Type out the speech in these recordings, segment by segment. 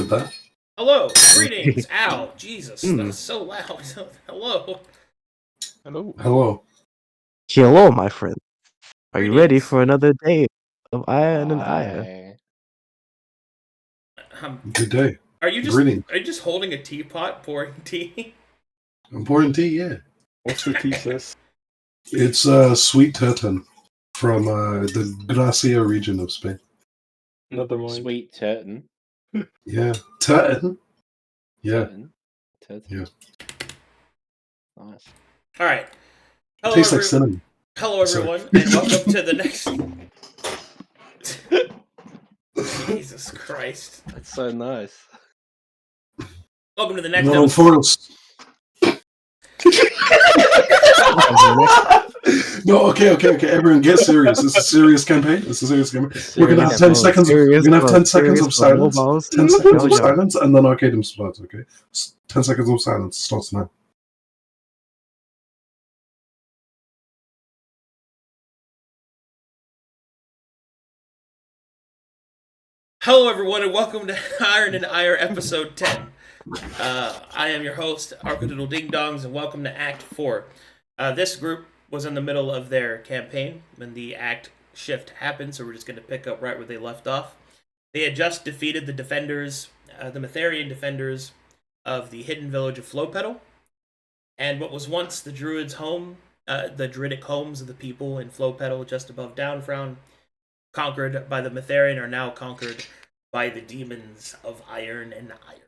with that. Hello, greetings. Ow, Jesus, that's so loud. Hello. Hello. Hello, my friend. Are you ready Greetings. for another day of Iron and Iron? Good day. Are you just holding a teapot pouring tea? I'm pouring tea, yeah. What's the thesis? It's sweet turton from the Gracia region of Spain. Never mind. Sweet turton. Yeah. Turton? Yeah. Turton. Yeah. Nice. All right. It tastes like cinnamon. Hello, everyone, and welcome to the next. Jesus Christ! That's so nice. Welcome to the next No, episode. for us. No, okay. Everyone, get serious. It's a serious campaign. We're gonna have 10 seconds. We're gonna have 10 seconds of silence. 10 seconds of silence, and then Arcadum starts. Okay, 10 seconds of silence starts now. Hello, everyone, and welcome to Iron and Ire episode 10. I am your host, Arcadum Ding Dongs, and welcome to Act 4. This group was in the middle of their campaign when the act shift happened, so we're just going to pick up right where they left off. They had just defeated the defenders, the Metherian defenders of the hidden village of Flowpetal, and what was once the druids' home, the druidic homes of the people in Flowpetal just above Downfrown, conquered by the Metherian, are now conquered by the demons of Iron and Iron.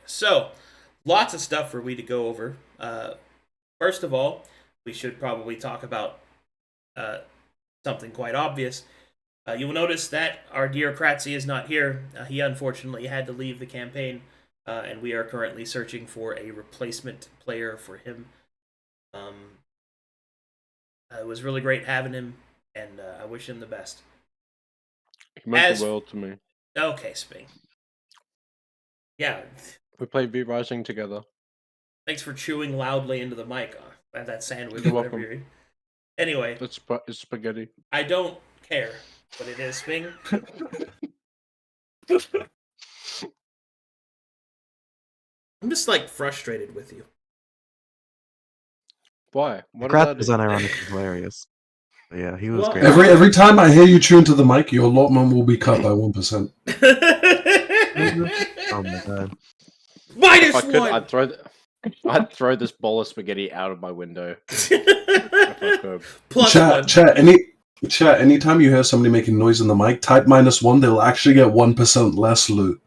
So, lots of stuff for we to go over. First of all, we should probably talk about something quite obvious. You will notice that our dear Kratzy is not here. He unfortunately had to leave the campaign, and we are currently searching for a replacement player for him. It was really great having him, and I wish him the best. He meant the world to me. Okay, Sping. Yeah. We played Beat Rising together. Thanks for chewing loudly into the mic. That sandwich. You're whatever welcome. you're... Anyway. It's spaghetti. I don't care what it is, Sping. I'm just, frustrated with you. Why? What Krat was unironically hilarious. But yeah, he was great. Every time I hear you chew into the mic, your allotment will be cut by 1%. Oh my god. Minus if I could, one! I'd throw this bowl of spaghetti out of my window. Plus Chat, anytime you hear somebody making noise in the mic, type -1, they'll actually get 1% less loot.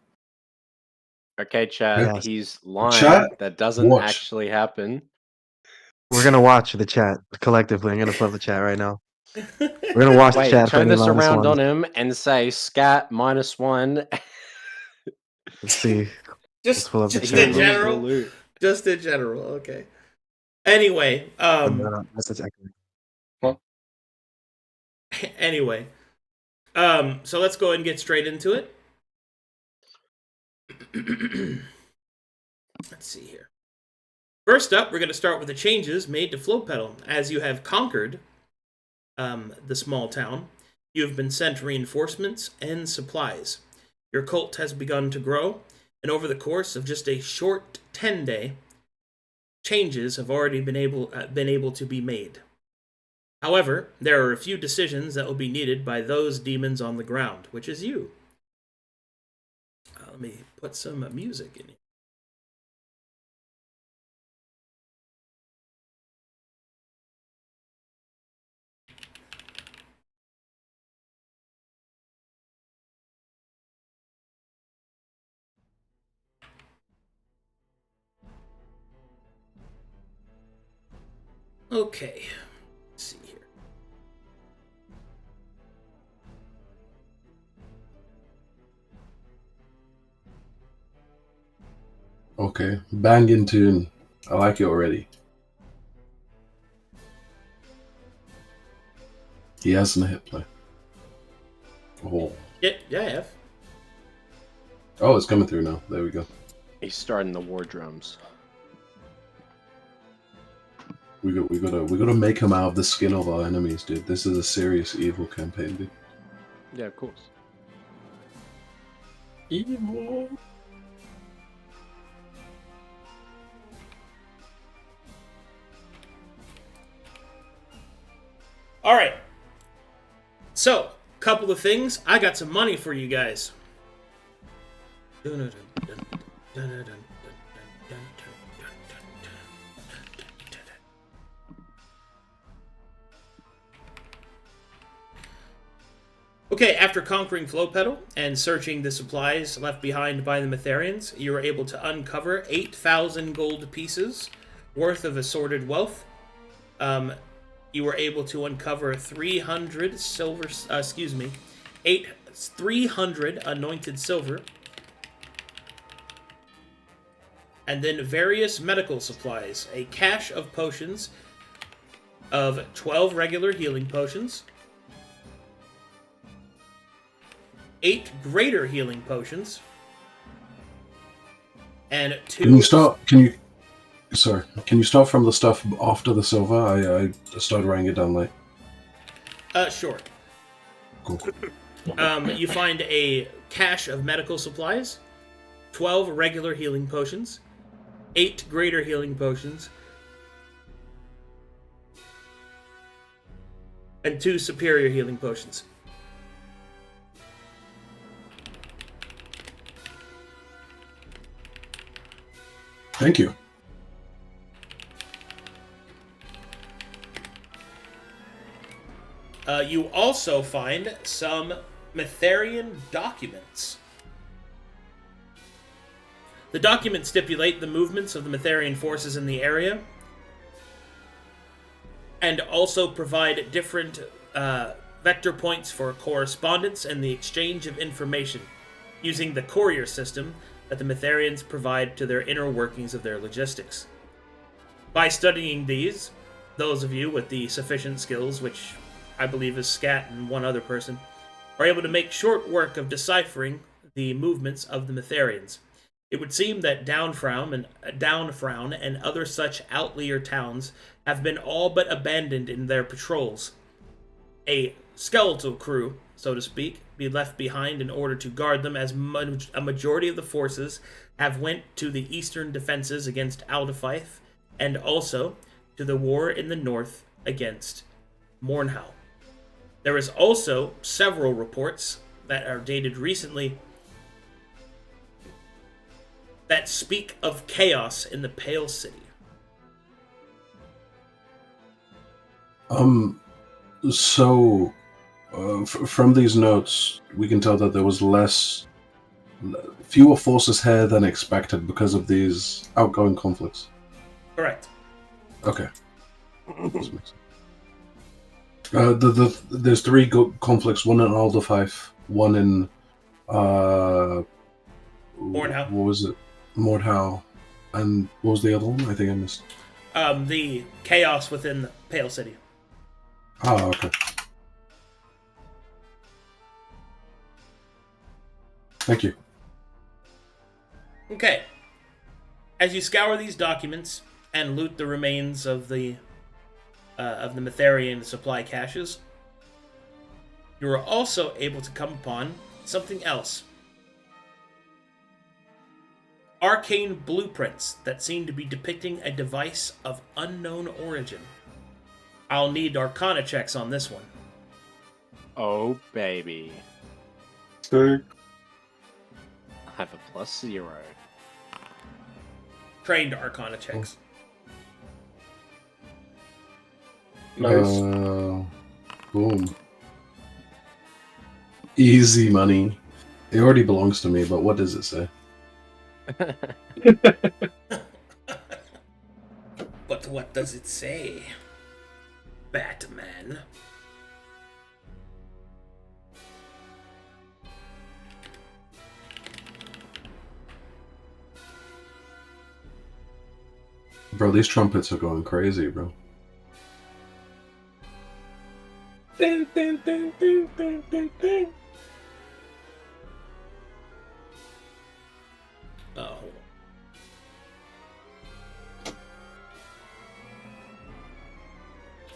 Okay, Chad, Yes. he's lying. Chat, that doesn't watch. actually happen. We're gonna watch the chat collectively. I'm gonna flip the chat right now. We're gonna watch the Wait, chat. turn this around on on him and say Scat -1. Let's see. Just pull up the in chat. general. Just in general, okay. Anyway, That's exactly. Anyway, so let's go ahead and get straight into it. Let's see here. First up, we're going to start with the changes made to Flowpetal. As you have conquered the small town, you have been sent reinforcements and supplies. Your cult has begun to grow, and over the course of just a short 10-day, changes have already been able to be made. However, there are a few decisions that will be needed by those demons on the ground, which is you. Let me put some music in here. Okay, let's see here. Okay, banging tune. I like it already. He has a hit play. Oh. Yeah, I have. Oh, it's coming through now. There we go. He's starting the war drums. We gotta make him out of the skin of our enemies, dude. This is a serious evil campaign, dude. Yeah, of course. Evil. All right. So, couple of things. I got some money for you guys. Okay, after conquering Flowpetal and searching the supplies left behind by the Metherians, you were able to uncover 8,000 gold pieces worth of assorted wealth. You were able to uncover 300 silver, 300 anointed silver, and then various medical supplies, a cache of potions of 12 regular healing potions, 8 greater healing potions, and 2... Can you start from the stuff after the silver? I started writing it down late. Sure. Cool. You find a cache of medical supplies, 12 regular healing potions, 8 greater healing potions, and 2 superior healing potions. Thank you. You also find some Metherian documents. The documents stipulate the movements of the Metherian forces in the area, and also provide different vector points for correspondence and the exchange of information, using the courier system that the Metherians provide to their inner workings of their logistics. By studying these, those of you with the sufficient skills, which I believe is Scat and one other person, are able to make short work of deciphering the movements of the Metherians. It would seem that Downfrown and other such outlier towns have been all but abandoned in their patrols. A skeletal crew, so to speak, be left behind in order to guard them, as a majority of the forces have went to the eastern defenses against Aldefife, and also to the war in the north against Mornhow. There is also several reports that are dated recently that speak of chaos in the Pale City. So, from these notes, we can tell that there was fewer forces here than expected because of these outgoing conflicts. Correct. Okay. There's 3 conflicts, one in Alderfife, one in Mornhow. What was it? Mornhow. And what was the other one? I think I missed. The chaos within the Pale City. Oh, okay. Thank you. Okay. As you scour these documents and loot the remains of the Metherian supply caches, you are also able to come upon something else. Arcane blueprints that seem to be depicting a device of unknown origin. I'll need Arcana checks on this one. Oh, baby. Sick. I have a +0. Trained Arcana checks. Nice. Boom. Easy money. It already belongs to me, but what does it say? But what does it say? Batman. Bro, these trumpets are going crazy, bro. Ding, ding, ding, ding, ding, ding, ding. Oh, hold on.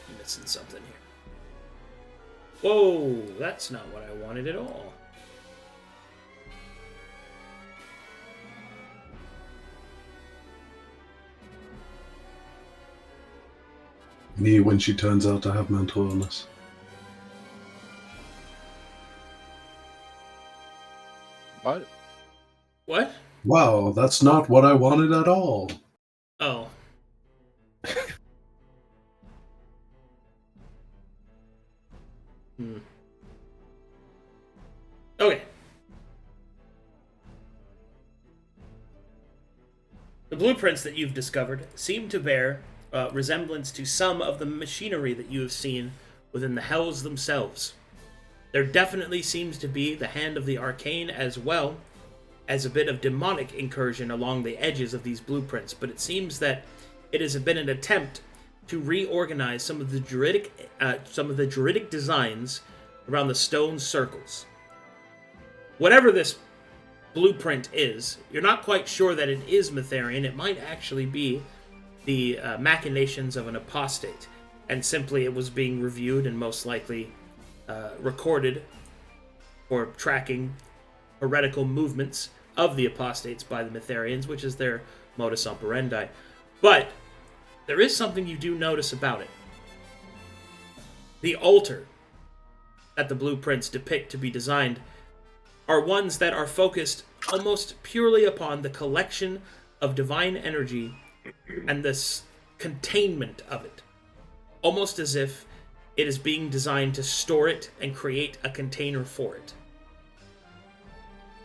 I'm missing something here. Whoa, that's not what I wanted at all. Me when she turns out to have mental illness. What? What? Wow, that's not what I wanted at all. Oh. Okay. The blueprints that you've discovered seem to bear resemblance to some of the machinery that you have seen within the hells themselves. There definitely seems to be the hand of the arcane as well as a bit of demonic incursion along the edges of these blueprints, but it seems that it has been an attempt to reorganize some of the druidic designs around the stone circles. Whatever this blueprint is, you're not quite sure that it is Mytharian. It might actually be the machinations of an apostate, and simply it was being reviewed and most likely recorded for tracking heretical movements of the apostates by the Mytharians, which is their modus operandi. But there is something you do notice about it. The altar that the blueprints depict to be designed are ones that are focused almost purely upon the collection of divine energy and this containment of it. Almost as if it is being designed to store it and create a container for it.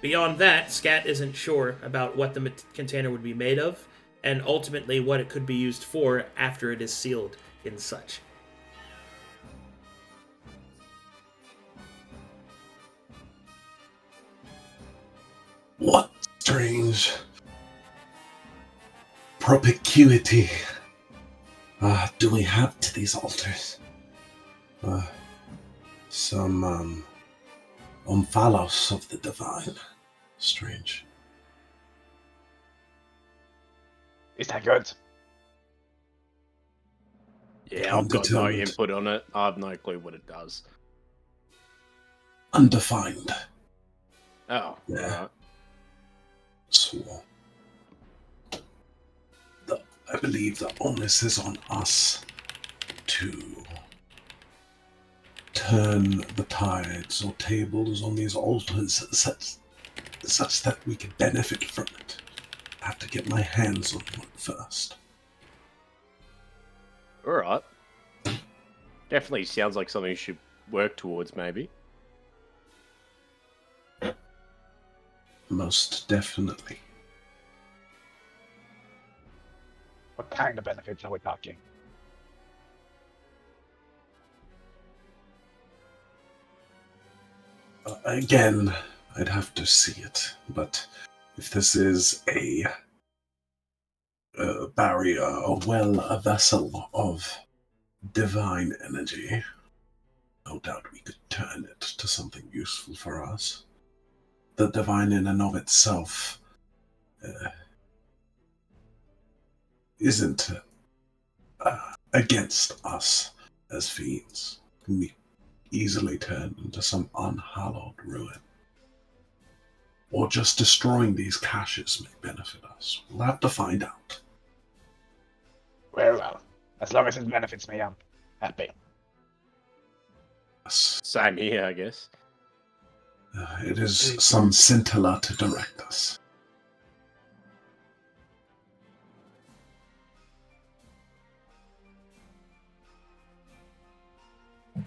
Beyond that, Scat isn't sure about what the container would be made of, and ultimately what it could be used for after it is sealed in such. What strange propinquity do we have to these altars? Some omphalos of the divine. Strange. Is that good? Yeah, I've got no Undetermined. input on it. I have no clue what it does. Undefined. Oh, Yeah. alright. Swar. I believe the onus is on us to turn the tides or tables on these altars such that we can benefit from it. I have to get my hands on one first. Alright. Definitely sounds like something you should work towards, maybe. Most definitely. What kind of benefits are we talking? Again, I'd have to see it, but if this is a barrier, a vessel of divine energy, no doubt we could turn it to something useful for us. The divine in and of itself isn't against us as fiends. It can be easily turned into some unhallowed ruin. Or just destroying these caches may benefit us. We'll have to find out. Well, as long as it benefits me, I'm happy. Yes. Same here, I guess. It is some scintilla to direct us.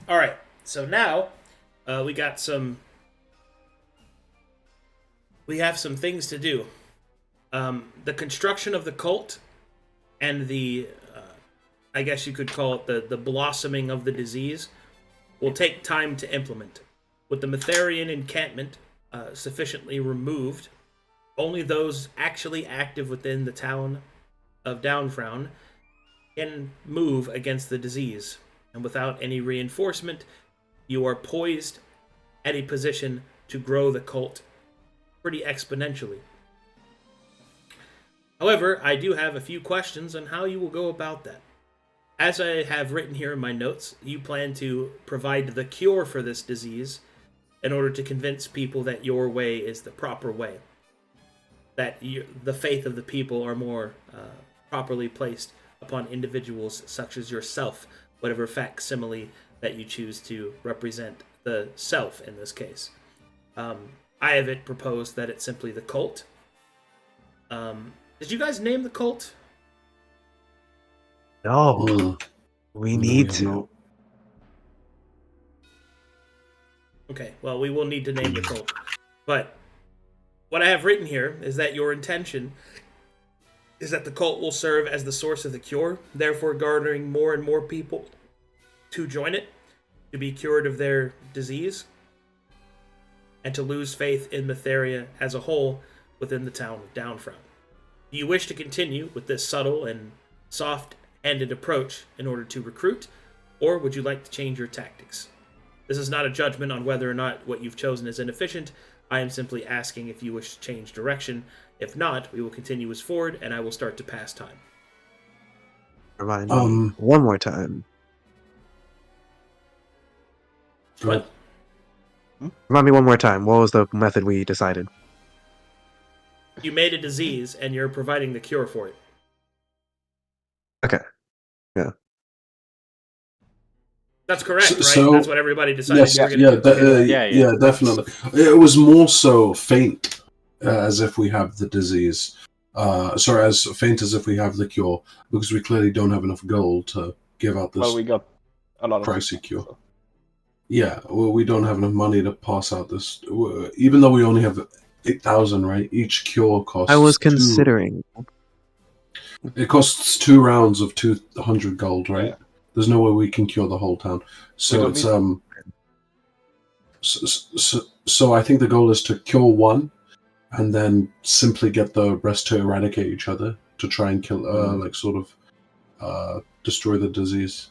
Alright, so now we have some things to do. The construction of the cult and the, I guess you could call it the blossoming of the disease, will take time to implement. With the Mytharian encampment sufficiently removed, only those actually active within the town of Downfrown can move against the disease. And without any reinforcement, you are poised at a position to grow the cult pretty exponentially. However, I do have a few questions on how you will go about that. As I have written here in my notes, you plan to provide the cure for this disease in order to convince people that your way is the proper way. That the faith of the people are more properly placed upon individuals such as yourself, whatever facsimile that you choose to represent the self in this case. I have it proposed that it's simply the cult. Did you guys name the cult? No, we need have to. not. Okay, well, we will need to name the cult. But what I have written here is that your intention is that the cult will serve as the source of the cure, therefore garnering more and more people to join it, to be cured of their disease, and to lose faith in Mytheria as a whole within the town of Downfrown. Do you wish to continue with this subtle and soft-handed approach in order to recruit, or would you like to change your tactics? This is not a judgment on whether or not what you've chosen is inefficient. I am simply asking if you wish to change direction. If not, we will continue as forward, and I will start to pass time. Remind me one more time. What? Remind me one more time. What was the method we decided? You made a disease, and you're providing the cure for it. Okay. Yeah. That's correct, right? So, That's what everybody decided. Yes, you were gonna do. yeah, definitely. It was more so faint, as if we have the disease. Sorry, as faint as if we have the cure, because we clearly don't have enough gold to give out this we got a lot of pricey cure. So. Yeah, well, we don't have enough money to pass out this. Even though we only have 8,000, right? Each cure costs. I was considering. It costs 2 rounds of 200 gold, right? Yeah. There's no way we can cure the whole town. So it's So I think the goal is to cure one, and then simply get the rest to eradicate each other to try and kill, destroy the disease.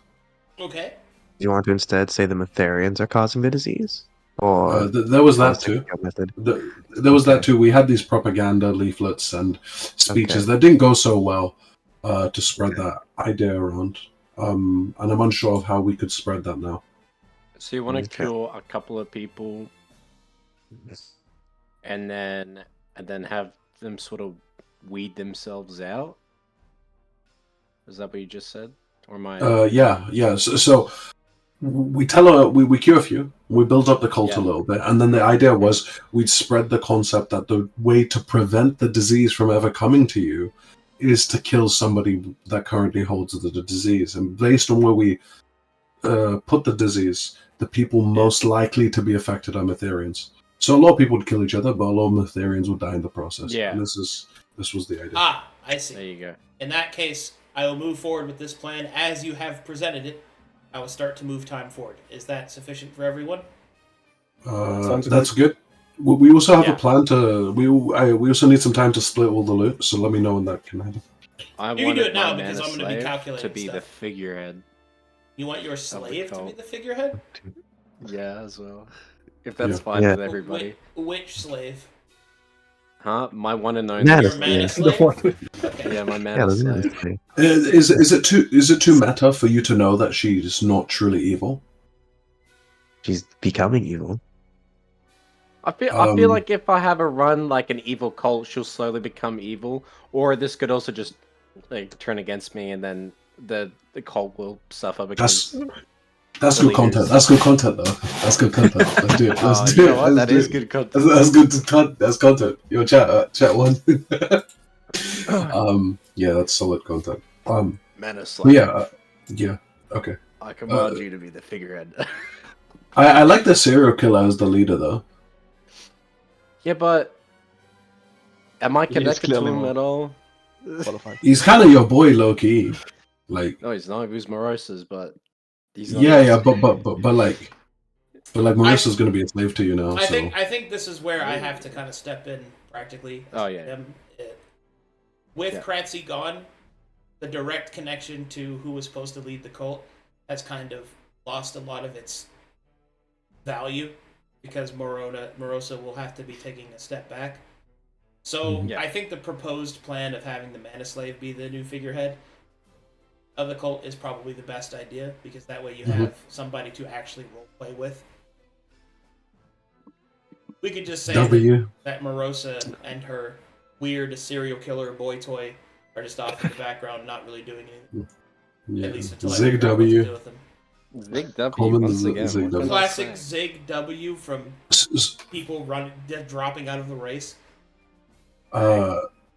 Okay. Do you want to instead say the Mytherians are causing the disease? Or there was that too. Method? There was that too. We had these propaganda leaflets and speeches that didn't go so well to spread that idea around. And I'm unsure of how we could spread that now. So you want to kill a couple of people, and then have them sort of weed themselves out? Is that what you just said? Or am I? Yeah. So we tell her we cure a few, we build up the cult a little bit, and then the idea was we'd spread the concept that the way to prevent the disease from ever coming to you is to kill somebody that currently holds the disease, and based on where we put the disease, the people most likely to be affected are Mytherians. So a lot of people would kill each other, but a lot of Mytherians would die in the process. Yeah. And this was the idea. I see. There you go. In that case, I will move forward with this plan as you have presented it. I will start to move time forward. Is that sufficient for everyone? That's good. We also have a plan to. We also need some time to split all the loot. So let me know when that can happen. You can do it now because I'm going to be calculating to be stuff. the figurehead. You want your slave to be the figurehead? Yeah, as well. If that's fine with everybody. Which slave? Huh? My one and only. Your mana slave? Okay. Yeah, my mana slave. Is it too meta for you to know that she's not truly evil? She's becoming evil. I feel like if I have her run like an evil cult, she'll slowly become evil. Or this could also just like turn against me, and then the cult will suffer because. That's good content. That's good content, though. That's good content. Let's do it. Let's do it. That is good content. That's good. That's content. Your chat one. Yeah, that's solid content. Mana slave. Yeah. Okay. I command you to be the figurehead. I like the serial killer as the leader, though. Yeah, but am I connected to him at all? He's kind of your boy, low key. Like, no, he's not. He was Morosa's, but he's not. But like Marissa's gonna be a slave to you now. I think this is where I have to kind of step in practically. Oh yeah. With Kratzy gone, the direct connection to who was supposed to lead the cult has kind of lost a lot of its value because Morosa will have to be taking a step back. So I think the proposed plan of having the Mana Slave be the new figurehead of the cult is probably the best idea because that way you have somebody to actually roleplay with. We could just say that Morosa and her weird serial killer boy toy are just off in the background, not really doing anything. Yeah. At least until I Zig figure out what to W. do with them. Zig W Common once again. Zig what can I Classic say? Zig W from people dropping out of the race.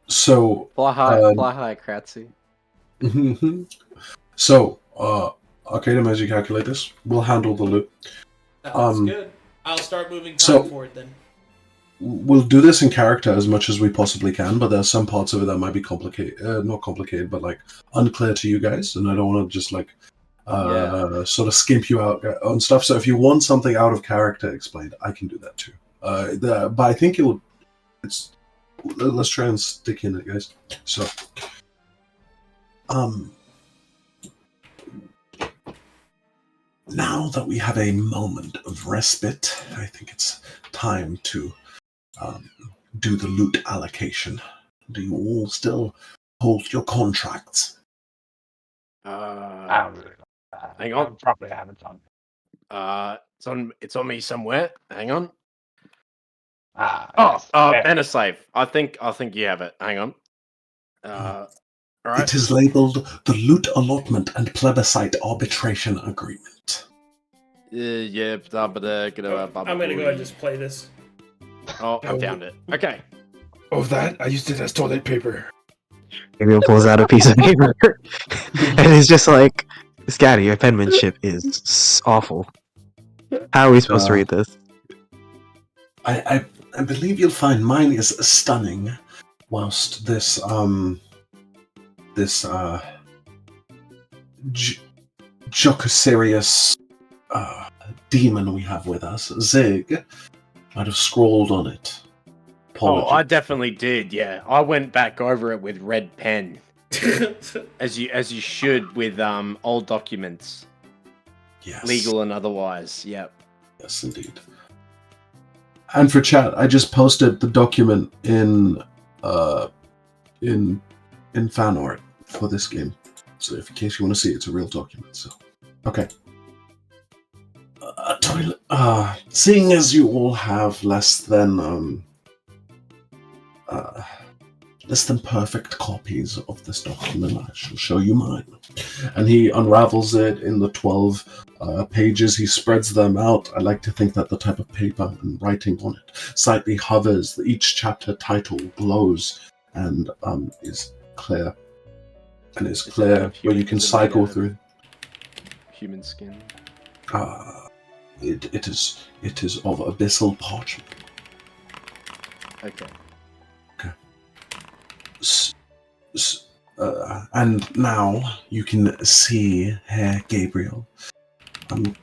So Fly high, Kratzy. so Arcadum, as you calculate this, we'll handle the loot. That's good. I'll start moving so- time forward then. We'll do this in character as much as we possibly can, but there's some parts of it that might be complicated, not complicated, but like unclear to you guys, and I don't want to just like sort of skimp you out on stuff. So if you want something out of character explained, I can do that too. But I think let's try and stick in it, guys. So, now that we have a moment of respite, I think it's time to do the loot allocation. Do you all still hold your contracts? Hang on. Probably haven't done. It's on me somewhere. Hang on. Yes. Banner slave. I think you have it. Hang on. All right. It is labeled the Loot Allotment and Plebiscite Arbitration Agreement. Yeah. I'm gonna go ahead and just play this. Oh, I found it. Okay. Of that, I used it as toilet paper. Gabriel pulls out a piece of paper, and it's just like, Scatty, your penmanship is awful. How are we supposed to read this? I believe you'll find mine is stunning, whilst this Jocosirius demon we have with us, Zig, might have scrawled on it. Oh, I definitely did. Yeah, I went back over it with red pen, as you should with old documents, Yes. legal and otherwise. Yep. Yes, indeed. And for chat, I just posted the document in fan art for this game. So if in case you want to see it, it's a real document. So, okay. Toilet. Seeing as you all have less than perfect copies of this document, I shall show you mine. And he unravels it in the 12 pages. He spreads them out. I like to think that the type of paper and writing on it slightly hovers. Each chapter title glows and is clear. And is clear where you can cycle through. Human skin. It is of abyssal parchment. Okay. And now you can see Herr Gabriel. I'm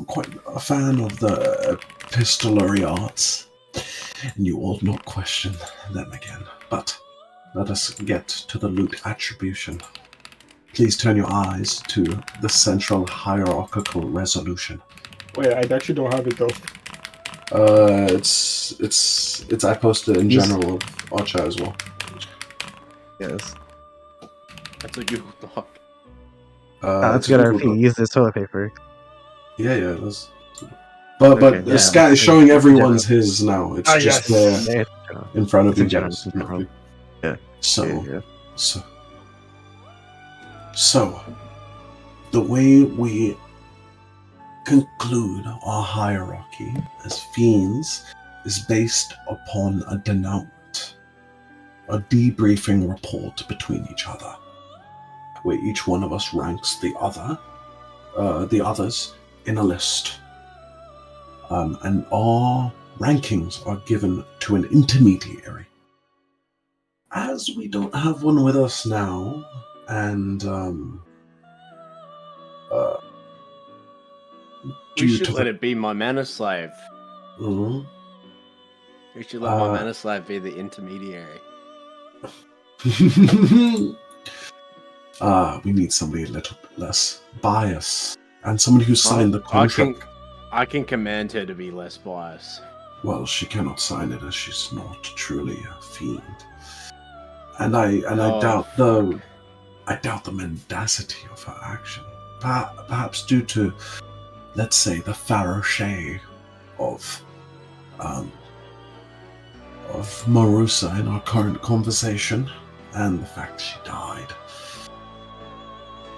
quite a fan of the epistolary arts, and you ought not question them again. But let us get to the loot attribution. Please turn your eyes to the central hierarchical resolution. Wait, I actually don't have it though. It's I posted in general of Archer as well. Yes. That's a Google Doc. That's good. If you use this toilet paper. Yeah, that's. But yeah, Scat is showing everyone's his now. It's just yes. there in front of you guys. Yeah. So, the way we conclude our hierarchy as fiends is based upon a denouement, a debriefing report between each other, where each one of us ranks the others in a list. And our rankings are given to an intermediary. As we don't have one with us now, and we should let it be my mana slave. Mm-hmm. We should let my mana slave be the intermediary. We need somebody a little bit less biased, and somebody who signed the contract. I can command her to be less biased. Well, she cannot sign it as she's not truly a fiend, and I doubt the mendacity of her action. Perhaps due to, let's say, the farouche of Marusa in our current conversation. and the fact she died.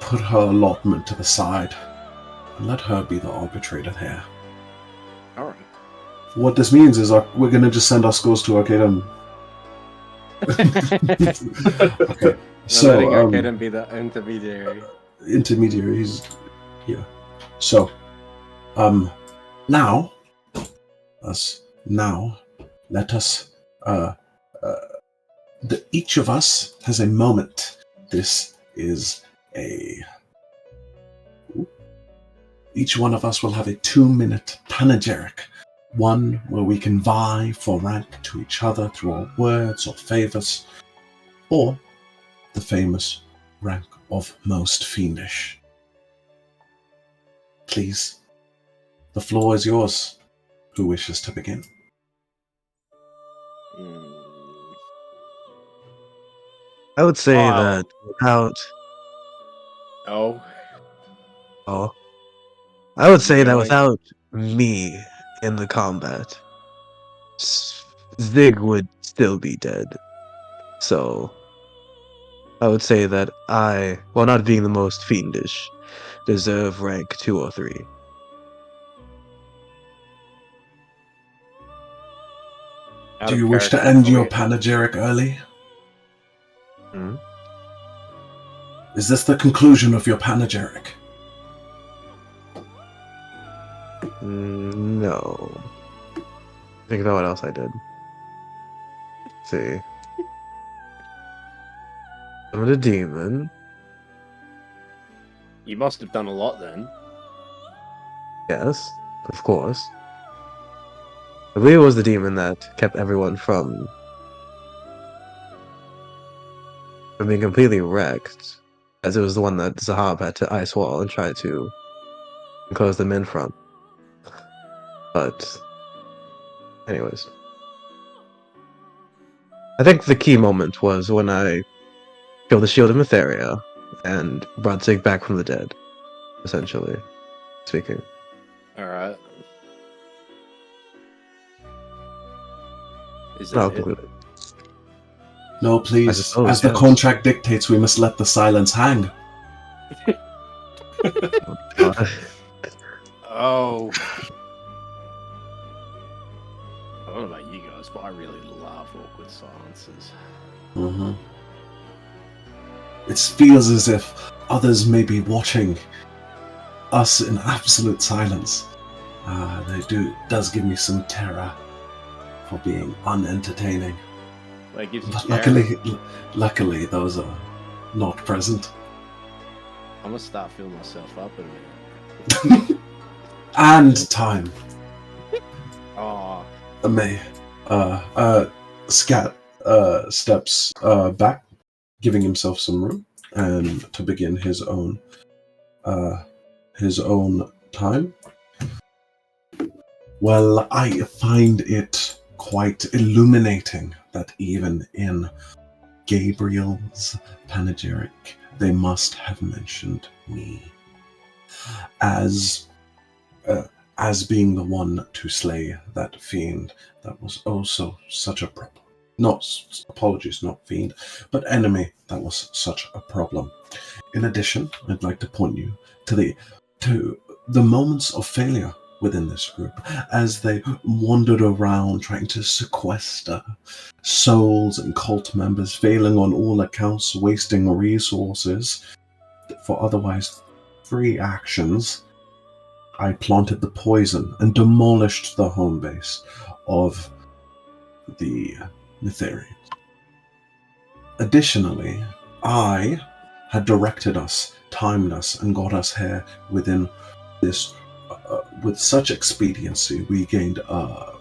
Put her allotment to the side and let her be the arbitrator here. Alright. What this means is we're going to just send our scores to Arcadum. Okay. So, letting Arcadum be the intermediary. Intermediary, he's here. So, now, let us, each of us has a moment. This is each one of us will have a 2-minute panegyric. One where we can vie for rank to each other through our words or favors, or the famous rank of most fiendish. Please, the floor is yours. Who wishes to begin? I would say that without... Oh. I would say that without me in the combat, Zig would still be dead. So, I would say that I, while not being the most fiendish, deserve rank 2 or 3. Do you wish to end your panegyric early? Hmm? Is this the conclusion of your panegyric? No. Think about what else I did. Let's see. I'm a demon. You must have done a lot then. Yes, of course. I believe it was the demon that kept everyone from being completely wrecked, as it was the one that Zahaab had to ice wall and try to close them in from. But, anyways. I think the key moment was when I killed the shield of Mytheria and brought Zig back from the dead, essentially speaking. Alright. Is I'll that it? conclude it. No, please. suppose, As the yes. contract dictates, we must let the silence hang. Oh. I don't know about you guys, but I really love awkward silences. Mm-hmm. It feels as if others may be watching us in absolute silence. Does give me some terror for being unentertaining. Like, gives you But luckily, those are not present. I'm gonna start filling myself up in a minute. And time. Oh. Scat steps back, giving himself some room, and to begin his own time. Well, I find it quite illuminating that even in Gabriel's panegyric, they must have mentioned me as being the one to slay that fiend. That was also such a problem. Not fiend, but enemy. That was such a problem. In addition, I'd like to point you to the moments of failure within this group as they wandered around trying to sequester souls and cult members, failing on all accounts, wasting resources for otherwise free actions. I planted the poison and demolished the home base of the Mytherians. Additionally, I had directed us, timed us, and got us here within this. With such expediency, we gained a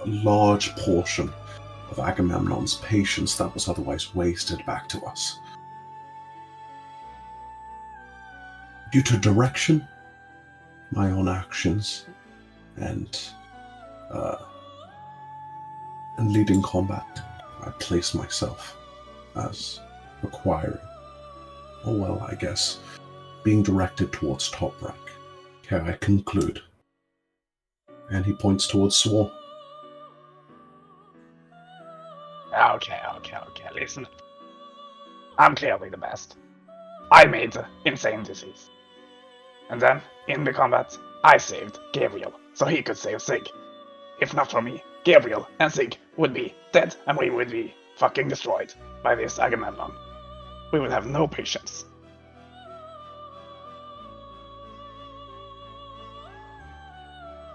large portion of Agamemnon's patience that was otherwise wasted back to us. Due to direction, my own actions, and leading combat, I place myself as requiring, I guess, being directed towards top rank. Okay, I conclude. And he points towards Swar. Okay, listen. I'm clearly the best. I made insane disease. And then, in the combat, I saved Gabriel, so he could save Zig. If not for me, Gabriel and Zig would be dead, and we would be fucking destroyed by this Agamemnon. We would have no patience.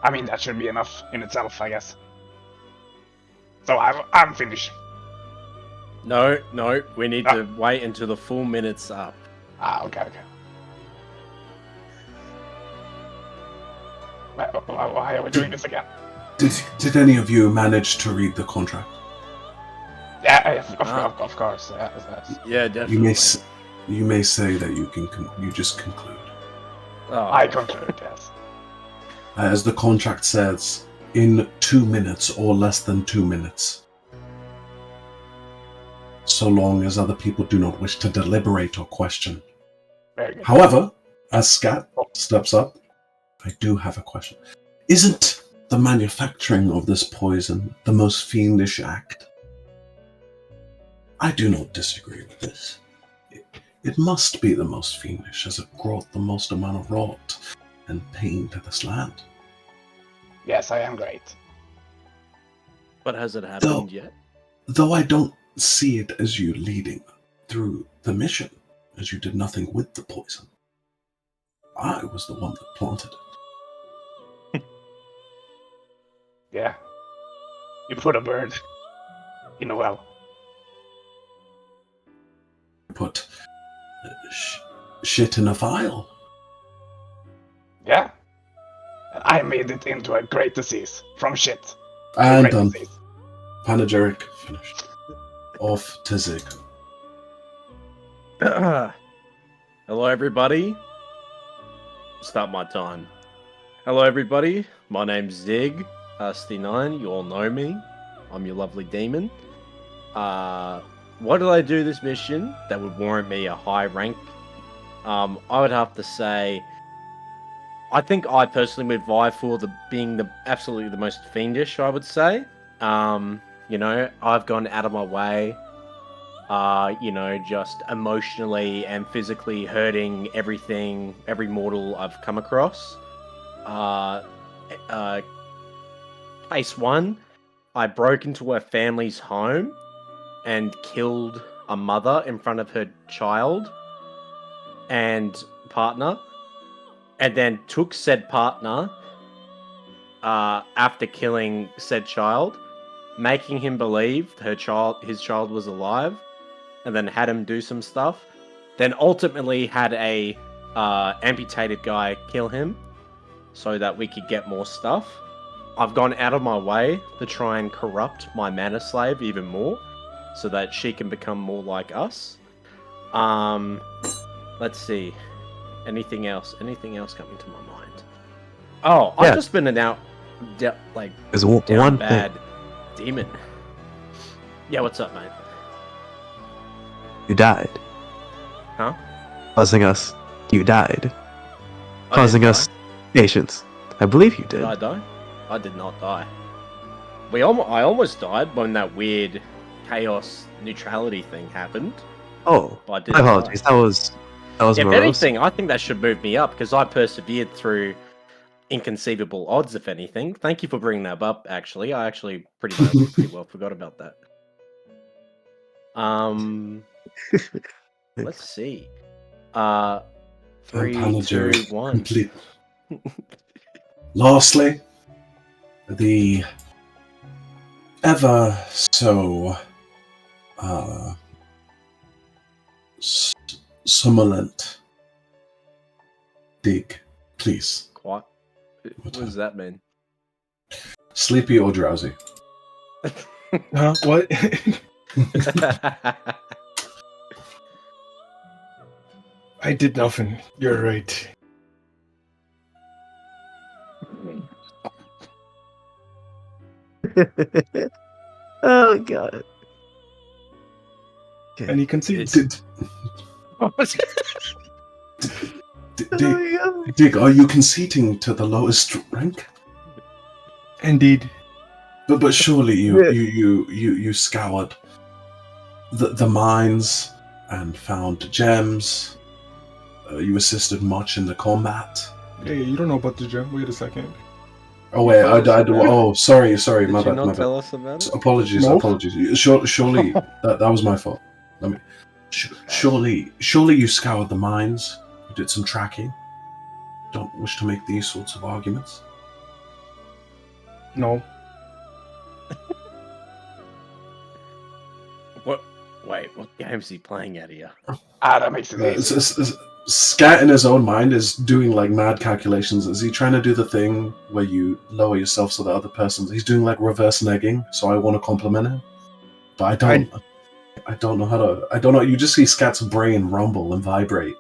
I mean, that should be enough in itself, I guess. So I'm finished. No, we need to wait until the full minute's up. Okay. Why are we doing this again? Did any of you manage to read the contract? Yeah, of course. Yes. Yeah, definitely. You may say that you just conclude. Oh. I conclude, yes. As the contract says, in 2 minutes or less than 2 minutes. So long as other people do not wish to deliberate or question. Very good. However, as Scat steps up, I do have a question. Isn't the manufacturing of this poison the most fiendish act? I do not disagree with this. It must be the most fiendish, as it brought the most amount of rot and pain to this land. Yes, I am great. But has it happened yet? Though I don't see it as you leading through the mission, as you did nothing with the poison. I was the one that planted it. Yeah. You put a bird in a well. Put shit in a vial. Yeah. I made it into a great disease from shit. And Great done. disease. Panegyric finished. Off to Zig. Hello, everybody. Start my time. Hello, everybody. My name's Zig'Stiinyne. You all know me. I'm your lovely demon. What did I do this mission that would warrant me a high rank? I would have to say, I think I personally would vie for being absolutely the most fiendish, I would say. You know, I've gone out of my way, you know, just emotionally and physically hurting every mortal I've come across. Case 1, I broke into a family's home and killed a mother in front of her child and partner, and then took said partner after killing said child, making him believe his child was alive, and then had him do some stuff. Then ultimately had a amputated guy kill him so that we could get more stuff. I've gone out of my way to try and corrupt my mana slave even more so that she can become more like us. Let's see. Anything else coming to my mind? Oh, Yeah. I've just been down There's one bad thing. demon. Yeah, what's up, mate? You died. Huh? Causing us. You died. I Causing didn't us patience. I believe you die. did. Did I die? I did not die. I almost died when that weird chaos neutrality thing happened. Oh, But I my didn't apologies. die. That was If morose. anything, I think that should move me up because I persevered through inconceivable odds, if anything. Thank you for bringing that up, actually. I actually pretty well forgot about that. Let's see. 3, 2, Panegyric 1. complete. Lastly, the ever so somnolent dig, please. What does that mean? Sleepy or drowsy? Huh? What? I did nothing. You're right. Oh god. And you can see Dig, are you conceding to the lowest rank? Indeed. But surely you scoured the mines and found gems. You assisted much in the combat. Hey, you don't know about the gem. Wait a second. Oh wait, I do. Oh, sorry, Did my you bad. not tell us about it? Apologies. Surely that was my fault. Surely you scoured the mines. You did some tracking. Don't wish to make these sorts of arguments. No. What? Wait, what game is he playing at here? That makes it easy. Scat in his own mind is doing like mad calculations. Is he trying to do the thing where you lower yourself so the other person's? He's doing like reverse negging. So I want to compliment him, but I don't know how to. I don't know. You just see Scat's brain rumble and vibrate.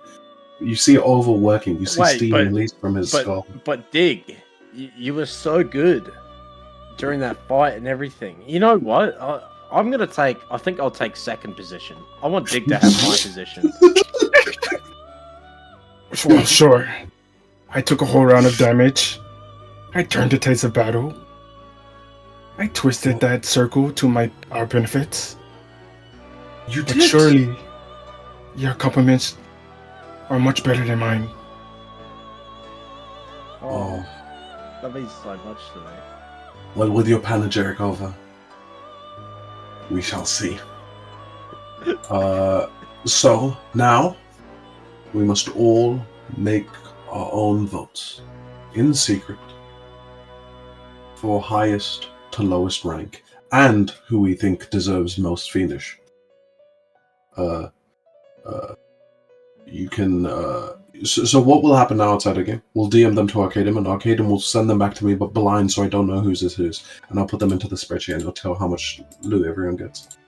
You see it overworking. You see steam released from his skull. But Dig, you were so good during that fight and everything. You know what? I'm gonna take. I think I'll take second position. I want Dig to have my position. Well, sure. I took a whole round of damage. I turned the taste of battle. I twisted that circle to our benefits. You But did. surely, your compliments are much better than mine. Oh. That means so much to me. Well, with your panegyric over, we shall see. So now we must all make our own votes in secret for highest to lowest rank and who we think deserves most fiendish. You can. So what will happen now outside the game? We'll DM them to Arcadum, and Arcadum will send them back to me, but blind, so I don't know whose is whose. And I'll put them into the spreadsheet, and it'll tell how much loot everyone gets.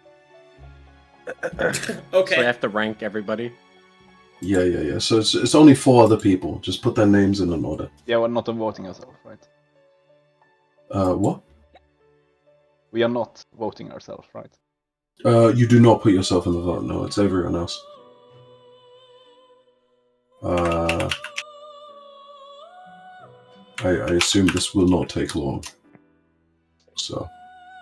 Okay. So I have to rank everybody. Yeah. So it's only 4 other people. Just put their names in an order. Yeah, we're not voting ourselves, right? What? We are not voting ourselves, right? You do not put yourself in the vote. No, it's everyone else. I assume this will not take long. So.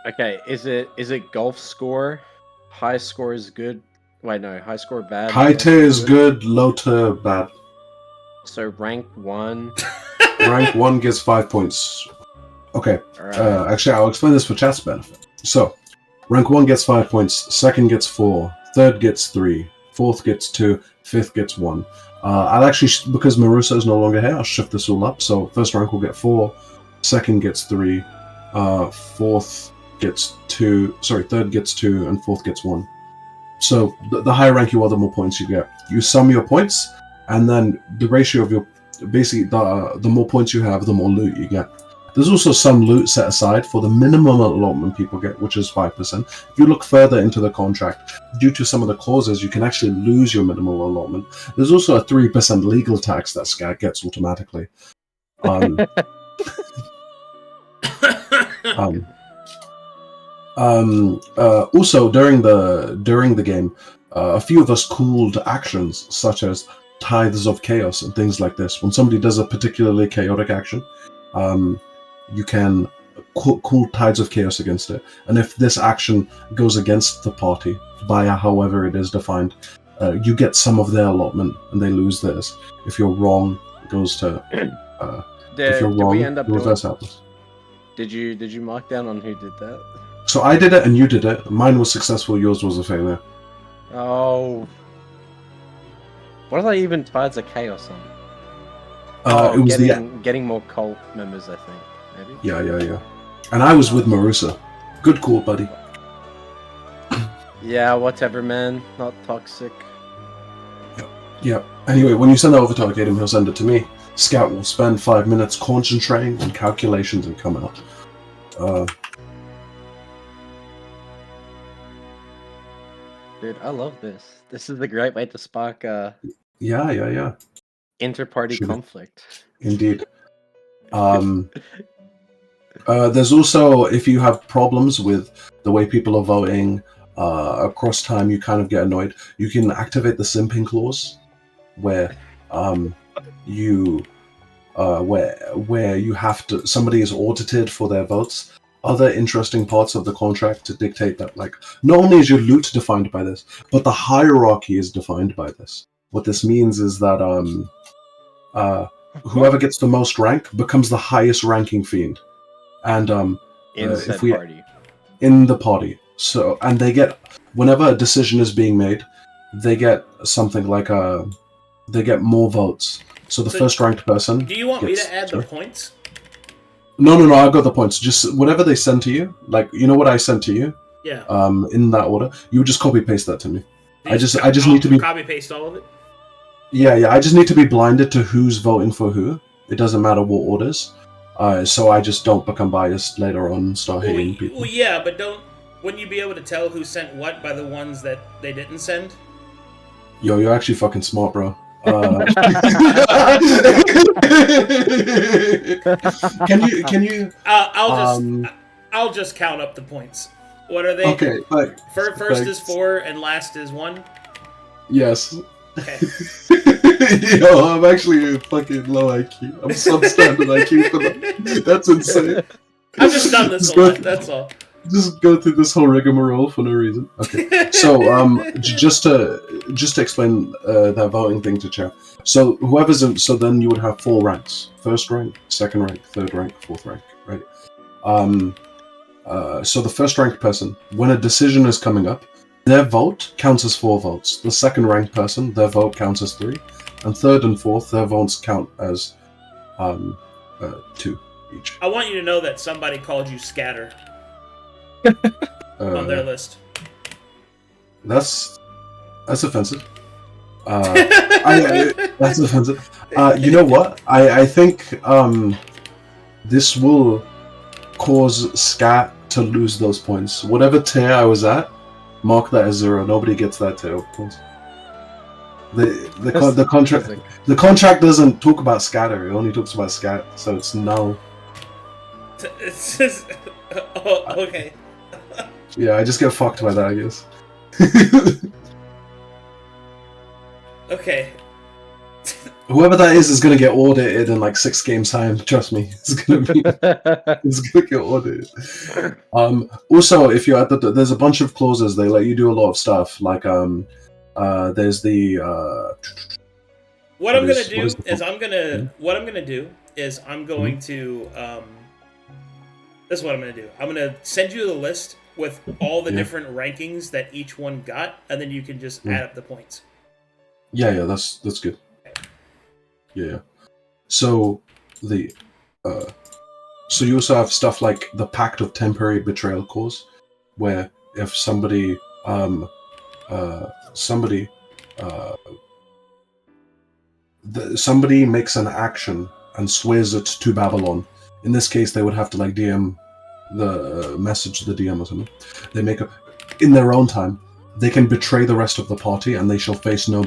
Okay, is it golf score? High score is good. Wait, no, high score bad. High tier is good, low tier bad. So rank 1. Rank 1 gets 5 points. Okay. Alright. Actually, I'll explain this for chat's benefit. So, rank 1 gets 5 points, second gets 4, third gets 3, fourth gets 2, fifth gets 1. I'll actually, because Marusa is no longer here, I'll shift this all up. So, first rank will get 4, second gets 3, fourth gets 2, third gets 2, and fourth gets 1. So, the higher rank you are, the more points you get. You sum your points, and then the ratio of your, basically, the more points you have, the more loot you get. There's also some loot set aside for the minimum allotment people get, which is 5%. If you look further into the contract, due to some of the clauses, you can actually lose your minimal allotment. There's also a 3% legal tax that Scat gets automatically. Also, during the game, a few of us cooled actions such as Tithes of Chaos and things like this. When somebody does a particularly chaotic action, you can cool Tides of Chaos against it. And if this action goes against the party, by however it is defined, you get some of their allotment and they lose theirs. If you're wrong, it goes to... if you're wrong, reverse happens. Did you mark down on who did that? So I did it and you did it. Mine was successful, yours was a failure. Oh. What are they even Tides of Chaos on? It was getting more cult members, I think. Maybe? Yeah. And I was with Marusa. Good call, buddy. Yeah, whatever, man. Not toxic. Yeah. Anyway, when you send that over to Arcadum, he'll send it to me. Scout will spend 5 minutes concentrating on calculations and come out. Dude, I love this. This is a great way to spark Yeah. inter-party conflict. Indeed. There's also, if you have problems with the way people are voting across time, you kind of get annoyed. You can activate the simping clause, where you have to, somebody is audited for their votes, other interesting parts of the contract to dictate that, like, not only is your loot defined by this, but the hierarchy is defined by this. What this means is that whoever gets the most rank becomes the highest ranking fiend, and party. In the party. So, and they get, whenever a decision is being made, they get something like they get more votes. So the first ranked person. Do you want me to add the points? No, I've got the points. Just whatever they send to you, like, you know what I sent to you? Yeah. In that order, you would just copy paste that to me. I just need to be copy paste all of it. Yeah. I just need to be blinded to who's voting for who. It doesn't matter what orders. So I just don't become biased later on and start hating people. Well, yeah, but wouldn't you be able to tell who sent what by the ones that they didn't send? Yo, you're actually fucking smart, bro. Can you? I'll just count up the points. What are they? Okay, like first is 4 and last is 1. Yes. Okay. Yo, I'm actually a fucking low IQ. I'm substandard IQ for that. That's insane. I've just done this a lot. That's all. Just go through this whole rigmarole for no reason. Okay. So, just to explain that voting thing to chat. So whoever's in, so then you would have 4 ranks: first rank, second rank, third rank, fourth rank, right? So the first ranked person, when a decision is coming up, their vote counts as 4 votes. The second ranked person, their vote counts as 3, and third and fourth, their votes count as 2 each. I want you to know that somebody called you Scatter on their list. That's offensive. That's offensive. You know what? I think this will cause Scat to lose those points. Whatever tier I was at, mark that as 0. Nobody gets that tier of points. The contract doesn't talk about Scatter. It only talks about Scat, so it's null. It's just, okay. Yeah, I just get fucked by that, I guess. Okay. Whoever that is gonna get audited in like 6 games time. Trust me, it's gonna get audited. Also, if you're at there's a bunch of clauses. They let you do a lot of stuff. Like there's the. What I'm gonna do is I'm going to. This is what I'm gonna do. I'm gonna send you the list with all the different rankings that each one got, and then you can just add up the points. Yeah, that's good. Yeah. So so you also have stuff like the Pact of Temporary Betrayal clause, where if somebody makes an action and swears it to Babylon, in this case they would have to like DM the message to the DM or something. They make in their own time. They can betray the rest of the party, and they shall face no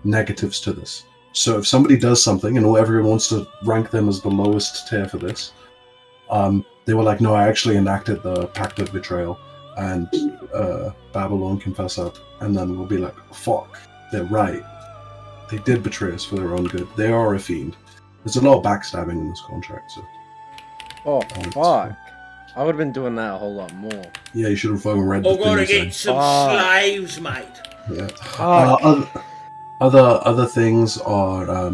negatives to this. So if somebody does something, and everyone wants to rank them as the lowest tier for this, they were like, "No, I actually enacted the Pact of Betrayal," and Babylon can fess up, and then we'll be like, "Fuck, they're right. They did betray us for their own good. They are a fiend." There's a lot of backstabbing in this contract, so. Oh fuck! I would have been doing that a whole lot more. Yeah, you should have fucking read the thing. We're gonna get some slaves, mate. Yeah. Other things are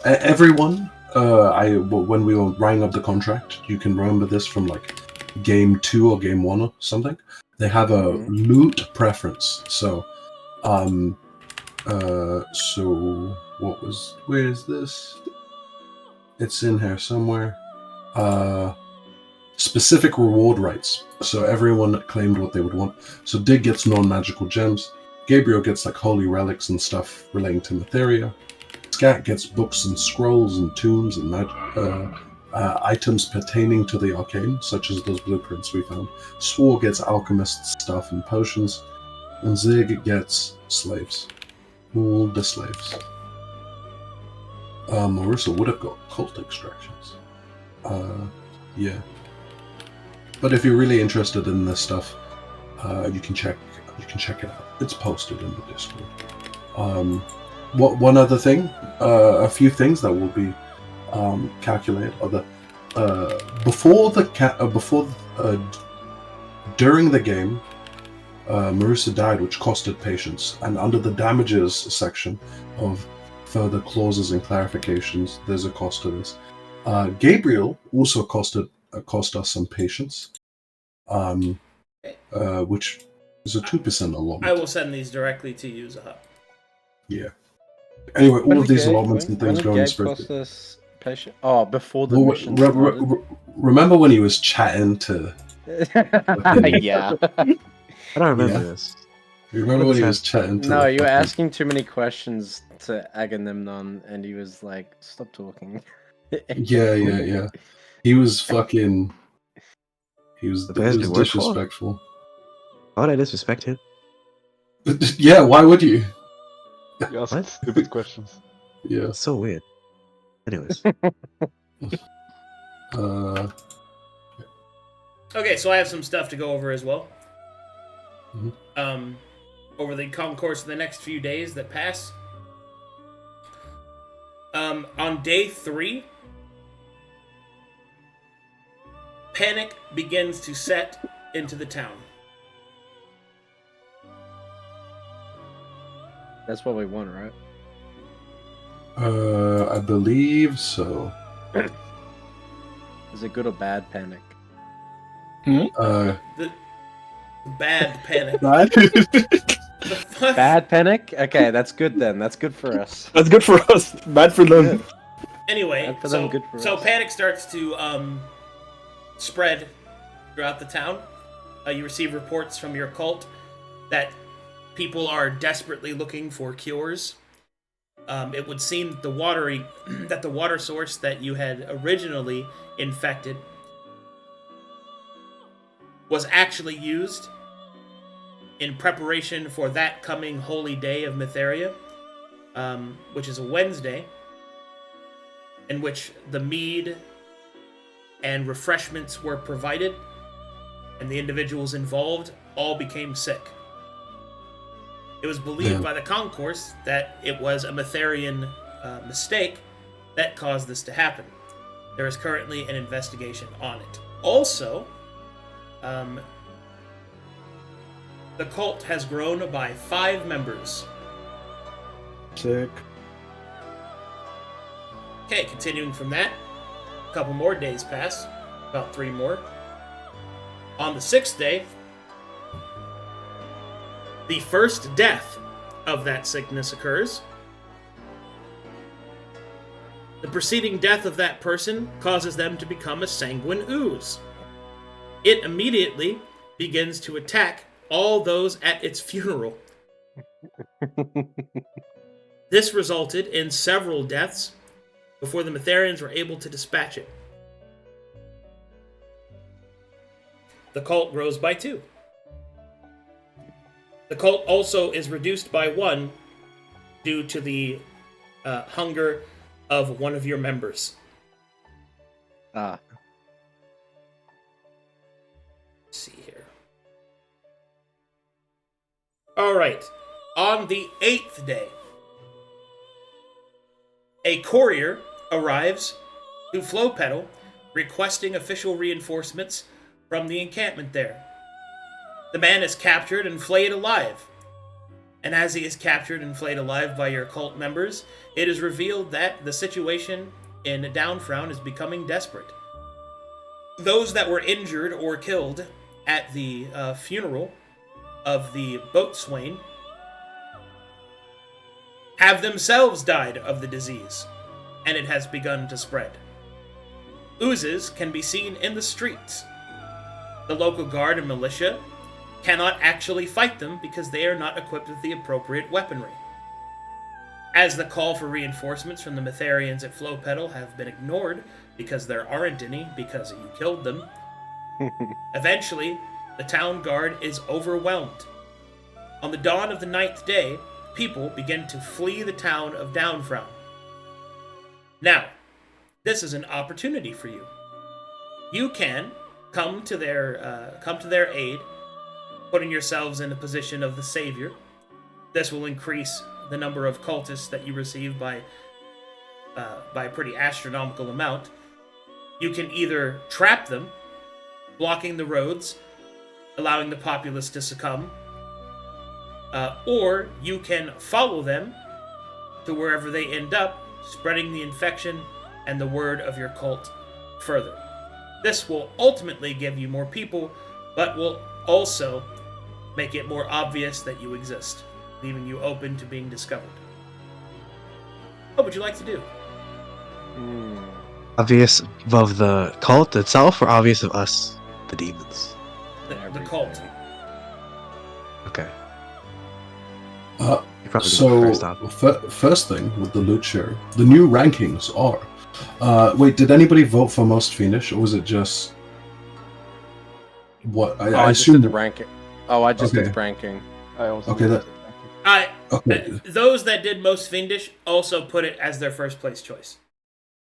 everyone. When we were writing up the contract, you can remember this from like game 2 or game 1 or something. They have a loot preference. So, where is this? It's in here somewhere. Specific reward rights. So everyone claimed what they would want. So Dig gets non-magical gems. Gabriel gets like holy relics and stuff relating to Materia. Scat gets books and scrolls and tombs and items pertaining to the arcane, such as those blueprints we found. Swar gets alchemist stuff and potions. And Zig gets slaves. All the slaves. Marissa would have got cult extractions. Yeah. But if you're really interested in this stuff, you can check it out. It's posted in the Discord. One other thing, a few things that will be calculated are during the game, Marissa died, which costed patience. And under the damages section of further clauses and clarifications, there's a cost to this. Gabriel also cost us some patience, which is a 2% allotment. I will send these directly to you, Zahaab. Yeah. Anyway, all of these allotments and things go in smoothly. Oh, before the mission started. Remember when he was chatting to... Yeah. I don't remember this. You remember when he was chatting to... No, you were asking too many questions to Agamemnon, and he was like, stop talking. Yeah. He was fucking... He was disrespectful. Why would I disrespect him? Yeah, why would you? You ask stupid questions. Yeah. It's so weird. Anyways. Okay, so I have some stuff to go over as well. Mm-hmm. Over the concourse of the next few days that pass. On day 3, panic begins to set into the town. That's what we want, right? I believe so. Is it good or bad panic? The bad panic. Bad panic? Okay, that's good then. That's good for us. That's good for us. Bad for them. Anyway, Bad for them, good for us. panic starts to spread throughout the town. You receive reports from your cult that people are desperately looking for cures. It would seem that the water source that you had originally infected was actually used in preparation for that coming holy day of Mytheria, which is a Wednesday, in which the mead and refreshments were provided, and the individuals involved all became sick. It was believed by the concourse that it was a Mytherian mistake that caused this to happen. There is currently an investigation on it. Also, the cult has grown by 5 members. Sick. Okay, continuing from that, a couple more days pass, about 3 more. On the 6th day, the first death of that sickness occurs. The preceding death of that person causes them to become a sanguine ooze. It immediately begins to attack all those at its funeral. This resulted in several deaths before the Mytherians were able to dispatch it. The cult grows by 2. The cult also is reduced by 1 due to the hunger of one of your members. Ah. Let's see here. Alright. On the 8th day, a courier arrives to Flowpetal requesting official reinforcements from the encampment there. The man is captured and flayed alive. And as he is captured and flayed alive by your cult members, it is revealed that the situation in Downfrown is becoming desperate. Those that were injured or killed at the funeral of the boatswain have themselves died of the disease, and it has begun to spread. Oozes can be seen in the streets. The local guard and militia cannot actually fight them because they are not equipped with the appropriate weaponry. As the call for reinforcements from the Mytherians at Flowpetal have been ignored because there aren't any because you killed them, eventually the town guard is overwhelmed. On the dawn of the 9th day, people begin to flee the town of Downfrown. Now, this is an opportunity for you. You can come to their aid, putting yourselves in the position of the savior. This will increase the number of cultists that you receive by a pretty astronomical amount. You can either trap them, blocking the roads, allowing the populace to succumb, or you can follow them to wherever they end up, spreading the infection and the word of your cult further. This will ultimately give you more people, but will also make it more obvious that you exist, leaving you open to being discovered. What would you like to do? Obvious of the cult itself, or obvious of us, the demons? The cult. Okay. So, first thing with the loot share, the new rankings are... wait, did anybody vote for most fiendish, or was it just... What? I just assume... did the ranking. Oh, I just did the ranking. I also Okay, that... Okay. Those that did most fiendish also put it as their first place choice.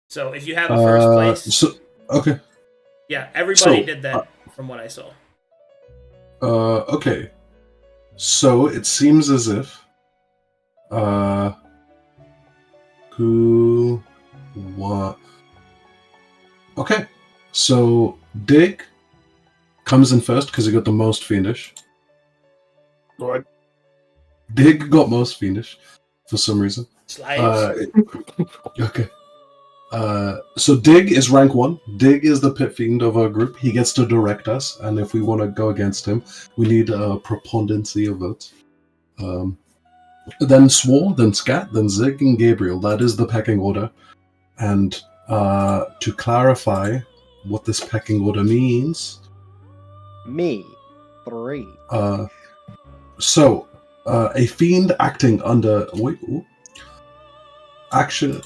So if you have a first place... okay. Yeah, everybody did that from what I saw. Okay. So, it seems as if... who... What... Okay. So, Dig comes in first because he got the most fiendish. What? Dig got most fiendish for some reason. Slides. Okay. So Dig is rank 1. Dig is the pit fiend of our group. He gets to direct us, and if we want to go against him, we need a preponderancy of votes. Then Swar, then Scat, then Zig, and Gabriel. That is the pecking order. And to clarify what this pecking order means... Me. 3. So, a fiend acting under... Wait, ooh. Action...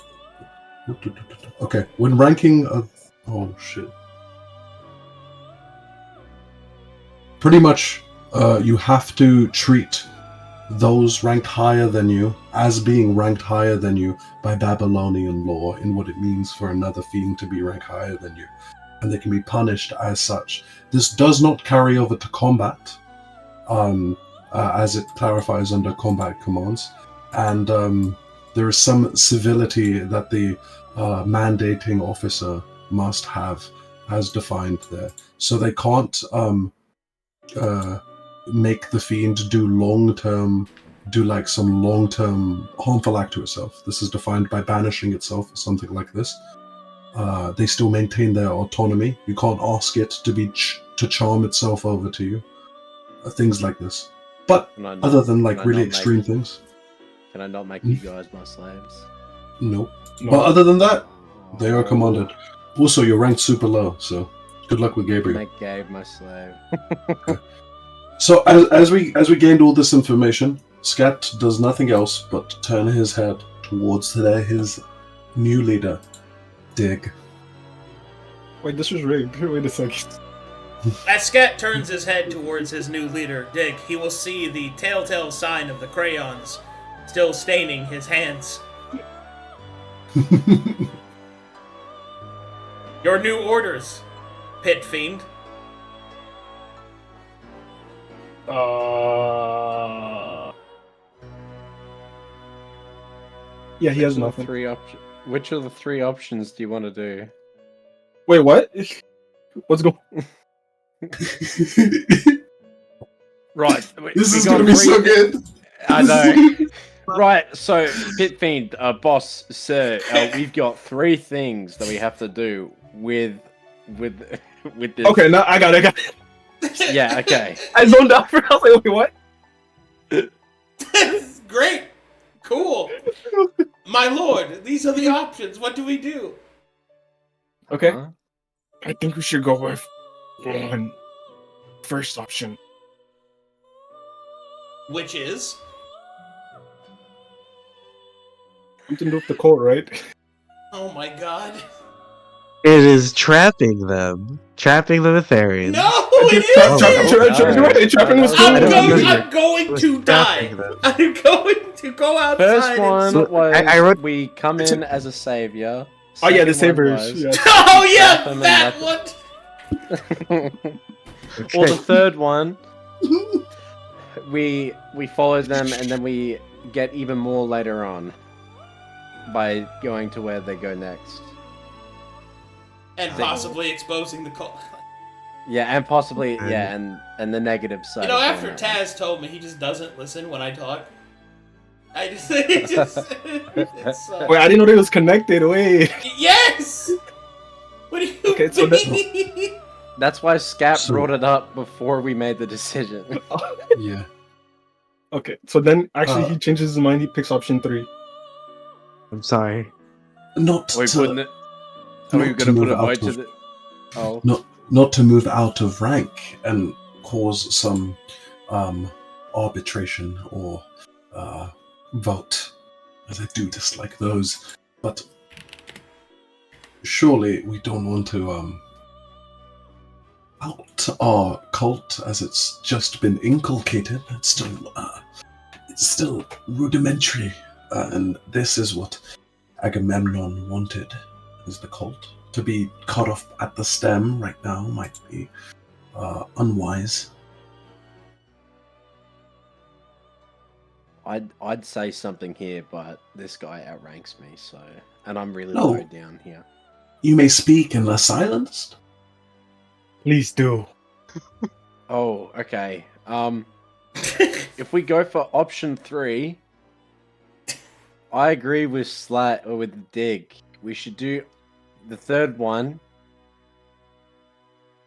Okay, when ranking... oh, shit. Pretty much, you have to treat those ranked higher than you as being ranked higher than you by Babylonian law in what it means for another fiend to be ranked higher than you. And they can be punished as such. This does not carry over to combat, as it clarifies under combat commands. And there is some civility that the mandating officer must have as defined there. So they can't make the fiend do some long-term harmful act to itself. This is defined by banishing itself or something like this. They still maintain their autonomy. You can't ask it to charm itself over to you. Things like this. But other than really extreme things. Can I not make you guys my slaves? Nope. But other than that, they are commanded. Also, you're ranked super low, so good luck with Gabriel. Make Gabe my slave. So as we gained all this information, Scat does nothing else but turn his head towards his new leader, Dig. Wait, this was rigged. Wait a second. As Scat turns his head towards his new leader, Dig, he will see the telltale sign of the crayons still staining his hands. Your new orders, Pit Fiend. Yeah, he has nothing. Which of the 3 options do you want to do? Wait, what? What's going? Right. This is gonna be so good. I know. Right, so Pit Fiend, boss, sir, we've got 3 things that we have to do with this. Okay, no, I got it. Yeah, okay. I zoned out for. I was like, wait, what? This is great. Cool. My lord, these are the options. What do we do? Okay. I think we should go with one first option. Which is? Something to do with the cult, right? Oh my god. It is trapping them. Trapping the Netherians. No, it is! Trapping was I'm going to die. I'm going to go outside. First one was I wrote... we come in as a savior. Oh yeah, the saviors. saviors. Yeah. Oh yeah, that one! Or the third one, we follow them and then we get even more later on by going to where they go next. And possibly exposing the cult. Yeah, and possibly, and the negative side. You know, after Taz told me he just doesn't listen when I talk, I just, it's, Wait, I didn't know they was connected. Wait. Yes! What do you Okay, so mean? That's why Scat brought it up before we made the decision. Yeah. Okay, so then actually he changes his mind. He picks option 3. I'm sorry. Not Are we to, putting it? Are we not to gonna put move it right out to of, the? Oh. not to move out of rank and cause some arbitration or vote, as I do dislike those. But surely we don't want to out our cult as it's just been inculcated. It's still rudimentary, and this is what Agamemnon wanted: is the cult to be cut off at the stem. Right now might be unwise. I'd say something here, but this guy outranks me, so and I'm really No. low down here. You may speak unless silenced. Please do. Oh, okay. If we go for option 3, I agree with Slat or with Dig. We should do the third one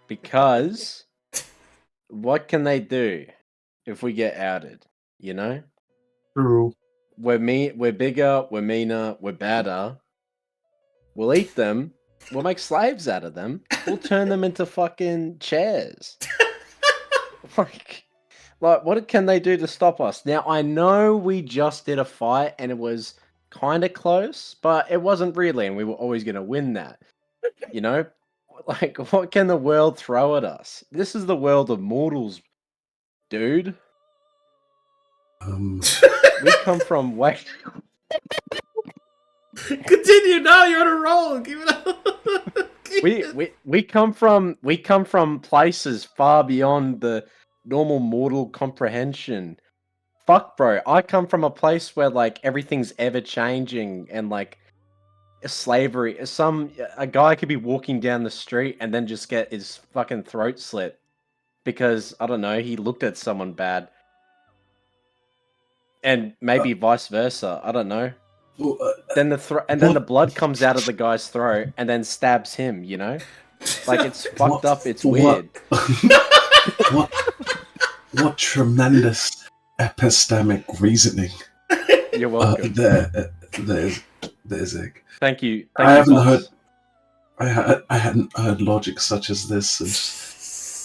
because what can they do if we get outed? You know, True. we're bigger, we're meaner, we're badder. We'll eat them. We'll make slaves out of them. We'll turn them into fucking chairs. Like, what can they do to stop us? Now, I know we just did a fight and it was kind of close, but it wasn't really, and we were always going to win that. You know? Like, what can the world throw at us? This is the world of mortals, dude. We come from way... Continue. No, you're on a roll. Keep it up. we come from places far beyond the normal mortal comprehension. Fuck, bro. I come from a place where like everything's ever changing and like slavery. A guy could be walking down the street and then just get his fucking throat slit because I don't know, he looked at someone bad, and maybe vice versa. I don't know. Then then the blood comes out of the guy's throat and then stabs him. You know, like it's fucked up. It's weird. What tremendous epistemic reasoning. You're welcome. There's Zig. Thank you. I hadn't heard logic such as this,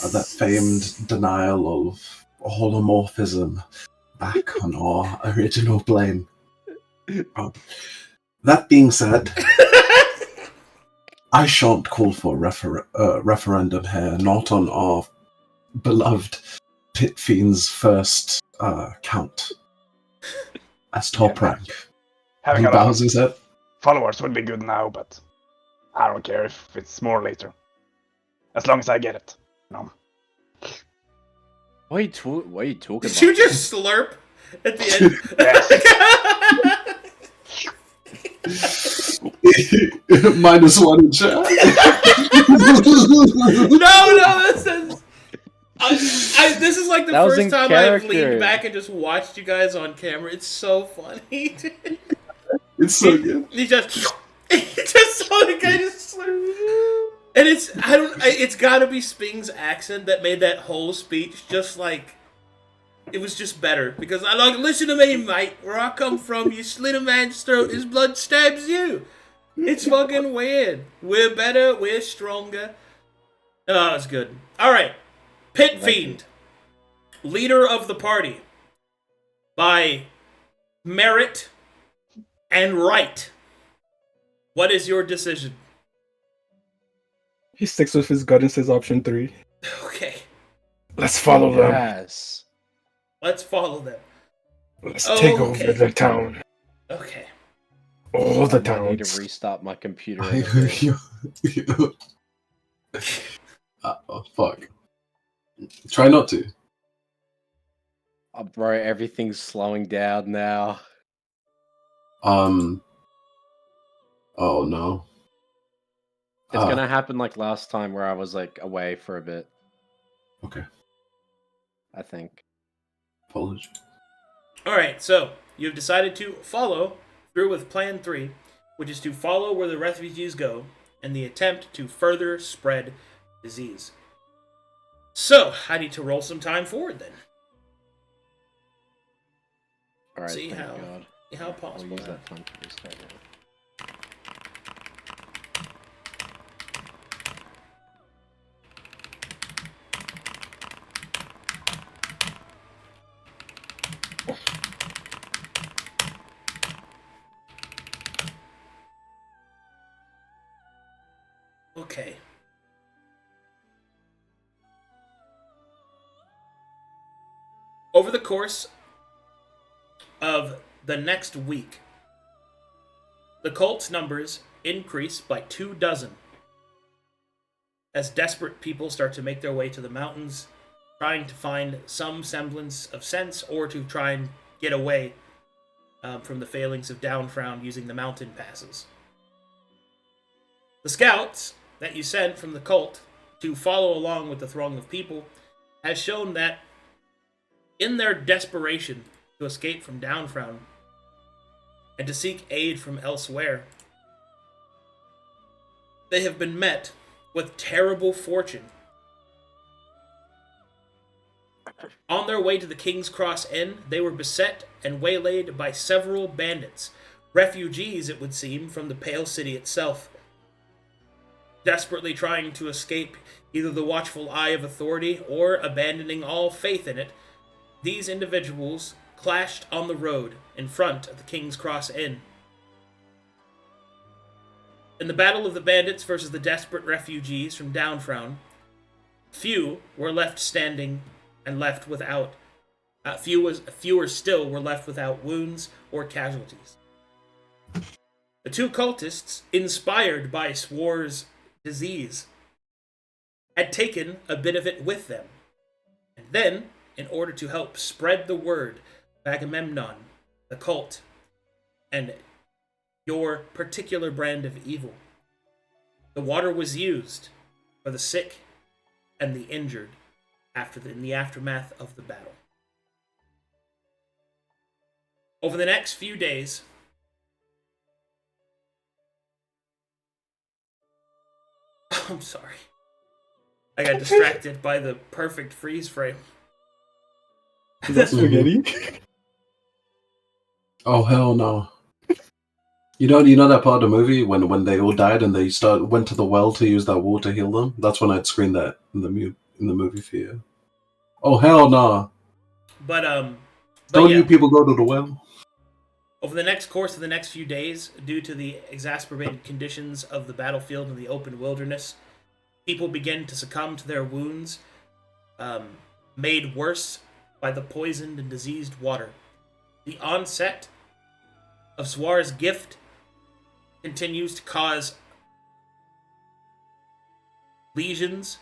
and that famed denial of holomorphism back on our original plane. That being said, I shan't call for referendum here, not on our beloved Pit Fiend's first count as top rank. Having He a lot bows his head. followers would be good now, but I don't care if it's more later. As long as I get it. No. What are you talking about? Did you just slurp at the end? -1 in chat. No, this is like the That was first in time character. I've leaned back and just watched you guys on camera. It's so funny. It's so good. He just saw the guy just slurp. And it's gotta be Sping's accent that made that whole speech just like, it was just better. Because I like, listen to me, mate. Where I come from, you slit a man's throat, his blood stabs you. It's fucking weird. We're better, we're stronger. Oh, it's good. Alright. Pit Fiend. Leader of the party. By merit and right. What is your decision? He sticks with his gut and says option 3. Okay. Let's follow them. Yes. Let's follow them. Let's take over the town. Okay. All the I need towns. to restart my computer. Oh, fuck. Try not to. Oh, bro, everything's slowing down now. Oh no. It's gonna happen like last time where I was like away for a bit. Okay. I think. Apologies. Alright, so you've decided to follow through with Plan 3, which is to follow where the refugees go, and the attempt to further spread disease. So, I need to roll some time forward then. Alright, See thank how God. possible. We'll use that time for this right now. Okay. Over the course of the next week, the cult's numbers increase by 24 as desperate people start to make their way to the mountains, trying to find some semblance of sense or to try and get away from the failings of Downfrown using the mountain passes. The scouts that you sent from the cult to follow along with the throng of people has shown that in their desperation to escape from Downfrown and to seek aid from elsewhere, they have been met with terrible fortune. On their way to the King's Cross Inn, they were beset and waylaid by several bandits, refugees, it would seem, from the Pale City itself, desperately trying to escape either the watchful eye of authority or abandoning all faith in it. These individuals clashed on the road in front of the King's Cross Inn. In the battle of the bandits versus the desperate refugees from Downfrown, few were left standing and left without. Fewer still were left without wounds or casualties. The two cultists, inspired by Swar's disease, had taken a bit of it with them, and then, in order to help spread the word of Agamemnon, the cult, and your particular brand of evil, the water was used for the sick and the injured in the aftermath of the battle. Over the next few days, I'm sorry. I got distracted by the perfect freeze frame. Is that spaghetti? Oh hell no! You know that part of the movie when they all died and they went to the well to use that water to heal them. That's when I'd screen that in the movie theater. Oh hell no! But Don't yeah. you people go to the well? Over the next course of the next few days, due to the exacerbated conditions of the battlefield and the open wilderness, people begin to succumb to their wounds, made worse by the poisoned and diseased water. The onset of Swar's gift continues to cause lesions,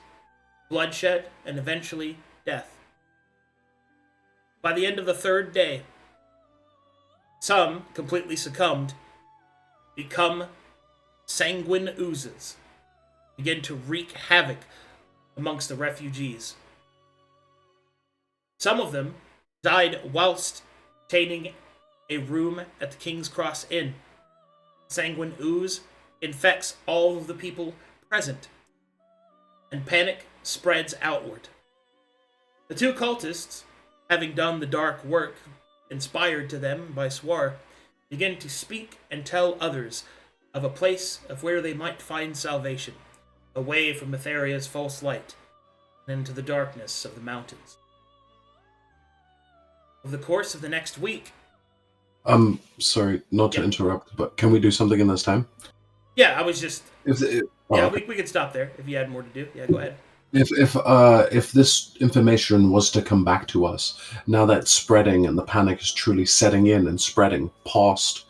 bloodshed, and eventually death. By the end of the third day, some completely succumbed, become sanguine oozes, begin to wreak havoc amongst the refugees. Some of them died whilst obtaining a room at the King's Cross Inn. Sanguine ooze infects all of the people present, and panic spreads outward. The two cultists, having done the dark work inspired to them by Swar, begin to speak and tell others of a place of where they might find salvation, away from Etheria's false light, and into the darkness of the mountains. Over the course of the next week... Sorry, not to interrupt, but can we do something in this time? Yeah, I was just... Okay. We could stop there if you had more to do. Yeah, go ahead. If this information was to come back to us, now that spreading and the panic is truly setting in and spreading past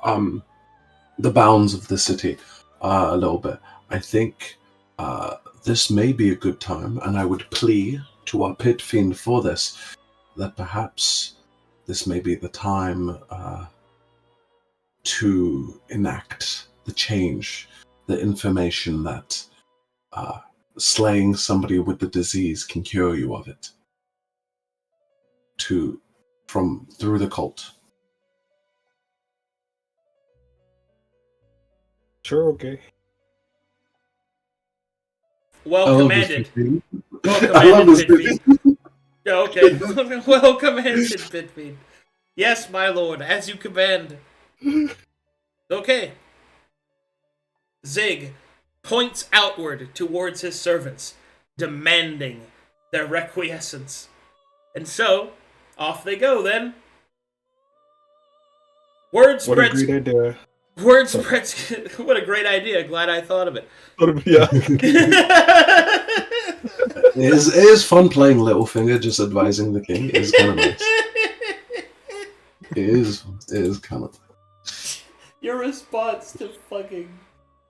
the bounds of the city a little bit, I think this may be a good time, and I would plea to our pit fiend for this, that perhaps this may be the time to enact the change the information that slaying somebody with the disease can cure you of it through the cult. Sure, okay. Well commanded. Well I love commanded, this. Bitfeed. Okay. Well commanded, Bitfeed. Yes, my lord, as you command. Okay. Zig points outward towards his servants, demanding their requiescence. And so, off they go then. Word What a spreads. great idea. Word spreads. What a great idea. Glad I thought of it. Yeah. It is fun playing Littlefinger, just advising the king. It is kind of nice. It is kind of. Your response to fucking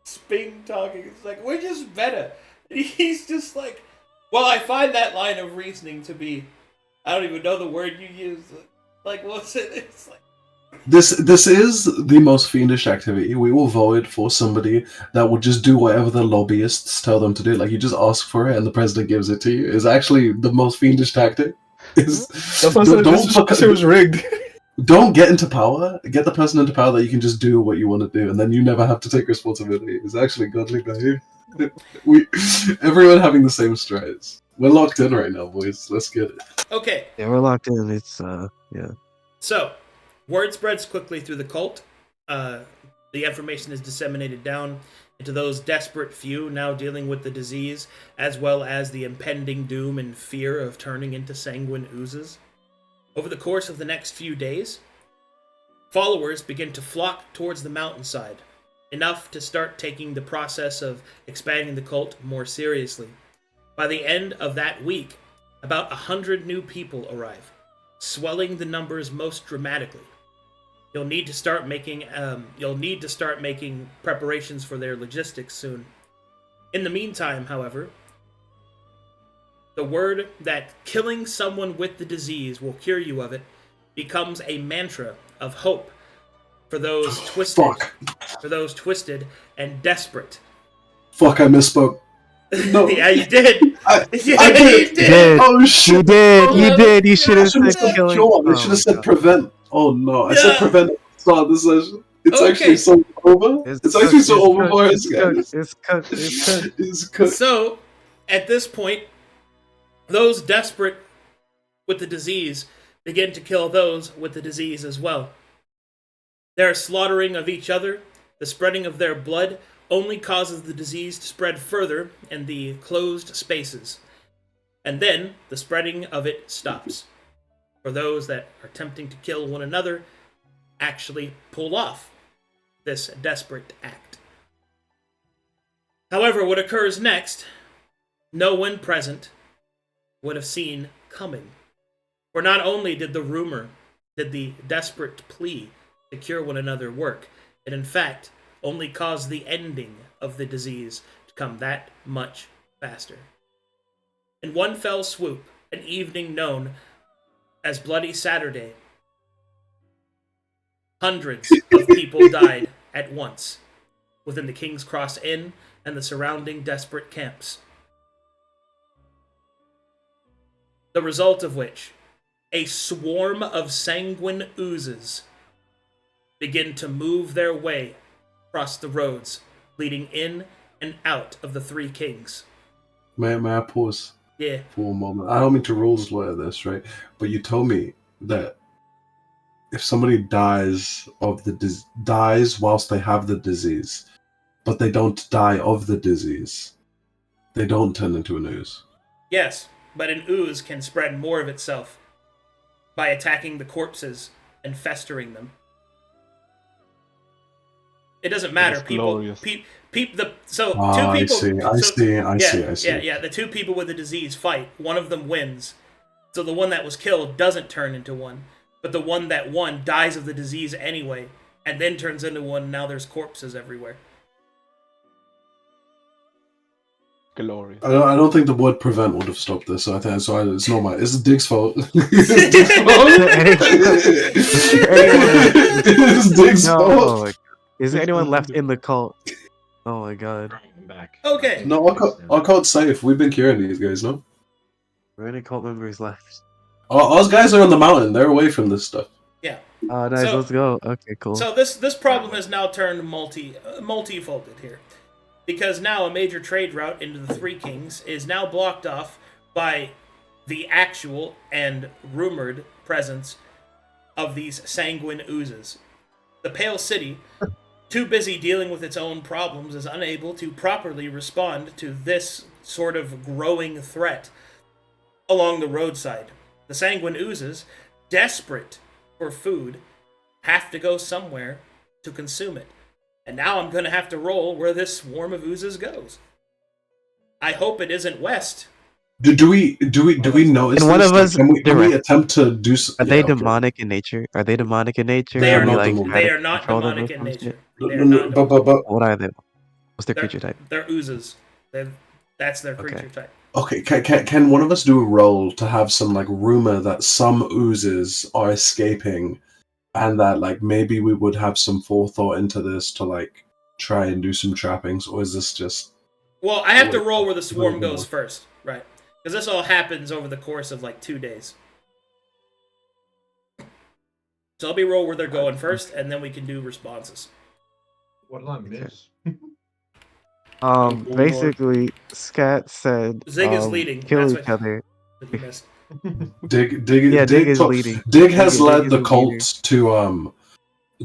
Sping talking is like, we're just meta. And he's just like, well, I find that line of reasoning to be, I don't even know the word you used. Like, what's it? It's like. This is the most fiendish activity. We will vote for somebody that will just do whatever the lobbyists tell them to do. Like, you just ask for it and the president gives it to you. Is actually the most fiendish tactic. That's what I said. It was rigged. Don't get into power. Get the person into power that you can just do what you want to do, and then you never have to take responsibility. It's actually godly behavior. Everyone having the same strides. We're locked in right now, boys. Let's get it. Okay. Yeah, we're locked in. It's yeah. So, word spreads quickly through the cult. The information is disseminated down into those desperate few now dealing with the disease, as well as the impending doom and fear of turning into sanguine oozes. Over the course of the next few days, followers begin to flock towards the mountainside, enough to start taking the process of expanding the cult more seriously. By the end of that week, about 100 new people arrive, swelling the numbers most dramatically. You'll need to start making preparations for their logistics soon. In the meantime, however, the word that killing someone with the disease will cure you of it becomes a mantra of hope for those twisted and desperate. Fuck, I misspoke. No. Yeah, you did. I You did. Oh shit! You did. You did. You should have I should have said said killing. cure. I should have said prevent. Oh no! I said prevent at the start of the session. It's Okay. actually so over. It's actually so over for us, guys. It's cut. It's cut. So, at this point, those desperate with the disease begin to kill those with the disease as well. Their slaughtering of each other, the spreading of their blood, only causes the disease to spread further in the closed spaces. And then, the spreading of it stops. For those that are attempting to kill one another, actually pull off this desperate act. However, what occurs next, no one present would have seen coming. For not only did the desperate plea to cure one another work, it in fact only caused the ending of the disease to come that much faster. In one fell swoop, an evening known as Bloody Saturday, hundreds of people died at once within the King's Cross Inn and the surrounding desperate camps. The result of which, a swarm of sanguine oozes begin to move their way across the roads leading in and out of the Three Kings. May I pause? Yeah. For a moment. I don't mean to rules lawyer this, right? But you told me that if somebody dies whilst they have the disease, but they don't die of the disease, they don't turn into an ooze. Yes, but an ooze can spread more of itself by attacking the corpses and festering them. It doesn't matter. Two people. I see. Yeah. The two people with the disease fight. One of them wins, so the one that was killed doesn't turn into one, but the one that won dies of the disease anyway, and then turns into one. And now there's corpses everywhere. Glorious. I don't think the word prevent would have stopped this. So it's not my. It's Dig's fault. It's Dig's fault. Is anyone left in the cult? Oh my god. I'm back. Okay. No, I can't safe. We've been curing these guys, no? How many cult members left? Our guys are on the mountain. They're away from this stuff. Yeah. Nice, So- let's go. Okay, cool. So this problem has now turned multi-folded here, because now a major trade route into the Three Kings is now blocked off by the actual and rumored presence of these sanguine oozes. The Pale City, too busy dealing with its own problems, is unable to properly respond to this sort of growing threat along the roadside. The sanguine oozes, desperate for food, have to go somewhere to consume it. And now I'm going to have to roll where this swarm of oozes goes. I hope it isn't west. Do we notice? Can one this? of us Can we direct- attempt to do? Are they demonic in nature? Are they demonic in nature? They are Can we, not like, demonic. try They to are not control them demonic or in some nature. shit? They are not demonic. But What are they? What's their They're- creature type? They're oozes. That's their creature Okay. type. okay, can one of us do a roll to have some like rumor that some oozes are escaping, and that like maybe we would have some forethought into this to like try and do some trappings, or is this just? Well, I have to Wait, roll where the swarm wait, goes wait. first, right? Because this all happens over the course of like 2 days. So I'll be roll where they're going first, and then we can do responses. What did I miss? Basically, Scat said, Zig is leading. kill That's each what- other. That you missed. Dig Yeah, Dig is to- leading. Dig has Dig led is the the cult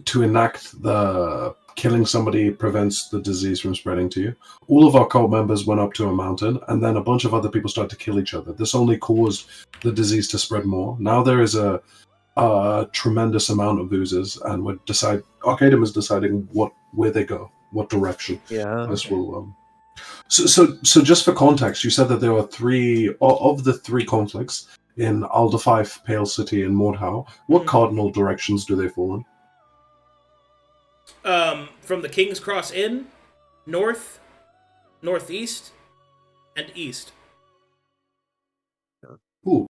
to enact the killing somebody prevents the disease from spreading to you. All of our cult members went up to a mountain, and then a bunch of other people started to kill each other. This only caused the disease to spread more. Now there is a tremendous amount of oozes, and Arcadum is deciding where they go, what direction. Yeah. This will. So just for context, you said that there were three of the three conflicts in Alderfife, Pale City, and Mordhau. What cardinal directions do they fall in? From the King's Cross Inn, north, northeast, and east. Ooh,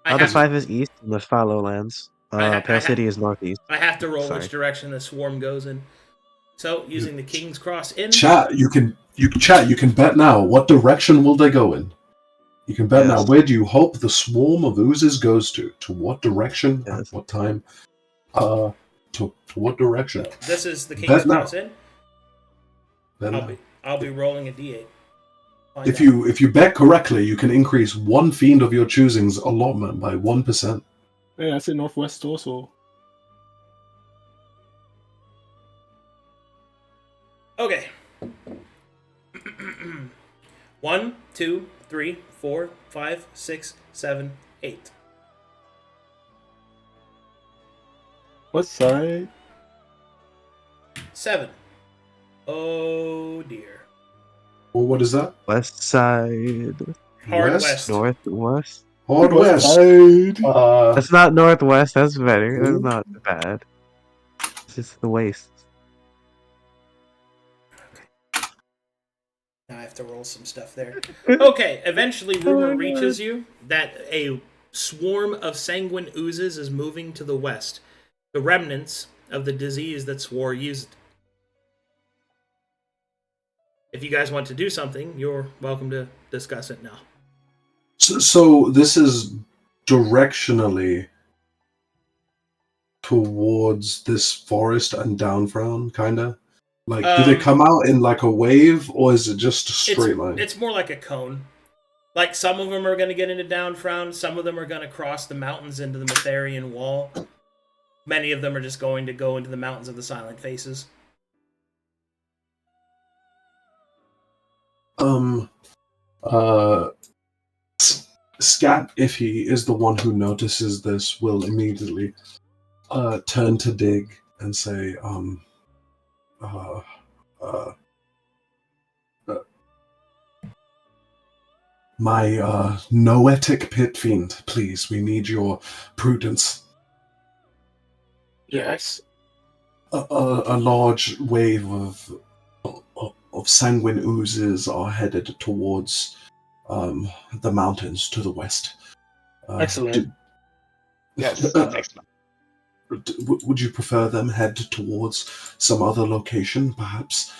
Other 5 is east, and the Fallow Lands. Pale City is northeast. I have to roll Sorry. which direction the swarm goes in. So, using the King's Cross Inn. chat. You can bet now. What direction will they go in? You can bet now. Yes. Where do you hope the swarm of oozes goes to? To what direction? At Yes. what time? To what direction? This is the King's Bet now. Cross Inn. Then, I'll be rolling a d8. Find if out. you bet correctly, you can increase one fiend of your choosing's allotment by 1%. Yeah, I say northwest also. Okay. 1, 2, 3, 4, 5, 6, 7, 8. What side? 7. Oh dear. Well, what is that? West side. Hard West? west. Northwest. Hard west. Side. That's not northwest. That's better. That's Ooh. not bad. It's just the waste. Now I have to roll some stuff there. Okay, eventually rumor reaches you that a swarm of sanguine oozes is moving to the west. The remnants of the disease that Swar used. If you guys want to do something, you're welcome to discuss it now. So this is directionally towards this forest and Downfrown, kinda? Like, do they come out in like a wave, or is it just a straight line? It's more like a cone. Like, some of them are going to get into Downfrown, some of them are going to cross the mountains into the Metharian Wall. Many of them are just going to go into the Mountains of the Silent Faces. Scat, if he is the one who notices this, will immediately turn to Dig and say, my noetic pit fiend, please, we need your prudence. Yes. A large wave of sanguine oozes are headed towards the mountains to the west. Excellent. Yes, that's excellent. Would you prefer them head towards some other location, perhaps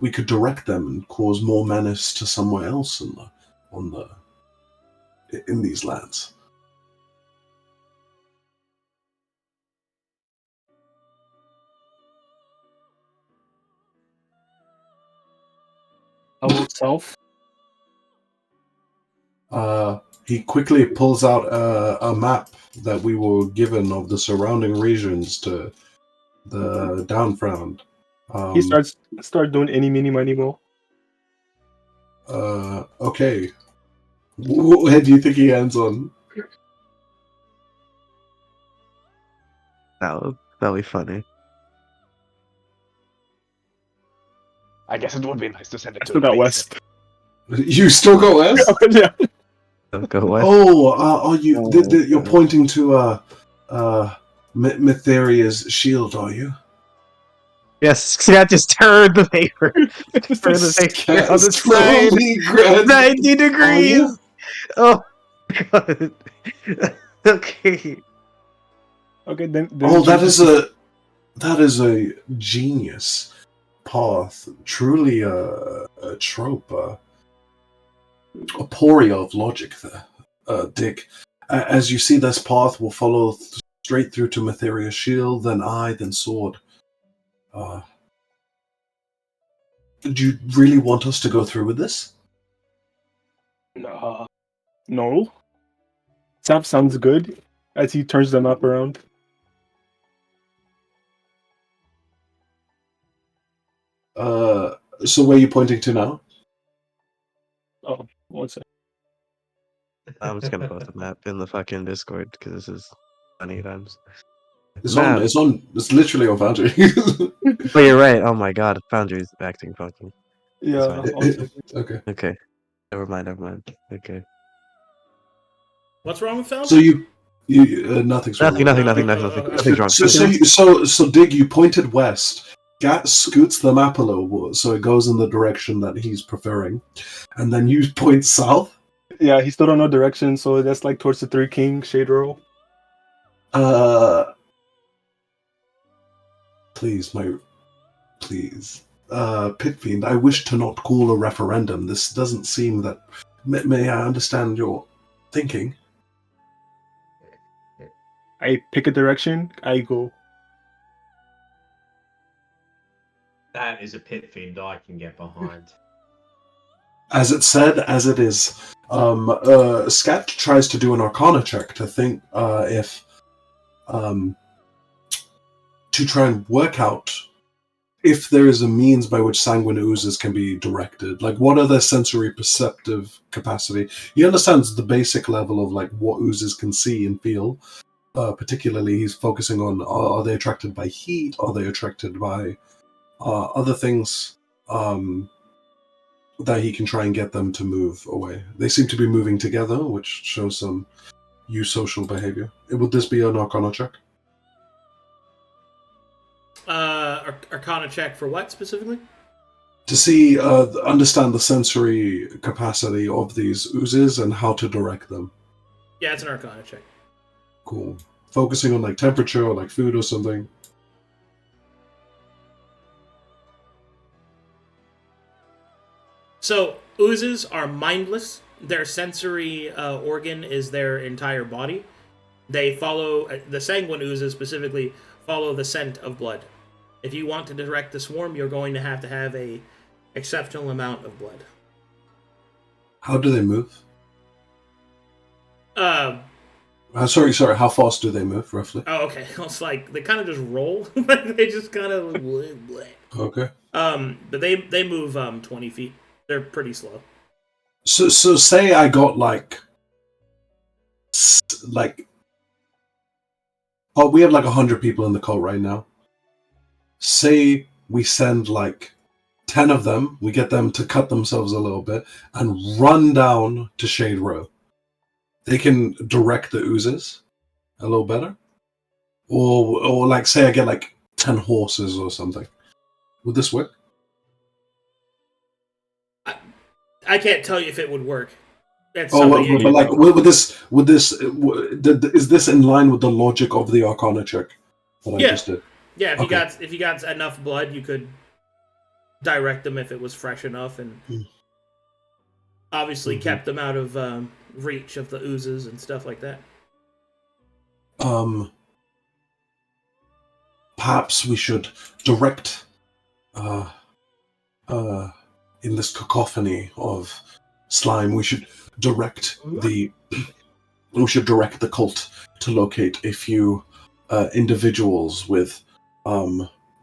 we could direct them and cause more menace to somewhere else in these lands. Self. He quickly pulls out a map that we were given of the surrounding regions to the Downfrown. He start doing any, mini, money, mo. Okay. What head do you think he ends on? That'll be funny. I guess it would be nice to send it I to still got West. You still go west? Yeah. Don't go west. Oh, are you? You're pointing to Mytheria's shield, are you? Yes, Scat just turned the paper. Turn the paper on the side. 90 degrees. Oh god. Okay. Okay, then Oh, that is a genius path. Truly a trope. A poria of logic there, Dick. As you see, this path will follow straight through to Mytheria's shield, then eye, then sword. Do you really want us to go through with this? No. Sounds good. As he turns the map around. So where are you pointing to now? Oh, one second. I'm just gonna post a map in the fucking Discord because this is funny times. It's literally on Foundry. But you're right. Oh my god, Foundry's acting fucking. Yeah. Okay. Never mind. Okay. What's wrong with Foundry? So you nothing's wrong. Nothing's wrong. So Dig, you pointed west. Gat scoots the map a little, so it goes in the direction that he's preferring, and then you point south. Yeah, he still don't know direction, so that's like towards the Three King shade row. Please. Pitfiend, I wish to not call a referendum. This doesn't seem that. May I understand your thinking? I pick a direction, I go. That is a pit fiend I can get behind. As it said, as it is. Scat tries to do an Arcana check to think to try and work out if there is a means by which sanguine oozes can be directed. Like, what are their sensory perceptive capacity? He understands the basic level of like what oozes can see and feel. Particularly, he's focusing on are they attracted by heat? Are they attracted by other things that he can try and get them to move away? They seem to be moving together, which shows some eusocial behavior. Would this be an Arcana check? Arcana check for what specifically? To see, understand the sensory capacity of these oozes and how to direct them. Yeah, it's an Arcana check. Cool. Focusing on like temperature or like food or something. So, oozes are mindless. Their sensory organ is their entire body. They follow, the sanguine oozes specifically, follow the scent of blood. If you want to direct the swarm, you're going to have a exceptional amount of blood. How do they move? Sorry. How fast do they move, roughly? Oh, okay. It's like, they kind of just roll. They just kind of... Okay. But they move 20 feet. They're pretty slow. So say I got like oh, we have like 100 people in the cult right now. Say we send like 10 of them, we get them to cut themselves a little bit and run down to Shade Row. They can direct the oozes a little better. Or like say I get like 10 horses or something. Would this work? I can't tell you if it would work. That's but like, is this in line with the logic of the Arcana check that I just did? Yeah, if you got enough blood, you could direct them if it was fresh enough, and obviously kept them out of reach of the oozes and stuff like that. Perhaps we should direct, in this cacophony of slime, we should direct the cult to locate a few individuals with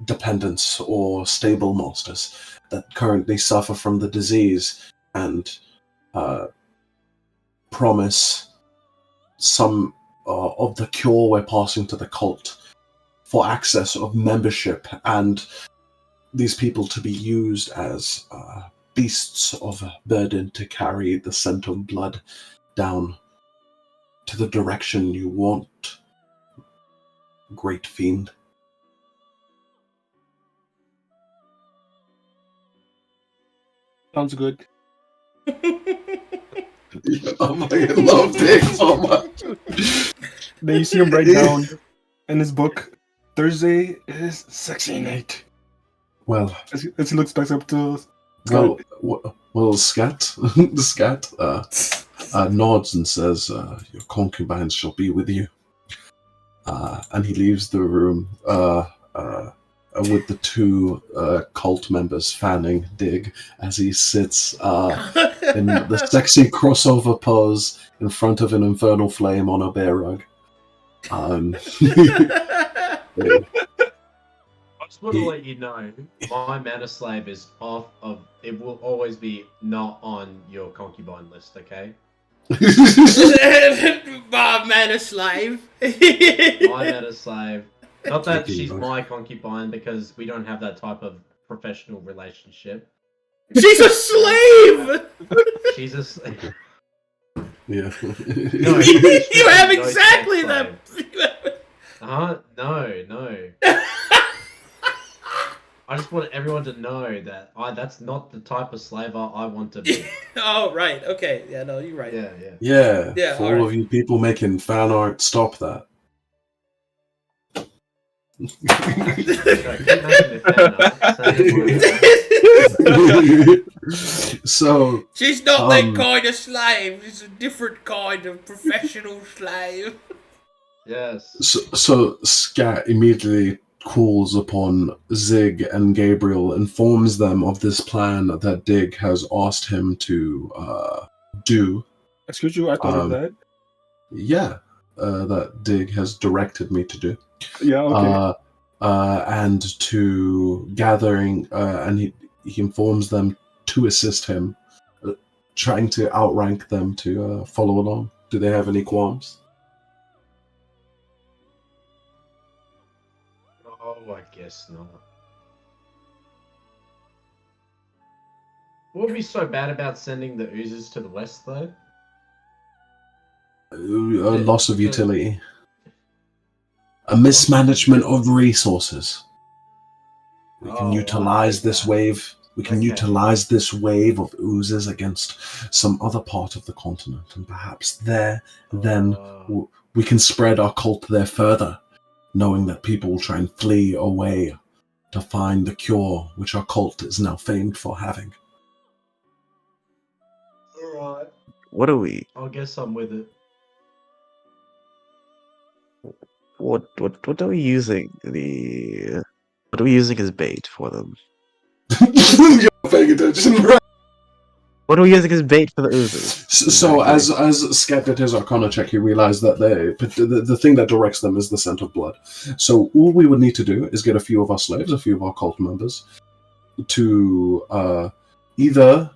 dependents or stable masters that currently suffer from the disease, and promise some of the cure we're passing to the cult for access of membership, and these people to be used as beasts of burden to carry the scent of blood down to the direction you want, great fiend. Sounds good. Oh my, I love Dick so much. Then you see him write down in his book, Thursday is sexy night. Well, as he looks back up to Scat, the Scat nods and says, "Your concubines shall be with you." And he leaves the room with the two cult members fanning Dig as he sits in the sexy crossover pose in front of an infernal flame on a bear rug. I just want to let you know, my mana slave is off of. It will always be not on your concubine list, okay? My mana slave. My mana slave. Not that she's my concubine, because we don't have that type of professional relationship. She's a slave! She's a slave. Yeah. No, you have exactly that. No. I just want everyone to know that that's not the type of slave I want to be. Oh, right. Okay. Yeah, no, you're right. Yeah. Yeah, For all of you people making fan art, stop that. So she's not that kind of slave. She's a different kind of professional slave. Yes. So Scat immediately calls upon Zig and Gabriel, informs them of this plan that Dig has asked him to do. Excuse you, I thought of that. Yeah, that Dig has directed me to do. Yeah, okay. And to gathering, and he informs them to assist him, trying to outrank them to follow along. Do they have any qualms? Oh, I guess not. What would be so bad about sending the oozes to the west, though? A loss of utility. A mismanagement of resources. We can utilize this wave. We can utilize this wave of oozes against some other part of the continent, and perhaps then we can spread our cult there further, knowing that people will try and flee away to find the cure, which our cult is now famed for having. Alright. What are we? I guess I'm with it. What are we using? What are we using as bait for them? You're paying attention, right? What are we using as bait for the oozes? So as Scat did his Arcana check, he realized that the thing that directs them is the scent of blood. So all we would need to do is get a few of our slaves, a few of our cult members, to either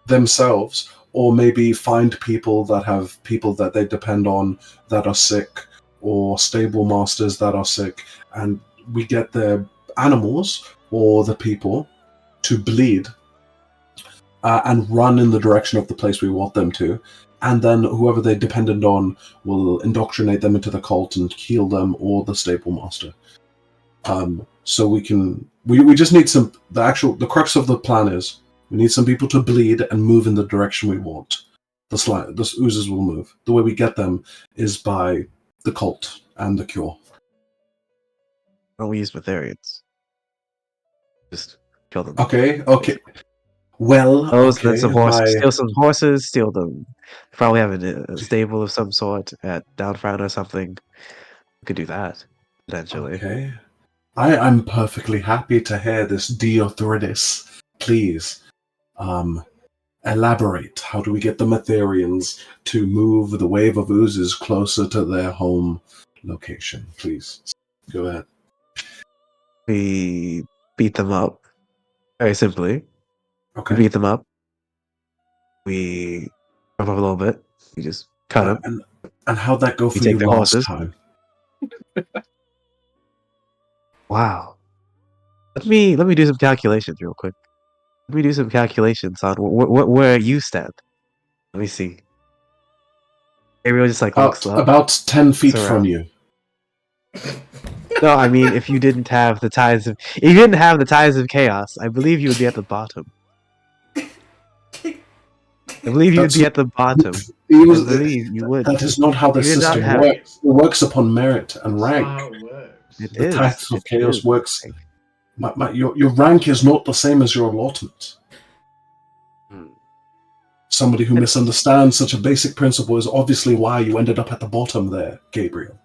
themselves or maybe find people that they depend on that are sick, or stable masters that are sick, and we get their animals or the people to bleed and run in the direction of the place we want them to, and then whoever they're dependent on will indoctrinate them into the cult and heal them, or the stable master. So we just need the crux of the plan is we need some people to bleed and move in the direction we want. The oozes will move. The way we get them is by the cult and the cure. Why don't we use Betharians? Just Kill them. Okay. Well, Then some horses. Steal some horses. Steal them. Probably have a stable of some sort at Downfrown or something. We could do that potentially. Okay. I'm perfectly happy to hear this, Diothridis. Please, elaborate. How do we get the Matherians to move the wave of oozes closer to their home location? Please, go ahead. We beat them up. Very simply. Okay. We beat them up. We jump up a little bit. We just cut them. And how'd that go for take you the last horses. time? Wow. Let me do some calculations real quick. Let me do some calculations on where you stand. Let me see. Gabriel just looks up. About 10 feet from you. No, I mean if you didn't have the ties of chaos, I believe you would be at the bottom. I believe you would be at the bottom. I believe you would. That is not how the system works. It works upon merit and rank. That's how it works. The Tithes of Chaos works. Your rank is not the same as your allotment. Somebody who misunderstands such a basic principle is obviously why you ended up at the bottom there, Gabriel.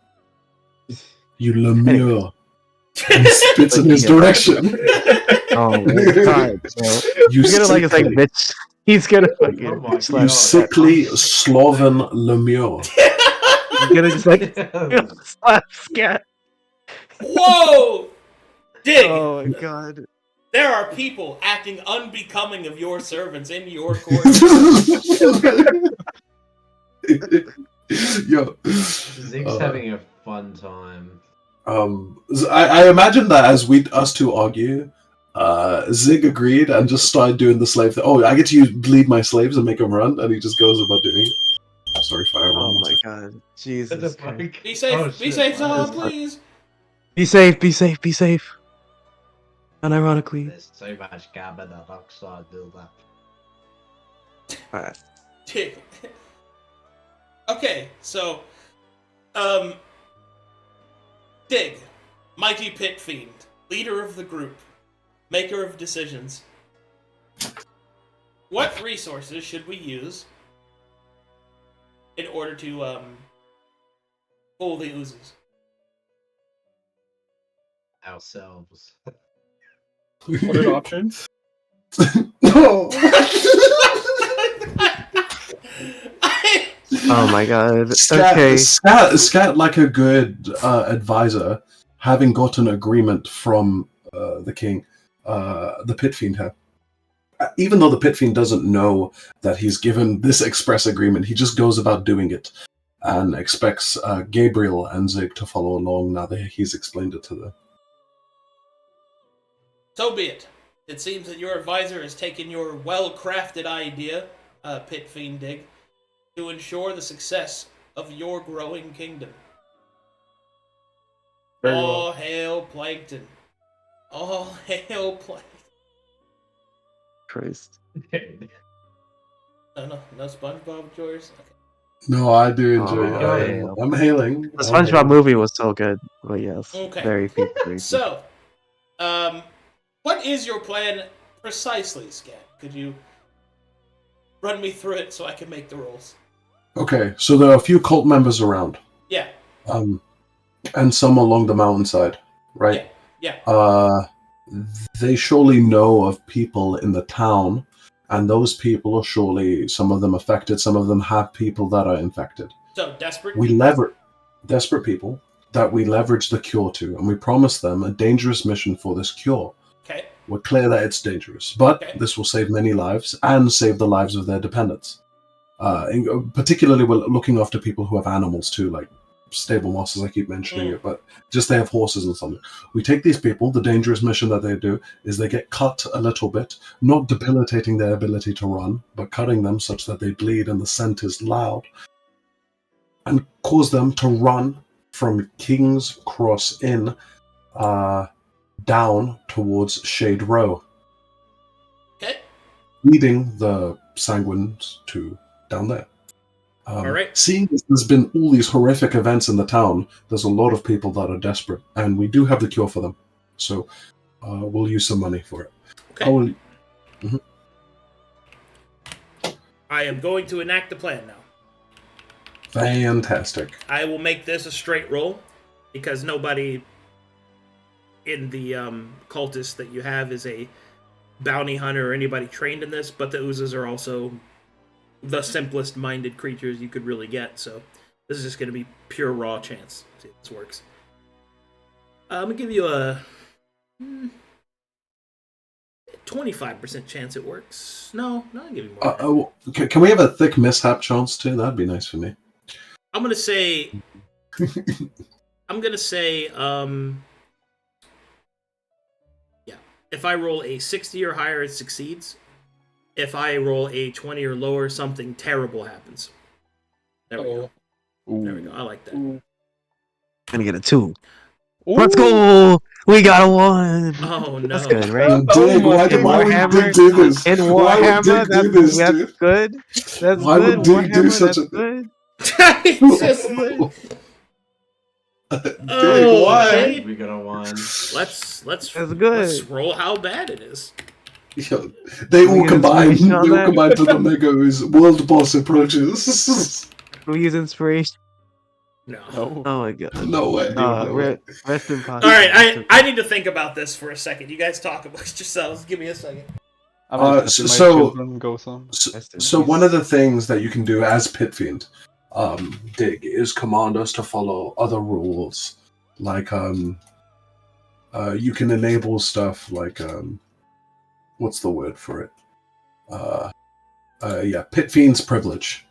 You Lemure. And he spits in his direction. Oh my god, bro. He's gonna like bitch. He's gonna fucking you sickly Sloven Lemure. He's gonna just slap Scat. Whoa! Dig! Oh my god. There are people acting unbecoming of your servants in your court. Yo. Zig's having a fun time. I imagine that as us two argue, Zig agreed and just started doing the slave thing. Oh, I get to lead my slaves and make them run, and he just goes about doing it. Sorry, fireball. Oh my god. Jesus Christ. Be safe, be safe, Zahaab, please. Be safe. Unironically. There's so much gabba that oxide build up. Alright. Okay, so Dig, mighty pit fiend, leader of the group, maker of decisions. What resources should we use in order to pull the oozes? Ourselves. What are the options? No! Oh my god. Scat, Okay. Scat, like a good advisor, having gotten agreement from the king, the Pit Fiend have. Even though the Pit Fiend doesn't know that he's given this express agreement, he just goes about doing it and expects Gabriel and Zig to follow along now that he's explained it to them. So be it. It seems that your advisor has taken your well-crafted idea, Pit Fiend Dig, to ensure the success of your growing kingdom. All hail Plankton. All hail Plankton. Christ. No SpongeBob yours? Okay. No, I do enjoy it. I'm hailing. The SpongeBob movie was so good. But yes. Okay. Very featuring. So, what is your plan precisely, Scat? Could you run me through it so I can make the rolls? Okay, so there are a few cult members around. Yeah. And some along the mountainside, right? Yeah. They surely know of people in the town, and those people are surely, some of them affected, some of them have people that are infected. So, desperate people that we leverage the cure to, and we promise them a dangerous mission for this cure. Okay. We're clear that it's dangerous, but this will save many lives and save the lives of their dependents. Particularly, we're looking after people who have animals too, like stable masters, I keep mentioning it, but just they have horses and something. We take these people, the dangerous mission that they do is they get cut a little bit, not debilitating their ability to run, but cutting them such that they bleed and the scent is loud, and cause them to run from King's Cross Inn down towards Shade Row. Okay. Leading the Sanguines to down there. All right. Seeing as there's been all these horrific events in the town, there's a lot of people that are desperate, and we do have the cure for them. So we'll use some money for it. Okay. I am going to enact the plan now. Fantastic. I will make this a straight roll because nobody in the cultist that you have is a bounty hunter or anybody trained in this, but the oozes are also the simplest minded creatures you could really get, so this is just going to be pure raw chance. See if this works. I'm going to give you a 25% chance it works. No, I'll give you more. Can we have a thick mishap chance too? That'd be nice for me. I'm going to say yeah. If I roll a 60 or higher, it succeeds. If I roll a 20 or lower, something terrible happens. There we go. There we go. I like that. Gonna get a 2. Let's go! We got a 1! Oh, no. That's good, right? Dig, why would Dig do this? In Why would Warhammer, Dig do this, that's dude? good. That's Why good. would Dig Warhammer, do such that's a... good. Oh, why? okay. We got a 1. Let's That's good. let's roll how bad it is. Yo, they all We get combine. inspiration on They all that? combine to the mega ooze. World boss approaches. We use inspiration. No. Oh my god. No way. No way. Rest in power. All right, I need to think about this for a second. You guys talk amongst yourselves. Give me a second. So one of the things that you can do as Pit Fiend, Dig, is command us to follow other rules. Like you can enable stuff like what's the word for it? Pit Fiend's privilege.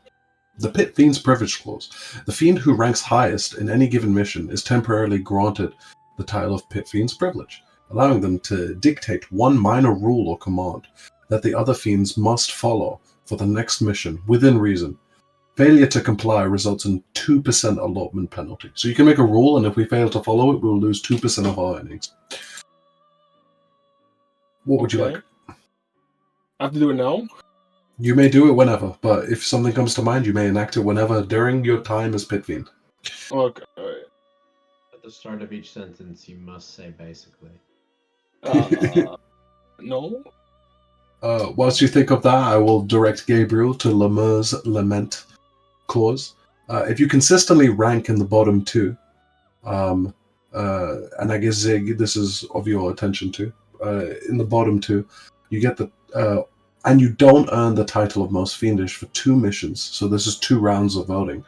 The Pit Fiend's privilege clause. The Fiend who ranks highest in any given mission is temporarily granted the title of Pit Fiend's privilege, allowing them to dictate one minor rule or command that the other Fiends must follow for the next mission within reason. Failure to comply results in 2% allotment penalty. So you can make a rule, and if we fail to follow it, we'll lose 2% of our earnings. What would you like? I have to do it now? You may do it whenever, but if something comes to mind, you may enact it whenever during your time as Pit Fiend. Okay, alright. At the start of each sentence, you must say basically. No? Whilst you think of that, I will direct Gabriel to Lemur's Lament clause. If you consistently rank in the bottom 2, and I guess Zig, this is of your attention too, in the bottom 2, you get the... and you don't earn the title of Most Fiendish for 2 missions, so this is 2 rounds of voting.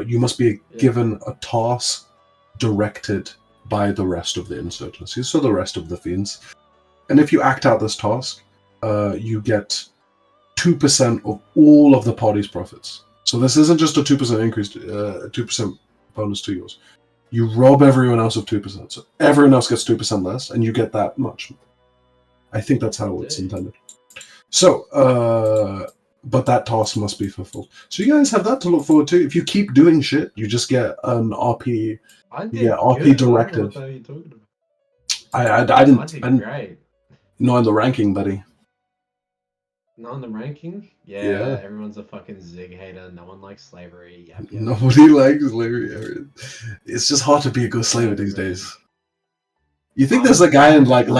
You must be given a task directed by the rest of the insurgency, so the rest of the Fiends. And if you act out this task, you get 2% of all of the party's profits. So this isn't just a 2% increase, 2% bonus to yours. You rob everyone else of 2%, so everyone else gets 2% less, and you get that much. I think that's how it's intended. So, but that task must be fulfilled. So you guys have that to look forward to. If you keep doing shit, you just get an RP. RP directive. I didn't. Great. Not in the ranking, buddy. Not in the ranking? Yeah, everyone's a fucking Zig hater. No one likes slavery. Yep. Nobody likes slavery. It's just hard to be a good slaver these days. You think there's a guy in like you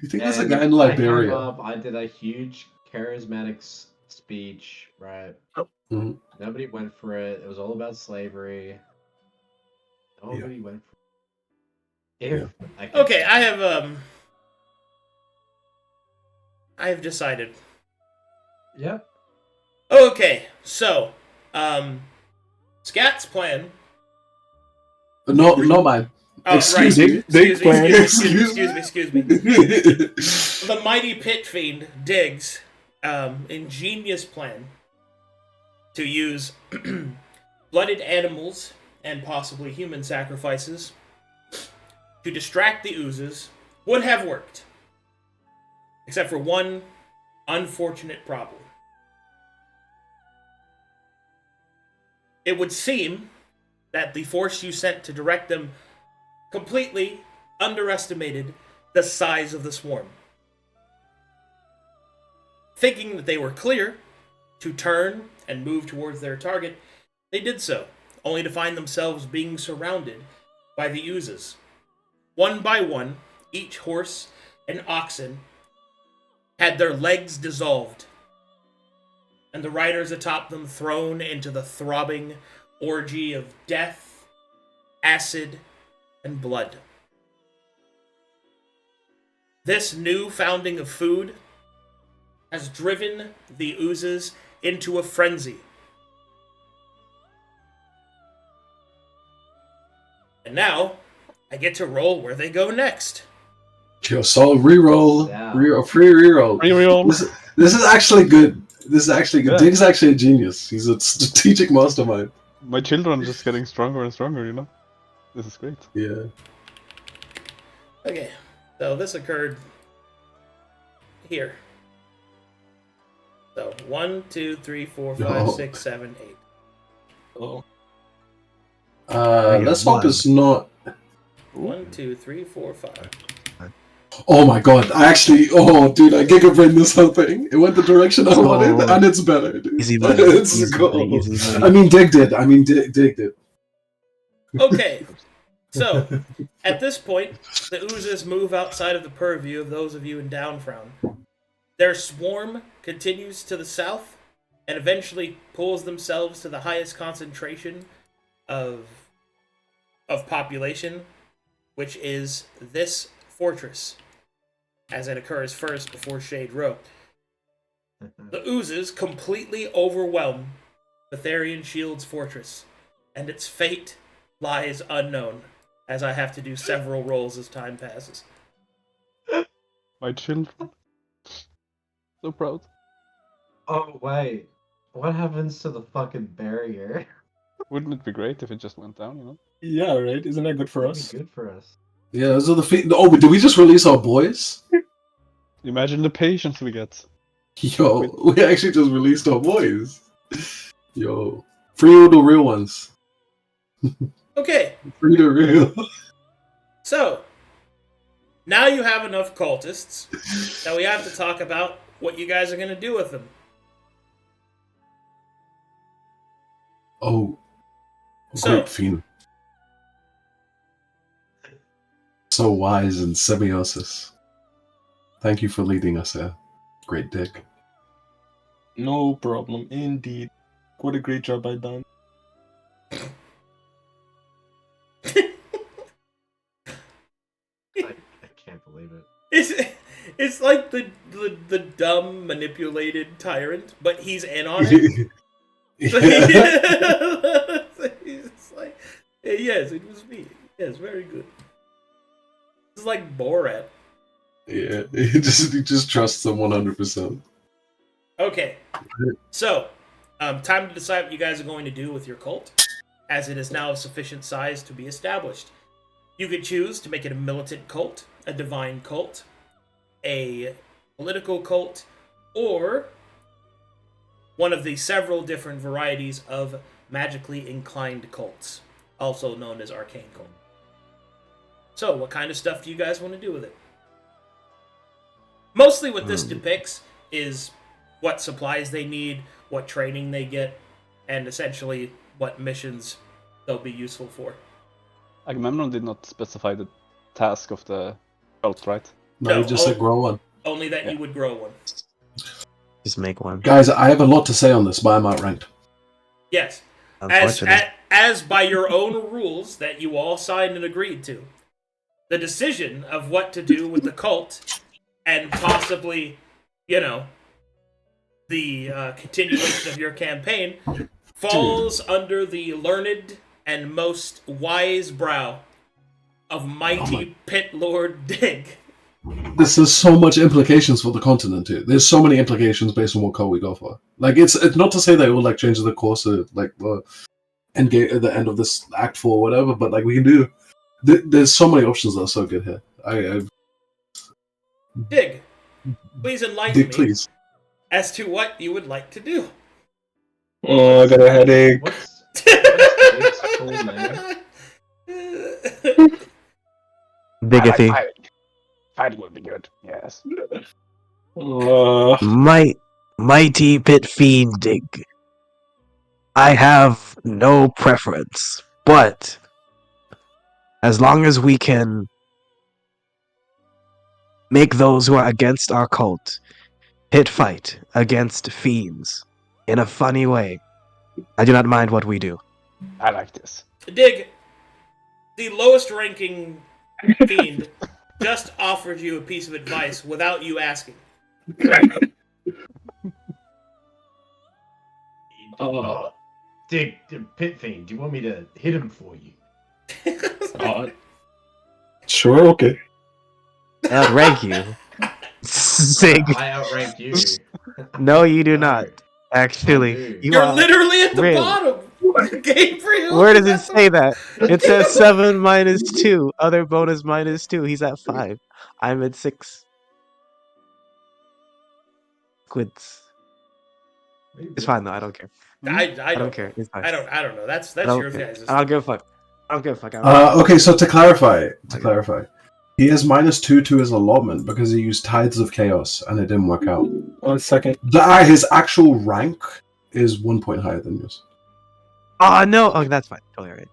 think there's a guy in Liberia? I did a huge charismatic speech, right? Mm-hmm. Nobody went for it. It was all about slavery. Nobody went for it. Okay, I have decided. Yep. Okay, so Scat's plan. Not mine. Excuse me. Excuse me. The mighty Pit Fiend Dig's ingenious plan to use blooded animals and possibly human sacrifices to distract the oozes would have worked. Except for one unfortunate problem. It would seem that the force you sent to direct them completely underestimated the size of the swarm. Thinking that they were clear to turn and move towards their target, they did so, only to find themselves being surrounded by the oozes. one by one, each horse and oxen had their legs dissolved, and the riders atop them thrown into the throbbing orgy of death, acid, and blood. This new founding of food has driven the oozes into a frenzy. And now, I get to roll where they go next. Yo, so reroll, free reroll. This is actually good. This is actually good. Yeah. Dig's actually a genius. He's a strategic mastermind. My children are just getting stronger and stronger, you know? This is great. Yeah. Okay, so this occurred here. So 1, 2, 3, 4, 5, 6, 7, 8. Oh. Let's hope it's not. 1, 2, 3, 4, 5. Oh my god! I gigabrained this whole thing. It went the direction I wanted, and it's better. Dude. Easy money. It's Easy gold. money, easy money. I mean, Dig did. Dig did. Okay, so at this point, the oozes move outside of the purview of those of you in Downfrown. Their swarm continues to the south and eventually pulls themselves to the highest concentration of population, which is this fortress, as it occurs first before Shade Row. The oozes completely overwhelm the Therian Shield's fortress, and its fate lies unknown, as I have to do several rolls as time passes. My children. So proud. Oh wait, what happens to the fucking barrier? Wouldn't it be great if it just went down, you know? Yeah, right? Isn't that good for That'd us? be good for us. Yeah, those are the feet. Oh, but did we just release our boys? Imagine the patience we get. Yo, we actually just released our boys. Yo, free all the real ones. Okay, Free the real. so now you have enough cultists that we have to talk about what you guys are going to do with them. Oh, So- great fiend. So wise in semiosis. Thank you for leading us here. Great Dick. No problem, indeed. What a great job I done. I can't believe it. It's like the dumb manipulated tyrant, but he's in on it. So he's just like, yes, it was me. Yes, very good. It's like Borat. Yeah, he just trusts them 100%. Okay, so time to decide what you guys are going to do with your cult, as it is now of sufficient size to be established. You could choose to make it a militant cult, a divine cult, a political cult, or one of the several different varieties of magically inclined cults, also known as arcane cult. So, what kind of stuff do you guys want to do with it? Mostly what this depicts is what supplies they need, what training they get, and essentially what missions they'll be useful for. Agamemnon did not specify the task of the cult, right? No, you just said grow one. Only that you would grow one. Just make one. Guys, I have a lot to say on this, but I'm outranked. Yes. Unfortunately. As by your own rules that you all signed and agreed to. The decision of what to do with the cult and possibly, the continuation of your campaign falls under the learned and most wise brow of mighty Pit Lord Dig. This has so much implications for the continent too. There's so many implications based on what code we go for. Like it's not to say that it will like change the course of like the end game at the end of this act 4 or whatever, but like we can do. There's so many options that are so good here. Dig, please enlighten Dig, me please. as to what you would like to do. Oh, I got a headache. What's Dig's full name? Bigathy. Fight would be good, yes. Mighty Pit Fiend Dig. I have no preference, but as long as we can make those who are against our cult pit fight against fiends in a funny way. I do not mind what we do. I like this. Dig, the lowest ranking fiend just offered you a piece of advice without you asking. Dig, Pit Fiend, do you want me to hit him for you? Sure, okay. I outrank you. Zig. I outrank you. No, you do No, not. Actually, I do. You're literally at the really? bottom. Gabriel. Where does it say that? It says 7 minus 2. Other bonus minus 2. He's at 5. I'm at 6. Quids. It's fine though. I don't care. I don't care. It's fine. I don't know. That's I don't your care. guys'. I don't give a fuck. I don't give a fuck. Okay, so to clarify, he has -2 to his allotment because he used Tides of Chaos and it didn't work out. 1 second. His actual rank is 1 point higher than yours. Oh no! Oh, that's fine. Totally right.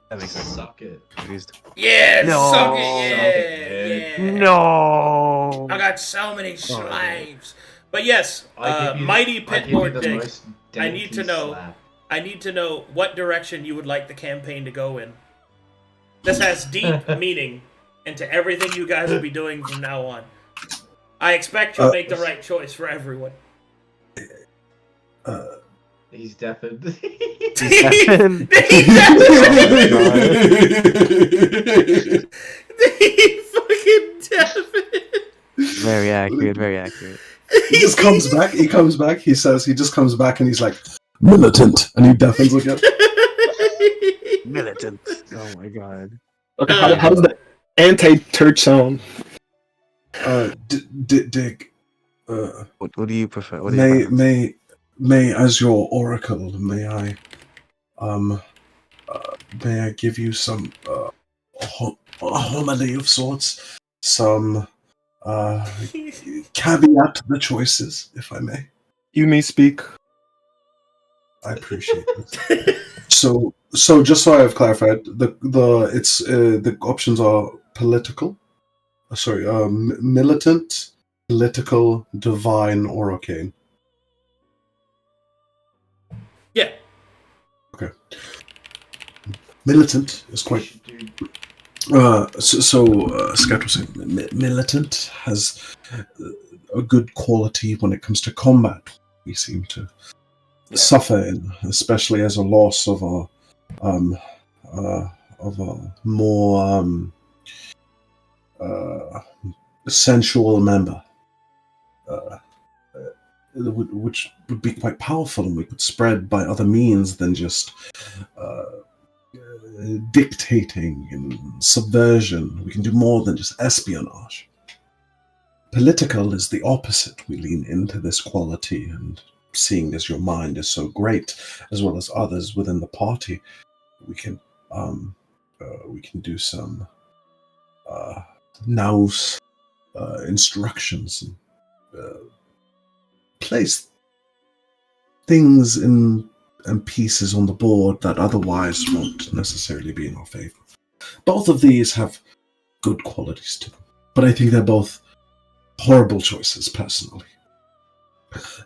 That makes sense. Suck it. Yeah, No. suck it. Yeah. No. I got so many slaves. But yes, I give you- Mighty I Pit give you Lord the Dig. most I need to dainty know. slap. I need to know what direction you would like the campaign to go in. This has deep meaning into everything you guys will be doing from now on. I expect you'll make the right choice for everyone. He's deafened. He fucking deafened. Very accurate. Very accurate. He just comes back. He comes back. He says he just comes back and he's like militant, and he deafens again. Militant. Oh my god. Okay, how does the anti-turd sound? Dig. What do you prefer? What do you prefer? May, as your oracle, may I give you some a homily of sorts, some caveat the choices, if I may. You may speak. I appreciate it. So just so I have clarified, the options are political, militant, political, divine, or arcane. Yeah. Okay. Militant is quite. Scat was saying militant has a good quality when it comes to combat. We seem to suffer in, especially as a loss of a more sensual member, which would be quite powerful, and we could spread by other means than just dictating and subversion. We can do more than just espionage. Political is the opposite. We lean into this quality, and seeing as your mind is so great, as well as others within the party, we can do some nous instructions and place things and pieces on the board that otherwise won't necessarily be in our favor. Both of these have good qualities to them, but I think they're both horrible choices personally.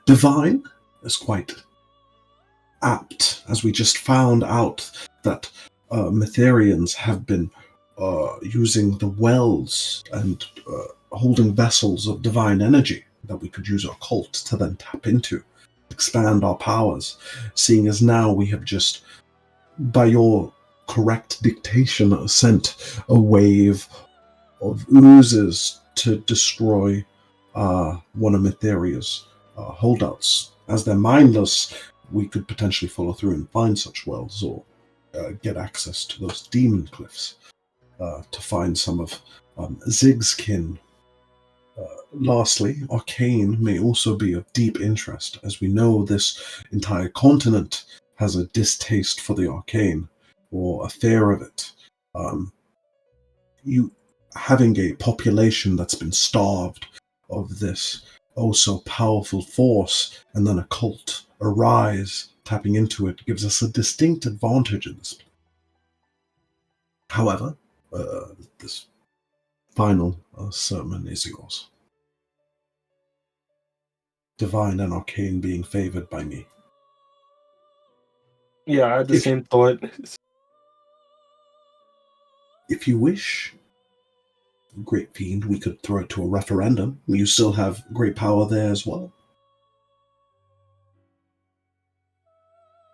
Divine is quite apt, as we just found out that Mytherians have been using the wells and holding vessels of divine energy that we could use our cult to then tap into, expand our powers, seeing as now we have just, by your correct dictation, sent a wave of oozes to destroy one of Mytheria's holdouts. As they're mindless, we could potentially follow through and find such wells, or get access to those demon cliffs to find some of Zig's kin. Lastly, arcane may also be of deep interest, as we know this entire continent has a distaste for the arcane, or a fear of it. You having a population that's been starved of this oh so powerful force, and then a cult arise, tapping into it, gives us a distinct advantage in this. However, this final sermon is yours. Divine and arcane being favored by me. Yeah, I had the same thought. If you wish, Great Fiend, we could throw it to a referendum. You still have great power there as well.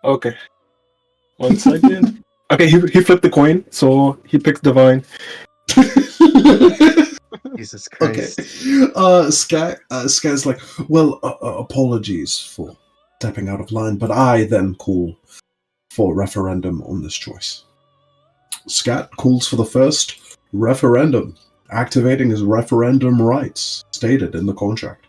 Okay. 1 second. Okay, he flipped the coin, so he picks Divine. Jesus Okay. Christ. Scat's like, well, apologies for stepping out of line, but I then call for referendum on this choice. Scat calls for the first referendum, activating his referendum rights stated in the contract.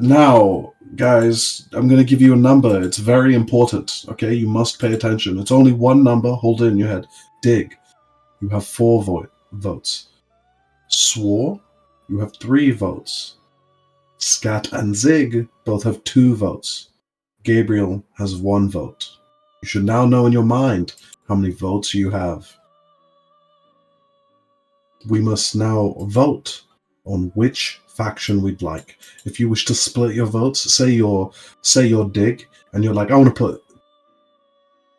Now, guys, I'm going to give you a number. It's very important, okay? You must pay attention. It's only one number. Hold it in your head. Dig. You have 4 votes. Swar, you have 3 votes. Scat and Zig both have 2 votes. Gabriel has 1 vote. You should now know in your mind how many votes you have. We must now vote on which faction we'd like. If you wish to split your votes, say you're Dig, and you're like, I want to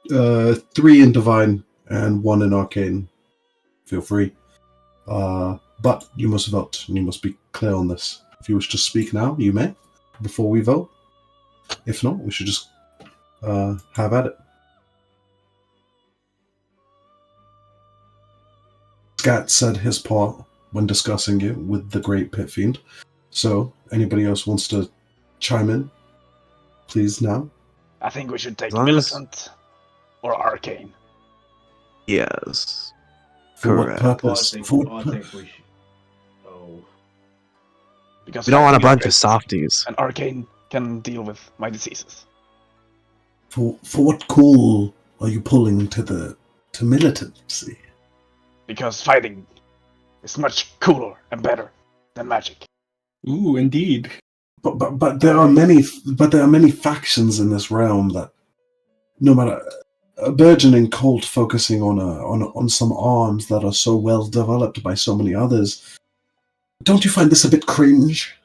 put 3 in Divine and 1 in Arcane. Feel free. But you must vote, and you must be clear on this. If you wish to speak now, you may, before we vote. If not, we should just have at it. Scat said his part when discussing it with the Great Pit Fiend. So, anybody else wants to chime in? Please now. I think we should take As long as- Militant or Arcane. Yes. For what Correct. purpose? I For what think we should. Oh. Because We don't want a fighting bunch of softies. and Arcane can deal with my diseases. For what call are you pulling to militancy? Because fighting is much cooler and better than magic. Ooh, indeed. But there are many factions in this realm that, no matter a burgeoning cult focusing on some arms that are so well developed by so many others. Don't you find this a bit cringe?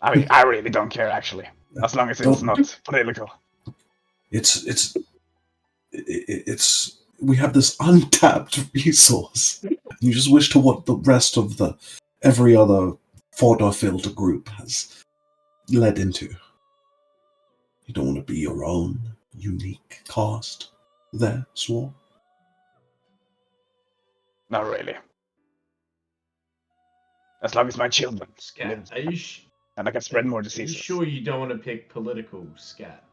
I mean, I really don't care actually, as long as it's not political. It's we have this untapped resource. You just wish to what the rest of every other fodder-filled group has led into. You don't want to be your own unique cast there, Swar? Not really. As long as my children Scat, live are you and I can spread more Are you diseases. sure you don't want to pick political, Scat?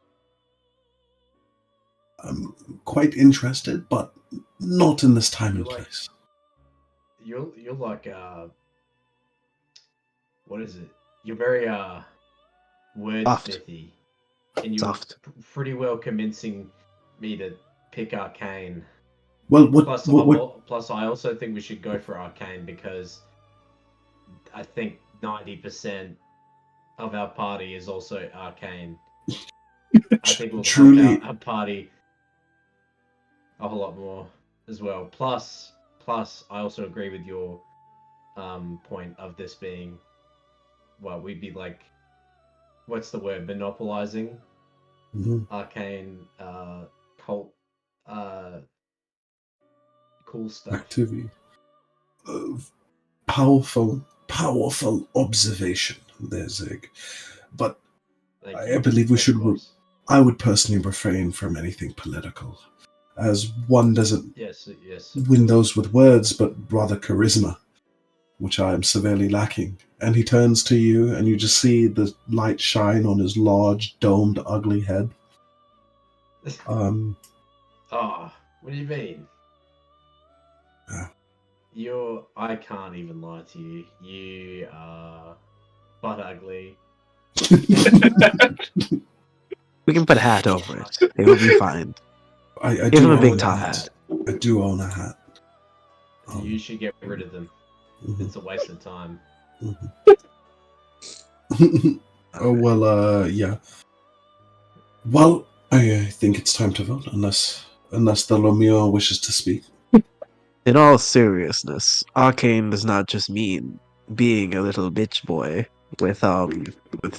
I'm quite interested, but not in this time and place. You're like what is it? You're very wordsmithy, and you're Soft. pretty well convincing me to pick Arcane. Well, Plus, I also think we should go for Arcane because I think 90% of our party is also Arcane. I think we'll Truly, help our party a whole lot more as well. Plus, I also agree with your point of this being, well, we'd be like, what's the word, monopolizing Arcane cult cool stuff. activity. Powerful observation there, Zig. But I believe we should. I would personally refrain from anything political, as one doesn't Yes. win those with words, but rather charisma, which I am severely lacking. And he turns to you, and you just see the light shine on his large, domed, ugly head. Oh, what do you mean? I can't even lie to you. You are butt ugly. We can put a hat over it. It will be fine. I Give do him a big own top hat. hat. I do own a hat. You should get rid of them. It's a waste of time. Oh, well, yeah. Well, I think it's time to vote, unless the Lomio wishes to speak. In all seriousness, arcane does not just mean being a little bitch boy with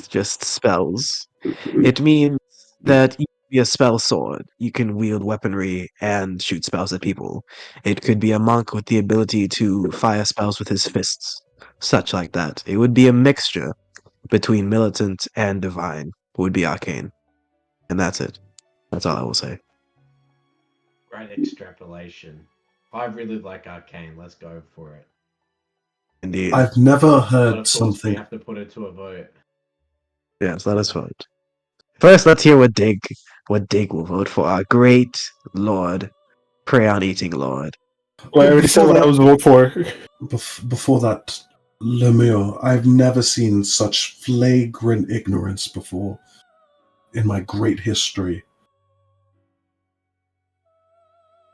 just spells. It means that you can be a spell sword. You can wield weaponry and shoot spells at people. It could be a monk with the ability to fire spells with his fists, such like that. It would be a mixture between militant and divine. Would be arcane, and that's it. That's all I will say. Great extrapolation. I really like Arcane. Let's go for it. Indeed. I've never But heard of course, something. we have to put it to a vote. Yes, let us vote. First, let's hear what Dig will vote for. Our great lord, crayon-eating lord. Well, I already said what I was voting for. Before that, Lemieux, I've never seen such flagrant ignorance before in my great history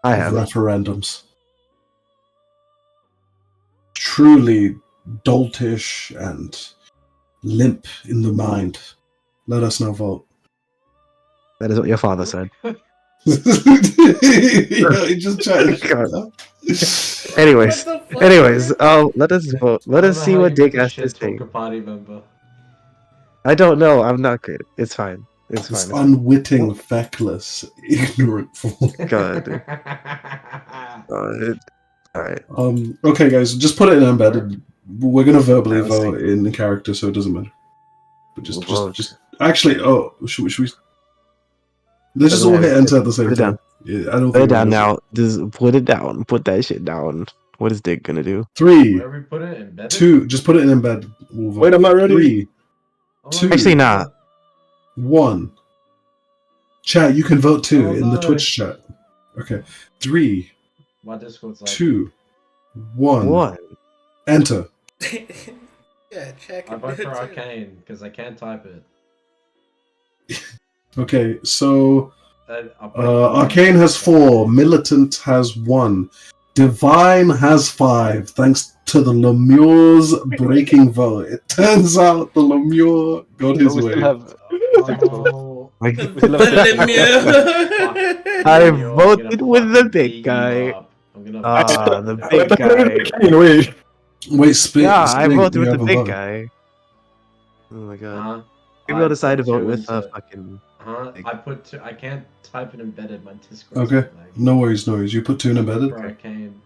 I of have. referendums. Truly doltish and limp in the mind. Let us now vote. That is what your father said. He just tried. Anyways, What the fuck? let us vote. I Let don't us know see how what you Dig make a has to shit say. talker party member. I don't know. I'm not good. It's fine. It's This fine. It's fine. unwitting, feckless, ignorant fool. God. All right. Okay, guys, just put it in embedded. We're gonna verbally Let's vote see. in character, so it doesn't matter. But We'll vote. just actually. Oh, should we? Let's just all hit enter at the same Put it time. down. Yeah, I don't Put think it down we're now. Just put it down. Put that shit down. What is Dig gonna do? 3, Where we put it? Embedded? 2. Just put it in embed. We'll vote. Wait, I'm not ready. 3, Oh, 2. Actually, nah. 1. Chat, you can vote too Oh, in the no. Twitch chat. Okay. 3, My Discord's like, 2, 1. What? Enter. Yeah, check I it. vote for Arcane because I can't type it. Okay, so I'll put it in Arcane has 4, Militant has 1, Divine has 5. Thanks to the Lemieux's breaking vote, it turns out the Lemieux got his we way. still have 6 votes. Oh, The I Lemieux, voted with the fucking big beat guy. you up. I'm gonna The fucking big beat you guy. up. Wait. Wait, Sping. Yeah, I Sping, voted you with the haven't big voted. guy. Oh my god. Uh-huh. Maybe I'll I decide to put vote two with into- fucking. I put two. I can't type it embedded. My Discord. Okay, no worries, no worries. You put 2 in embedded? For Arcane.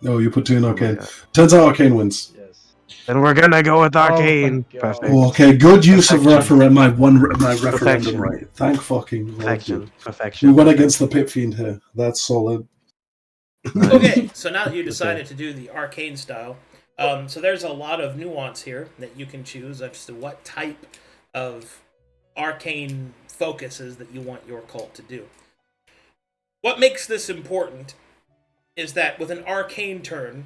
No, you put 2 in Oh my Arcane. god. Turns out Arcane wins. Yes. Then we're gonna go with Arcane. thank God. Perfect. Oh, okay, good use of Perfection. my referendum Perfection. right. Thank fucking Lord. Perfection. We Perfection. went against the Pit Fiend here. That's solid. Okay, so now that you decided to do the arcane style, so there's a lot of nuance here that you can choose as to what type of arcane focuses that you want your cult to do. What makes this important is that with an arcane turn,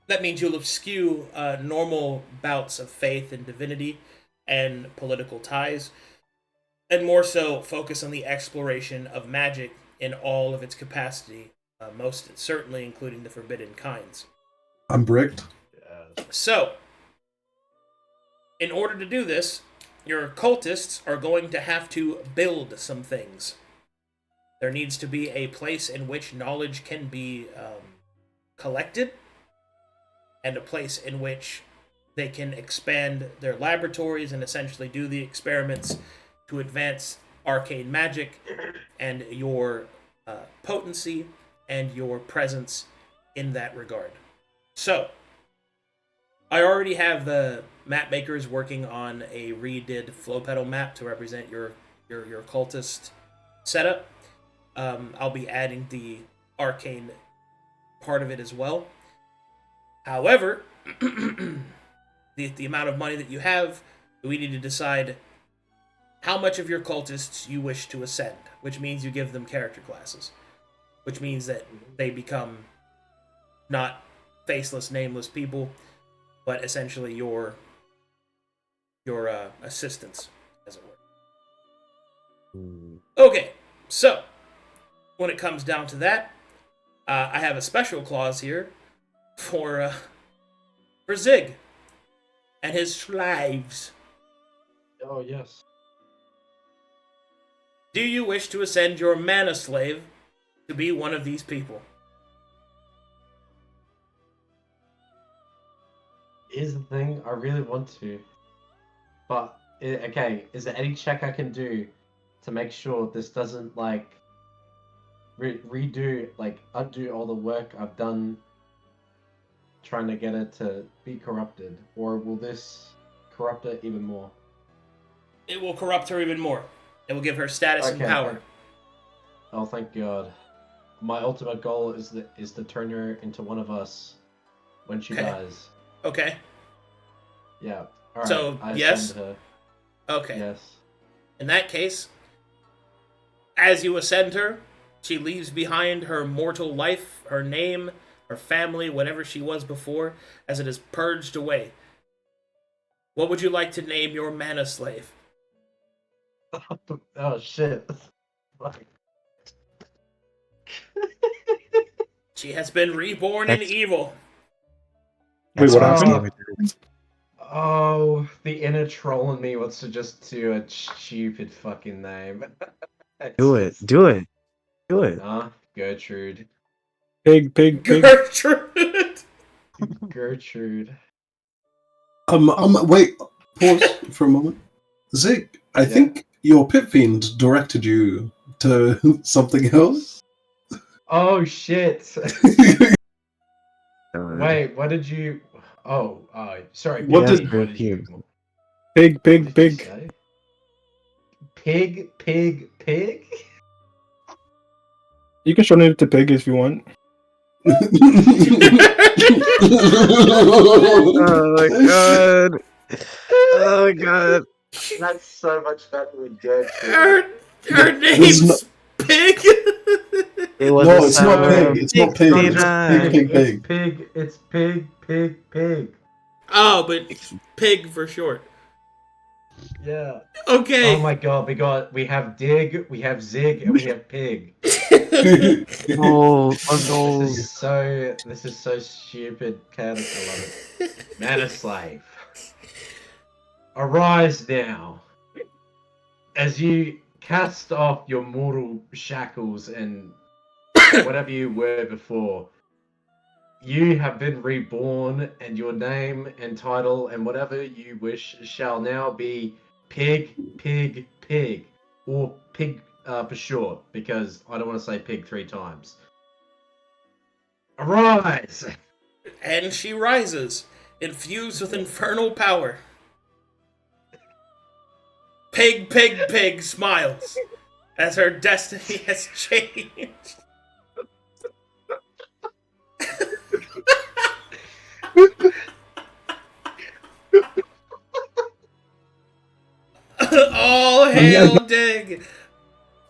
that means you'll eschew normal bouts of faith and divinity and political ties, and more so focus on the exploration of magic in all of its capacity, most certainly including the forbidden kinds. I'm bricked. So, in order to do this, your cultists are going to have to build some things. There needs to be a place in which knowledge can be collected, and a place in which they can expand their laboratories and essentially do the experiments to advance arcane magic and your potency and your presence in that regard. So, I already have the map makers working on a redid flow pedal map to represent your cultist setup. I'll be adding the arcane part of it as well. However, the amount of money that you have, we need to decide how much of your cultists you wish to ascend, which means you give them character classes, which means that they become not faceless, nameless people, but essentially your assistants, as it were. Okay, so when it comes down to that, I have a special clause here for Zig and his slaves. Oh yes. Do you wish to ascend your mana slave to be one of these people? Here's the thing, I really want to. But, okay, is there any check I can do to make sure this doesn't, like, undo all the work I've done trying to get it to be corrupted? Or will this corrupt it even more? It will corrupt her even more. It will give her status and power. Oh, thank God. My ultimate goal is to turn her into one of us when she dies. Okay. Yeah. All right. So, I yes? ascend her. Okay. Yes. In that case, as you ascend her, she leaves behind her mortal life, her name, her family, whatever she was before, as it is purged away. What would you like to name your mana slave? Oh, shit. She has been reborn in evil. Wait, what happened? Oh, the inner troll in me wants to just do a stupid fucking name. Do it. Do it. Do it. Gertrude. Pig. Gertrude! Gertrude. Wait, pause for a moment. Zig, I think your pit fiend directed you to something else. Oh shit! Wait, what did you? Oh, sorry. What did you? Pig. Pig. You can shorten it to pig if you want. Oh my god. Oh my god. That's so much better than Gertrude. Her name's Pig. It's not pig. It's not pig. It's pig. It's pig. Oh, but pig for short. Yeah. Okay. Oh my god, we have Dig, we have Zig, and we have Pig. Oh, This is so stupid, chaotic. I love it. Mana Slave. Arise now. As you cast off your mortal shackles and whatever you were before, you have been reborn, and your name and title and whatever you wish shall now be Pig, or Pig for short, because I don't want to say Pig 3 times. Arise! And she rises, infused with infernal power. Pig smiles as her destiny has changed. All hail Dig!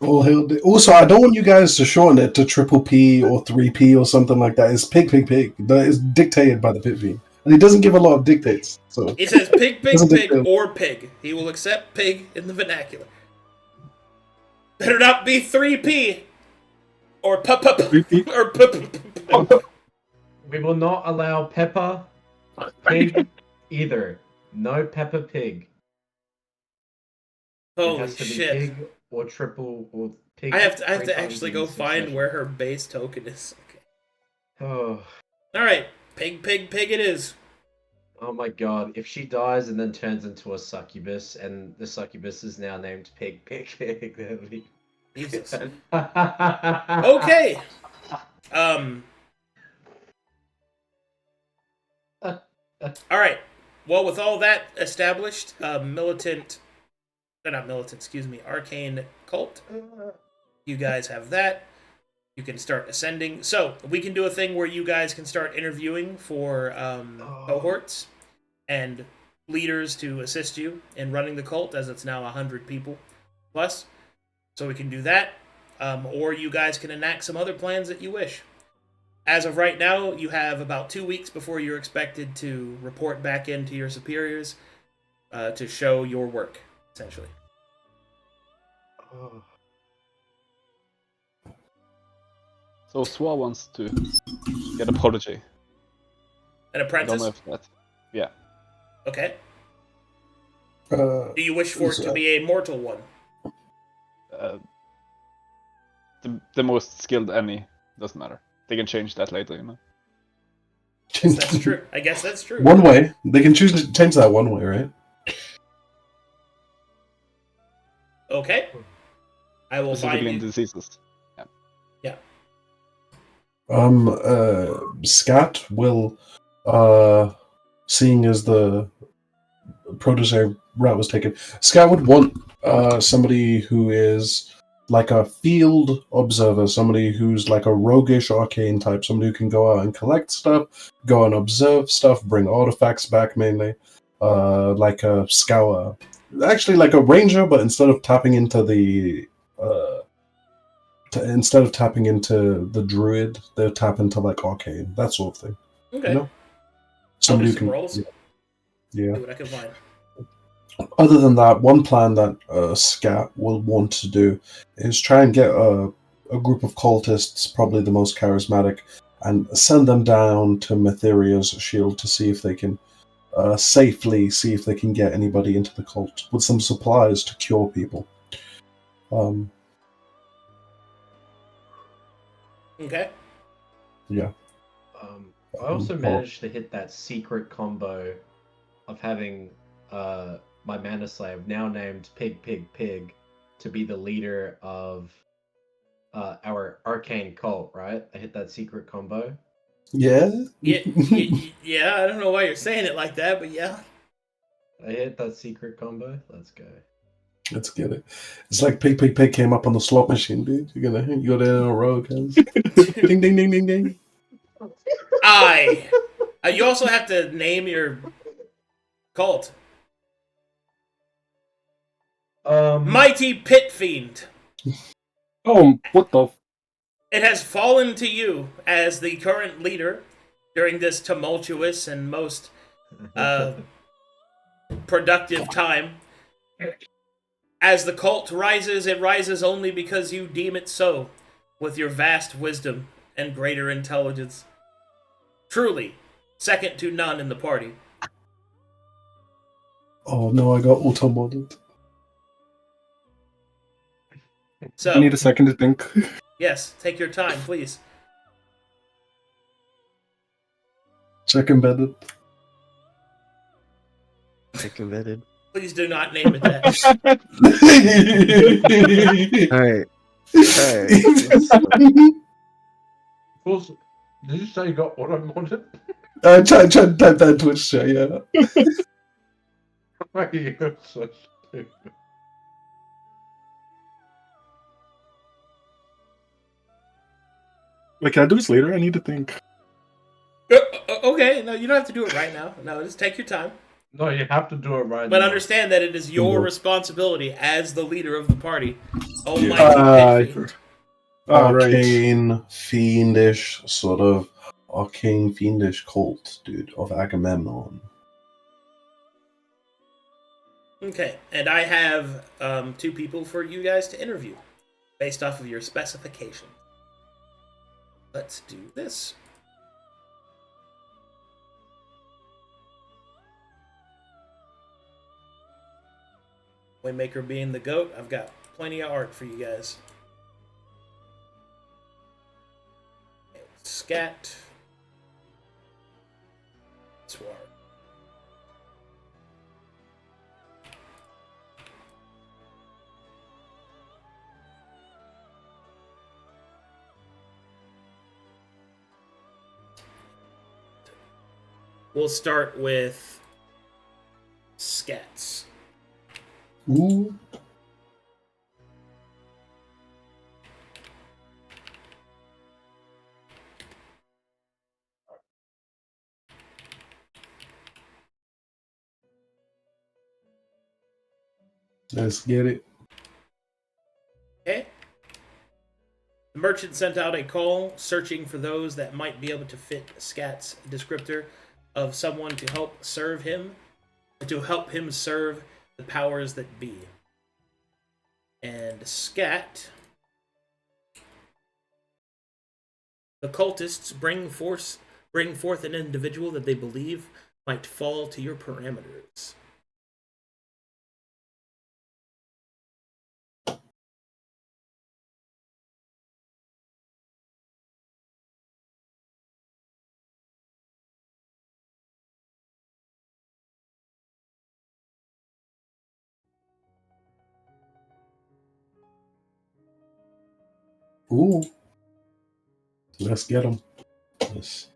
All hail Dig. Also, I don't want you guys to shorten it to triple P or 3P or something like that. It's pig. That is dictated by the pit fiend. And he doesn't give a lot of dictates. So he says pig, or pig. He will accept pig in the vernacular. Better not be 3P or We will not allow Peppa Pig either. No Peppa Pig. Holy it has to shit. Be pig or triple or pig. I have to actually go find where her base token is. Okay. Oh. Alright. Pig it is. Oh my god. If she dies and then turns into a succubus, and the succubus is now named Pig, that'll be... Jesus. Okay. Alright. Well, with all that established, arcane cult. You guys have that. You can start ascending. So, we can do a thing where you guys can start interviewing for cohorts and leaders to assist you in running the cult, as it's now 100 people plus. So we can do that. Or you guys can enact some other plans that you wish. As of right now, you have about 2 weeks before you're expected to report back into your superiors to show your work, essentially. So Swar wants to get a prodigy. An apprentice? I don't know if that... Yeah. Okay. Do you wish for it to be a mortal one? the most skilled any. Doesn't matter. They can change that later, you know. That's true. I guess that's true. One way. They can choose to change that one way, right? Okay. I will find Specifically in you. diseases. Scat will, seeing as the protege route was taken, Scat would want somebody who is like a field observer, somebody who's like a roguish arcane type, somebody who can go out and collect stuff, go and observe stuff, bring artifacts back mainly, like a scour. Actually, like a ranger, but instead of tapping into the druid, they'll tap into like arcane, that sort of thing. Okay. You know? Somebody Somebody who can rolls. Yeah. See what I can find. Other than that, one plan that Scat will want to do is try and get a group of cultists, probably the most charismatic, and send them down to Metheria's shield to see if they can safely get anybody into the cult with some supplies to cure people. Okay. Yeah. I also managed to hit that secret combo of having my mana slave, now named Pig Pig Pig, to be the leader of our arcane cult, right? I hit that secret combo. Yeah? Yeah, I don't know why you're saying it like that, but yeah. I hit that secret combo. Let's go. Let's get it. It's like Pig Pig Pig came up on the slot machine, dude. You go there in a row, guys. Ding ding ding ding ding. You also have to name your cult. Mighty Pit Fiend. Oh, what the? It has fallen to you as the current leader during this tumultuous and most productive time. As the cult rises, it rises only because you deem it so, with your vast wisdom and greater intelligence. Truly, second to none in the party. Oh no, I got auto-modded. So, I need a second to think. yes, take your time, please. Check embedded. Check embedded. Please do not name it that. Alright. Did you say you got auto-modded? Try to type that in Twitch chat, yeah. You're so stupid. Wait, can I do this later? I need to think. Okay, no, you don't have to do it right now. No, just take your time. No, you have to do it right now. But understand that it is your responsibility as the leader of the party. Oh my God. Arcane, fiendish, sort of arcane, fiendish cult, dude, of Agamemnon. Okay, and I have 2 people for you guys to interview based off of your specification. Let's do this. Waymaker being the GOAT, I've got plenty of art for you guys. Scat. Swar. We'll start with Scats. Ooh. Let's get it. Okay. The merchant sent out a call searching for those that might be able to fit Scat's descriptor of someone to help serve him, to help him serve the powers that be. And Scat, the cultists bring forth an individual that they believe might fall to your parameters. Ooh. Let's get him. Yes.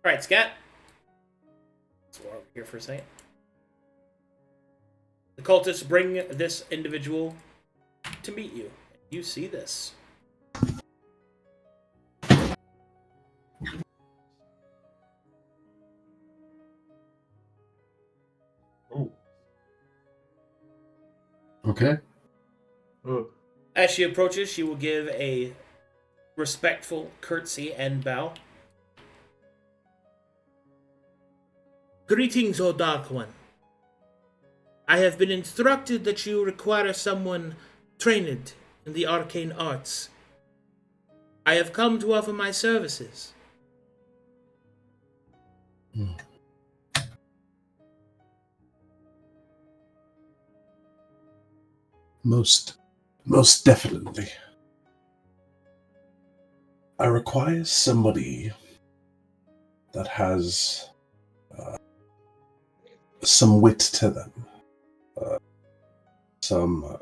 All right, Scat. Swar over here for a second. The cultists bring this individual to meet you. You see this. Okay. As she approaches, she will give a respectful curtsy and bow. Greetings, O Dark One. I have been instructed that you require someone trained in the arcane arts. I have come to offer my services. Most definitely. I require somebody that has some wit to them. Some,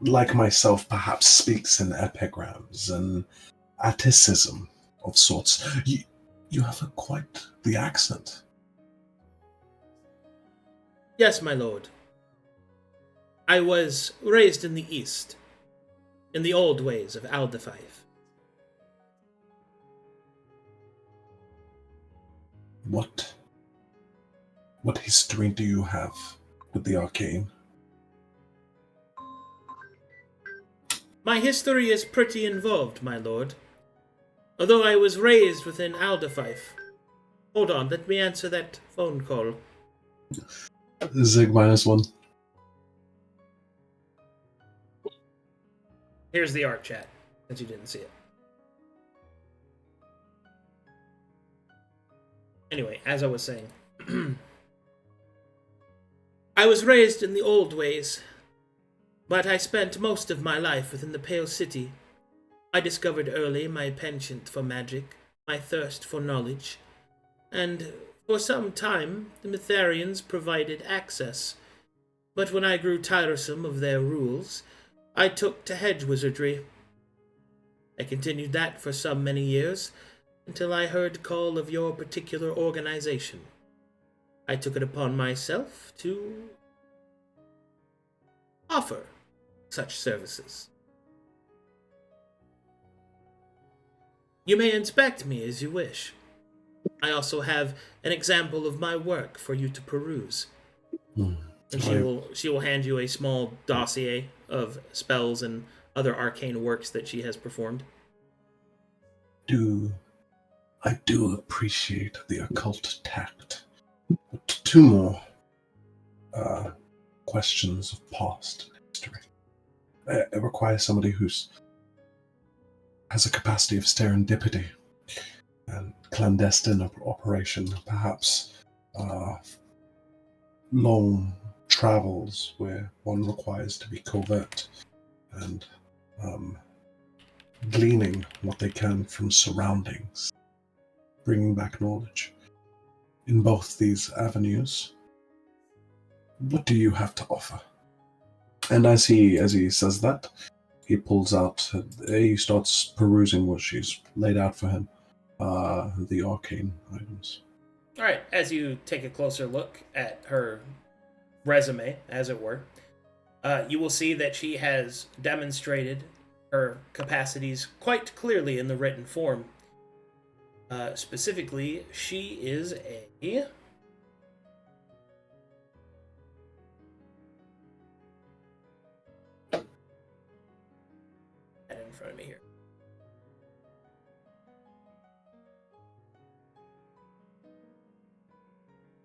like myself, perhaps speaks in epigrams and atticism of sorts. You have quite the accent. Yes, my lord. I was raised in the East, in the old ways of Alderfife. What history do you have with the arcane? My history is pretty involved, my lord. Although I was raised within Alderfife. Hold on, let me answer that phone call. Zig -1. Here's the art chat, since you didn't see it. Anyway, as I was saying, I was raised in the old ways, but I spent most of my life within the Pale City. I discovered early my penchant for magic, my thirst for knowledge, and for some time the Mytharians provided access. But when I grew tiresome of their rules, I took to hedge wizardry. I continued that for some many years, until I heard call of your particular organization. I took it upon myself to offer such services. You may inspect me as you wish. I also have an example of my work for you to peruse. And she will hand you a small dossier of spells and other arcane works that she has performed. I do appreciate the occult tact. But 2 more questions of past history. It requires somebody who's has a capacity of serendipity and clandestine operation, perhaps long travels where one requires to be covert and gleaning what they can from surroundings, bringing back knowledge. In both these avenues, what do you have to offer? And as he says that, he pulls out, he starts perusing what she's laid out for him, the arcane items. All right, as you take a closer look at her resume, as it were, you will see that she has demonstrated her capacities quite clearly in the written form. Specifically, she is a... in front of me here.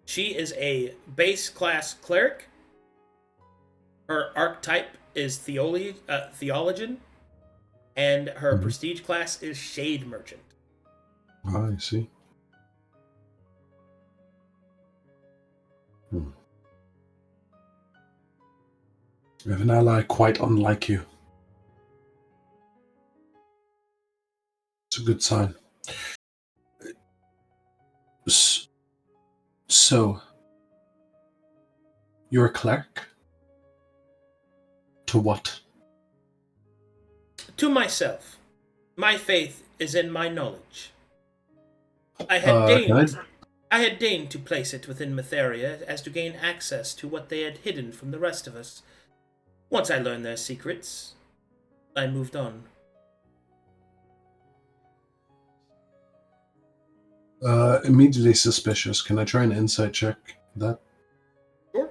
She is a base class cleric. Her archetype is Theologian, and her prestige class is Shade Merchant. I see. We have an ally quite unlike you. It's a good sign. So, You're a cleric? To what? To myself. My faith is in my knowledge. I had deigned to place it within Mytheria as to gain access to what they had hidden from the rest of us. Once I learned their secrets, I moved on. Immediately suspicious. Can I try an insight check that? Sure.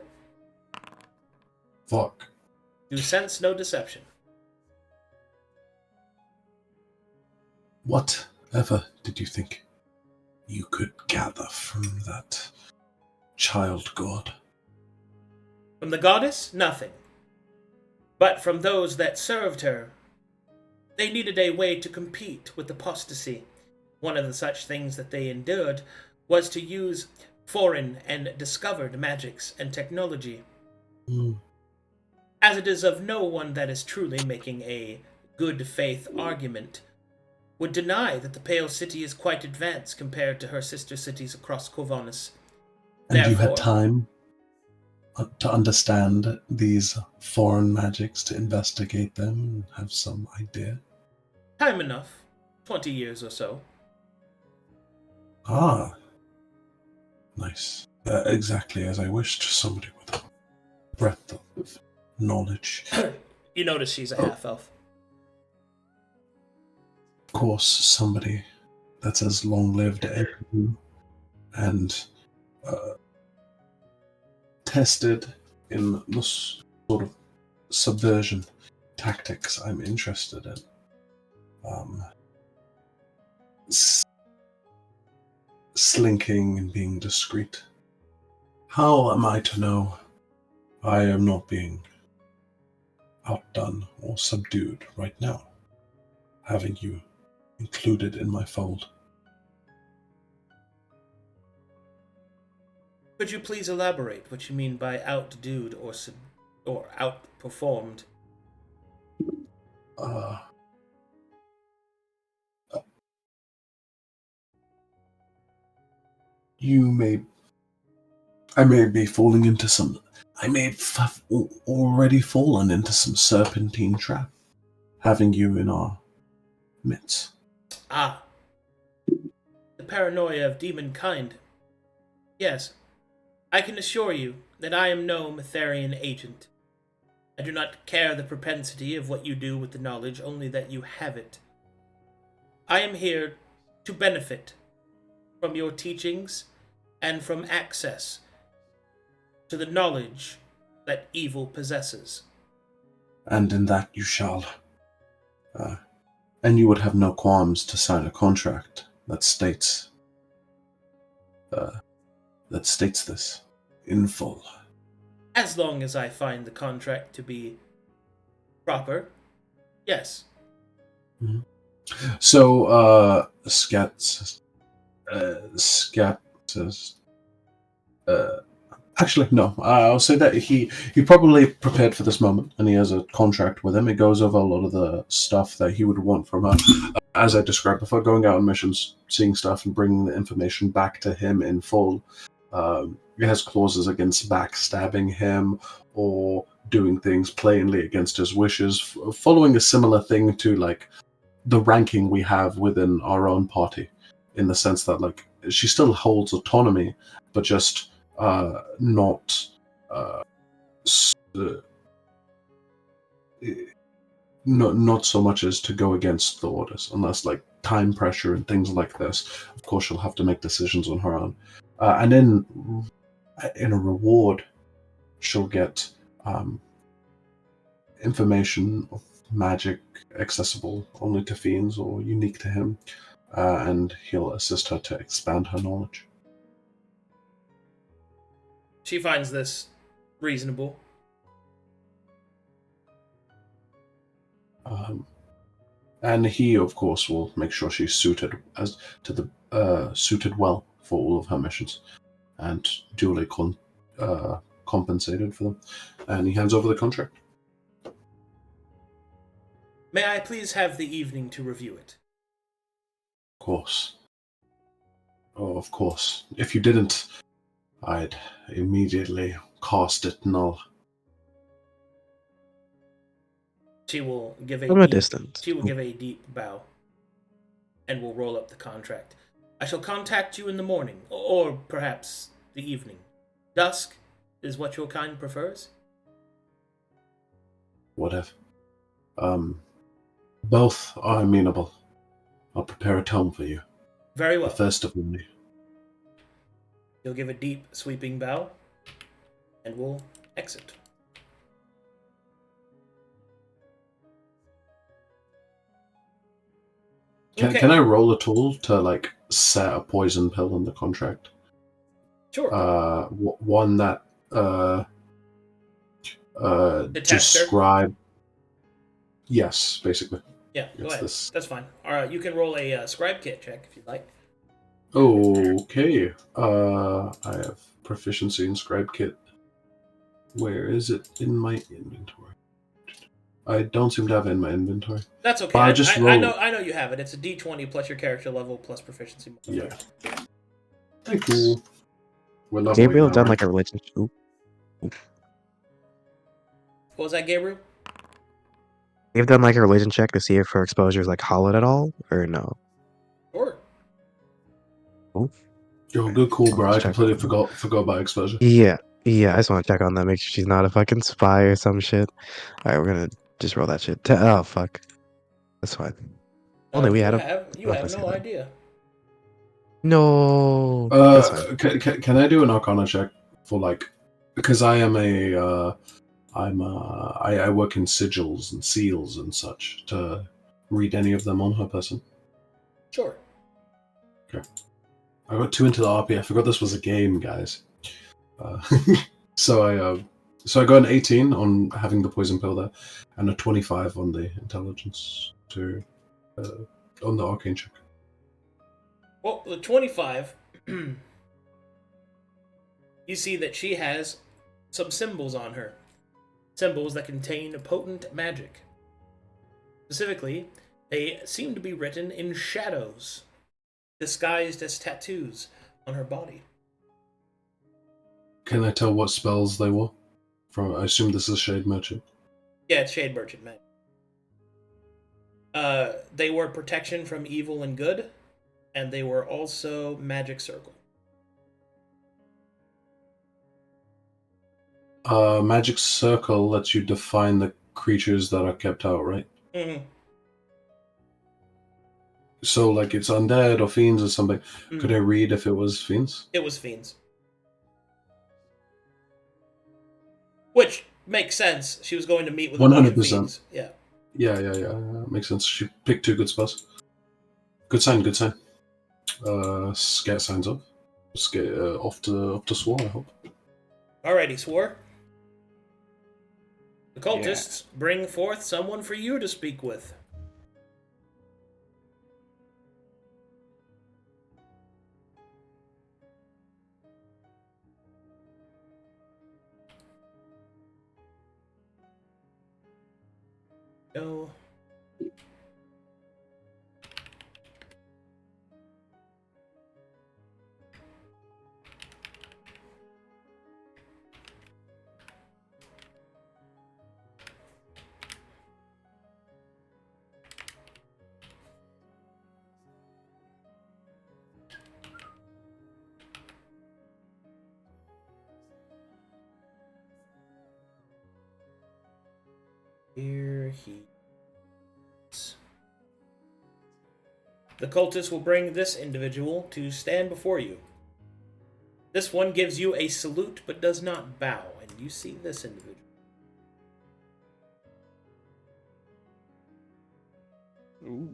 Fuck. You sense no deception. Whatever did you think you could gather from that child god? From the goddess, nothing. But from those that served her, they needed a way to compete with apostasy. One of the such things that they endured was to use foreign and discovered magics and technology. As it is of no one that is truly making a good faith argument would deny that the Pale City is quite advanced compared to her sister cities across Corvinus. And you had time to understand these foreign magics, to investigate them, and have some idea? Time enough. 20 years or so. Ah. Nice. Exactly as I wished. Somebody with a breadth of knowledge. You notice she's a half-elf. Of course, somebody that's as long-lived as you and tested in the sort of subversion tactics I'm interested in. Slinking and being discreet. How am I to know I am not being outdone or subdued right now, having you included in my fold? Could you please elaborate what you mean by outdued or outperformed? I may be falling into some. I may have already fallen into some serpentine trap, having you in our midst. Ah. The paranoia of demon kind. Yes. I can assure you that I am no Mytherian agent. I do not care the propensity of what you do with the knowledge, only that you have it. I am here to benefit from your teachings and from access to the knowledge that evil possesses. And in that you shall. And you would have no qualms to sign a contract that states this in full. As long as I find the contract to be proper, yes. Mm-hmm. So, Scat says, actually, no. I'll say that he probably prepared for this moment, and he has a contract with him. It goes over a lot of the stuff that he would want from her. As I described before, going out on missions, seeing stuff, and bringing the information back to him in full. It has clauses against backstabbing him or doing things plainly against his wishes, following a similar thing to like the ranking we have within our own party, in the sense that like she still holds autonomy, but just not so much as to go against the orders, unless like time pressure and things like this. Of course, she'll have to make decisions on her own. And in a reward, she'll get information of magic accessible only to fiends or unique to him, and he'll assist her to expand her knowledge. She finds this reasonable. And he, of course, will make sure she's suited suited well for all of her missions, and duly compensated for them. And he hands over the contract. May I please have the evening to review it? Of course. Oh, of course. If you didn't, I'd immediately cast it null. She will give From a distance. She will give a deep bow, and will roll up the contract. I shall contact you in the morning, or perhaps the evening. Dusk is what your kind prefers. Whatever. Both are amenable. I'll prepare a tome for you. Very well. The first of many. You'll give a deep, sweeping bow, and we'll exit. Can I roll a tool to like set a poison pill in the contract? Sure. One that describe. Yes, basically. Yeah, go ahead. This. That's fine. All right, you can roll a scribe kit check if you'd like. Okay. I have proficiency in scribe kit. Where is it in my inventory? I don't seem to have it in my inventory. That's okay. I know you have it. It's a D20 plus your character level plus proficiency. Yeah. Thank you. Gabriel done like a religion. What was that, Gabriel? You've done like a religion check to see if her exposure is like hollowed at all, or no? Sure. Oh. You're good, cool, bro. I completely forgot about exposure. Yeah. I just want to check on that, make sure she's not a fucking spy or some shit. All right, we're gonna just roll that shit. Oh fuck, that's fine. Only we had you have no idea. No. Can I do an Arcana check for like, because I am I work in sigils and seals and such to read any of them on her person. Sure. Okay. I got 2 into the RP. I forgot this was a game, guys. So I got an 18 on having the poison pill there, and a 25 on the intelligence on the arcane check. Well, the 25, you see that she has some symbols on her. Symbols that contain potent magic. Specifically, they seem to be written in shadows, disguised as tattoos on her body. Can I tell what spells they were? I assume this is Shade Merchant. Yeah, it's Shade Merchant, man. They were protection from evil and good, and they were also magic circle. Magic circle lets you define the creatures that are kept out, right? Mm-hmm. So, like, it's undead or fiends or something. Mm-hmm. Could I read if it was fiends? It was fiends. Which makes sense. She was going to meet with 100%. Yeah. Yeah. Makes sense. She picked 2 good spells. Good sign. Scat signs up. Let's get off to Swar, I hope. Alrighty, Swar. The cultists bring forth someone for you to speak with. Go. Here he is. The cultists will bring this individual to stand before you. This one gives you a salute but does not bow, and you see this individual. Ooh.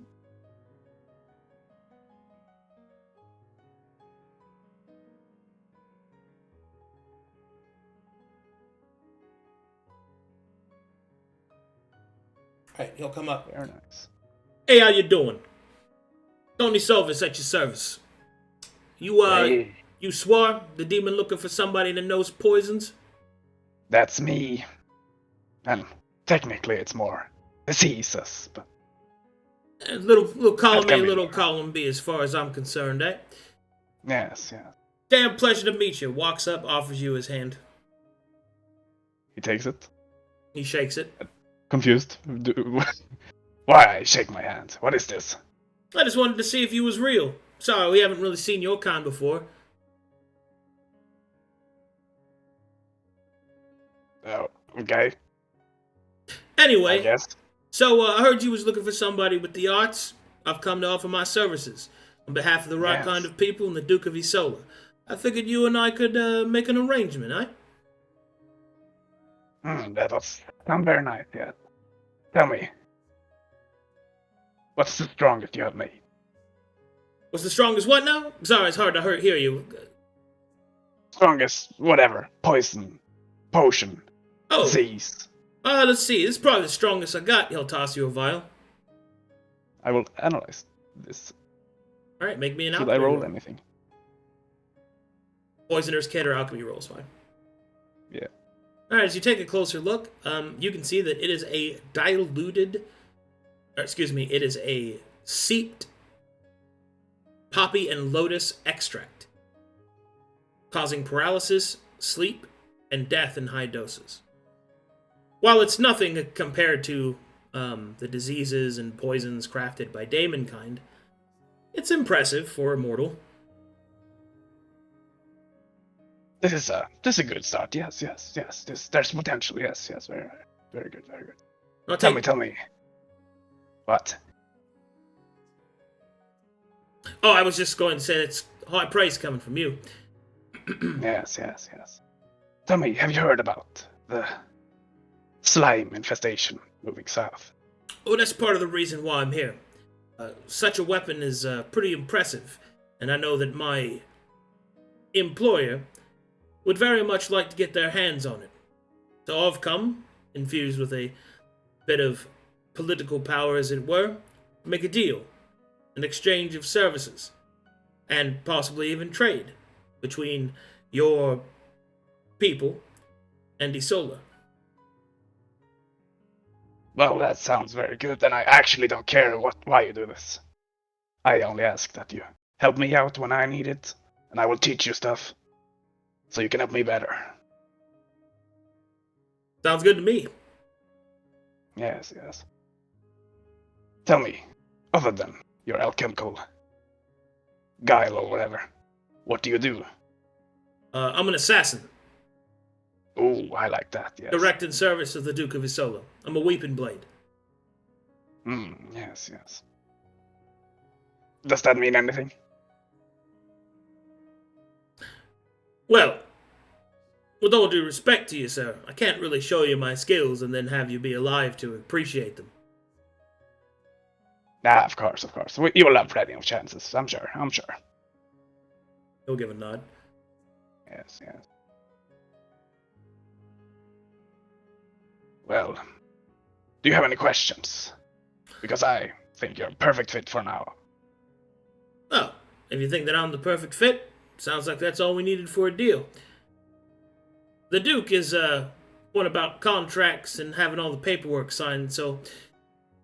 Alright, he'll come up. Very nice. Hey, how you doing? Tony Silvis at your service. You Swar, the demon looking for somebody that knows poisons? That's me. And technically it's more diseases, but... Little column A, little column B as far as I'm concerned, eh? Yes. Damn pleasure to meet you. Walks up, offers you his hand. He takes it. He shakes it. Confused. Why I shake my hand? What is this? I just wanted to see if you was real. Sorry, we haven't really seen your kind before. Oh, okay. I Anyway, guess. so I heard you was looking for somebody with the arts. I've come to offer my services on behalf of the right Yes. kind of people and the Duke of Isola. I figured you and I could make an arrangement, eh? That does sound very nice, yeah. Tell me, what's the strongest you have made? What's the strongest what now? Sorry, it's hard to hear you. Strongest, whatever. Poison, potion, Oh, disease. let's see. This is probably the strongest I got. He'll toss you a vial. I will analyze this. All right, make me an Should alchemy I roll roll. anything? Poisoner's kit or alchemy rolls fine. Yeah. All right, as you take a closer look, you can see that it is a it is a seeped poppy and lotus extract, causing paralysis, sleep, and death in high doses. While it's nothing compared to the diseases and poisons crafted by Daemonkind, it's impressive for a mortal. This is a good start. Yes. There's potential. Yes. Very good. I'll Tell take- me. What? Oh, I was just going to say it's high praise coming from you. Yes. Tell me, have you heard about the slime infestation moving south? Oh, that's part of the reason why I'm here. Such a weapon is pretty impressive, and I know that my employer would very much like to get their hands on it. So I've come, infused with a bit of political power, as it were, to make a deal, an exchange of services, and possibly even trade between your people and Isola. Well, that sounds very good, and I actually don't care why you do this. I only ask that you help me out when I need it, and I will teach you stuff, so you can help me better. Sounds good to me. Yes. Tell me, other than your alchemical guile or whatever, what do you do? I'm an assassin, Ooh, I like that, yes. direct in service of the Duke of Isola. I'm a weeping blade. Yes. Does that mean anything? Well, with all due respect to you, sir, I can't really show you my skills and then have you be alive to appreciate them. Nah, of course. You will have plenty of chances, I'm sure. He'll give a nod. Yes. Well, do you have any questions? Because I think you're a perfect fit for now. Oh, if you think that I'm the perfect fit, sounds like that's all we needed for a deal. The Duke is one about contracts and having all the paperwork signed, so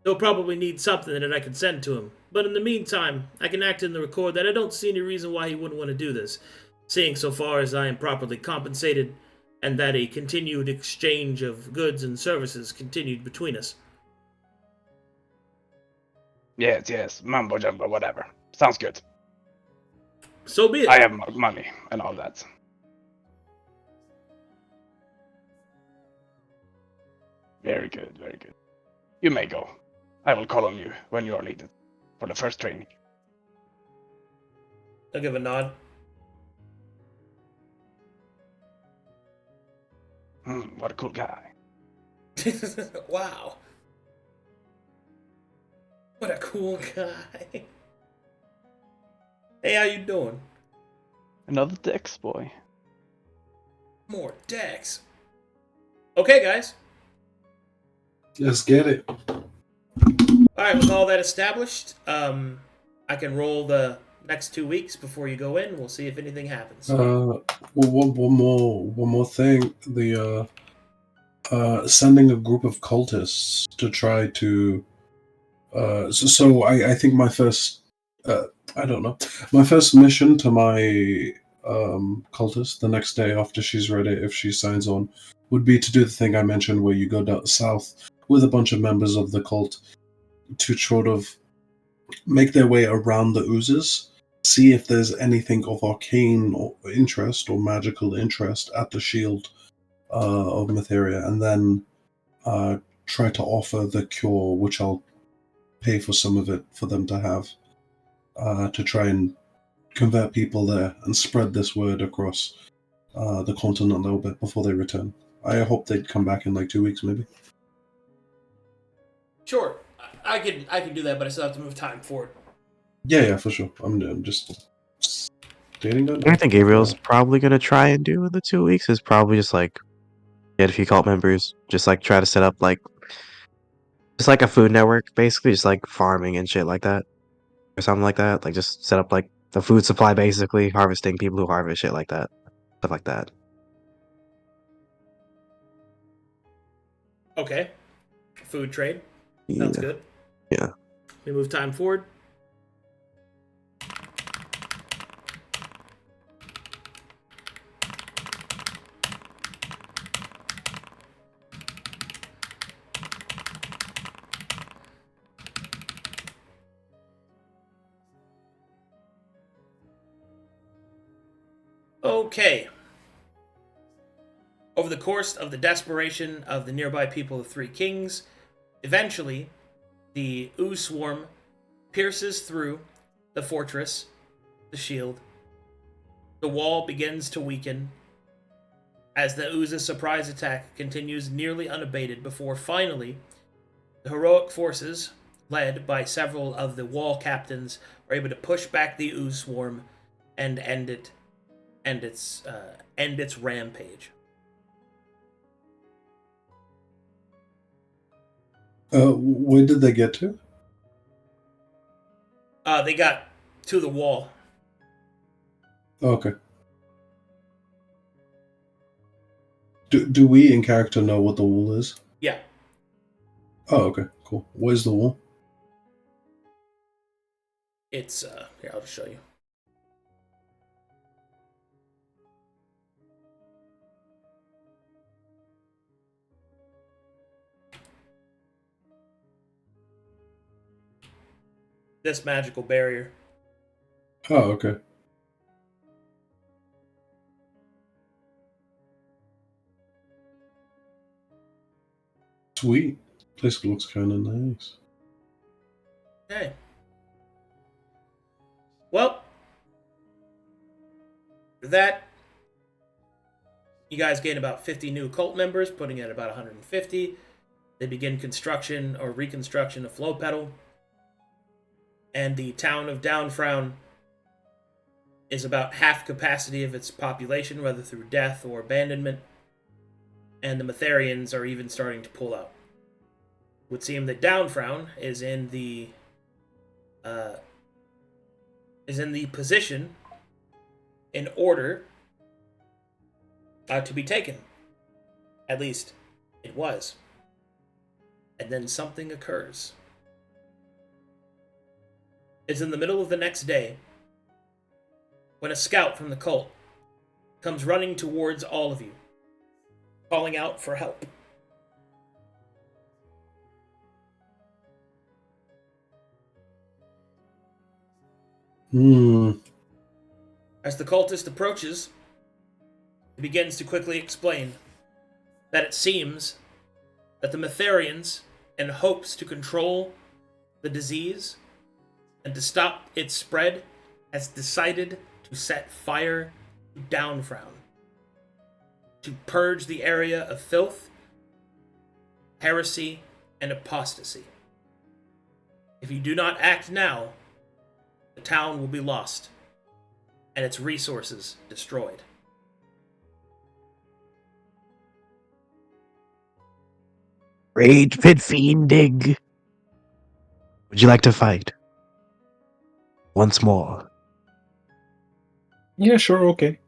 he'll probably need something that I can send to him. But in the meantime, I can act in the record that I don't see any reason why he wouldn't want to do this, seeing so far as I am properly compensated and that a continued exchange of goods and services continued between us. Yes, mumbo jumbo, whatever. Sounds good. So be it. I have money and all that. Very good. You may go. I will call on you when you are needed for the first training. I'll give a nod. What a cool guy. Wow. What a cool guy. Hey, how you doing? Another Dex boy. More decks. Okay, guys. Let's get it. Alright, with all that established, I can roll the next 2 weeks before you go in. We'll see if anything happens. Well, one more thing. The sending a group of cultists to try to. So I think my first. My first mission to my cultist the next day after she's ready, if she signs on, would be to do the thing I mentioned where you go down south with a bunch of members of the cult to sort of make their way around the oozes, see if there's anything of arcane or interest or magical interest at the shield of Matheria, and then try to offer the cure, which I'll pay for some of it for them to have, to try and convert people there and spread this word across the continent a little bit before they return. I hope they'd come back in like 2 weeks, maybe. Sure, I can do that, but I still have to move time forward. Yeah, for sure. I'm just stating that. I think Gabriel's probably gonna try and do in the 2 weeks is probably just like get a few cult members, just like try to set up like just like a food network, basically, just like farming and shit like that, or something like that. Like just set up like the food supply, basically harvesting people who harvest shit like that, stuff like that. Okay, food trade sounds good. Yeah. We move time forward. Okay. Over the course of the desperation of the nearby people of Three Kings, eventually, the ooze swarm pierces through the fortress, the shield. The wall begins to weaken as the ooze's surprise attack continues nearly unabated before finally the heroic forces, led by several of the wall captains, are able to push back the ooze swarm and end its rampage. Where did they get to? They got to the wall. Okay. Do we in character know what the wall is? Yeah. Oh, okay, cool. Where's the wall? It's here, I'll just show you. This magical barrier. Oh, okay. Sweet. Place looks kind of nice. Okay. Well, for that, you guys gain about 50 new cult members, putting it at about 150. They begin construction or reconstruction of Flow Pedal. And the town of Downfrown is about half capacity of its population, whether through death or abandonment. And the Matherians are even starting to pull out. It would seem that Downfrown is in the position in order to be taken. At least it was. And then something occurs. It's in the middle of the next day when a scout from the cult comes running towards all of you, calling out for help. As the cultist approaches, he begins to quickly explain that it seems that the Matherians, in hopes to control the disease and to stop its spread, has decided to set fire to Downfrown, to purge the area of filth, heresy, and apostasy. If you do not act now, the town will be lost, and its resources destroyed. Rage pit fiending. Would you like to fight? Once more. Yeah, sure, okay.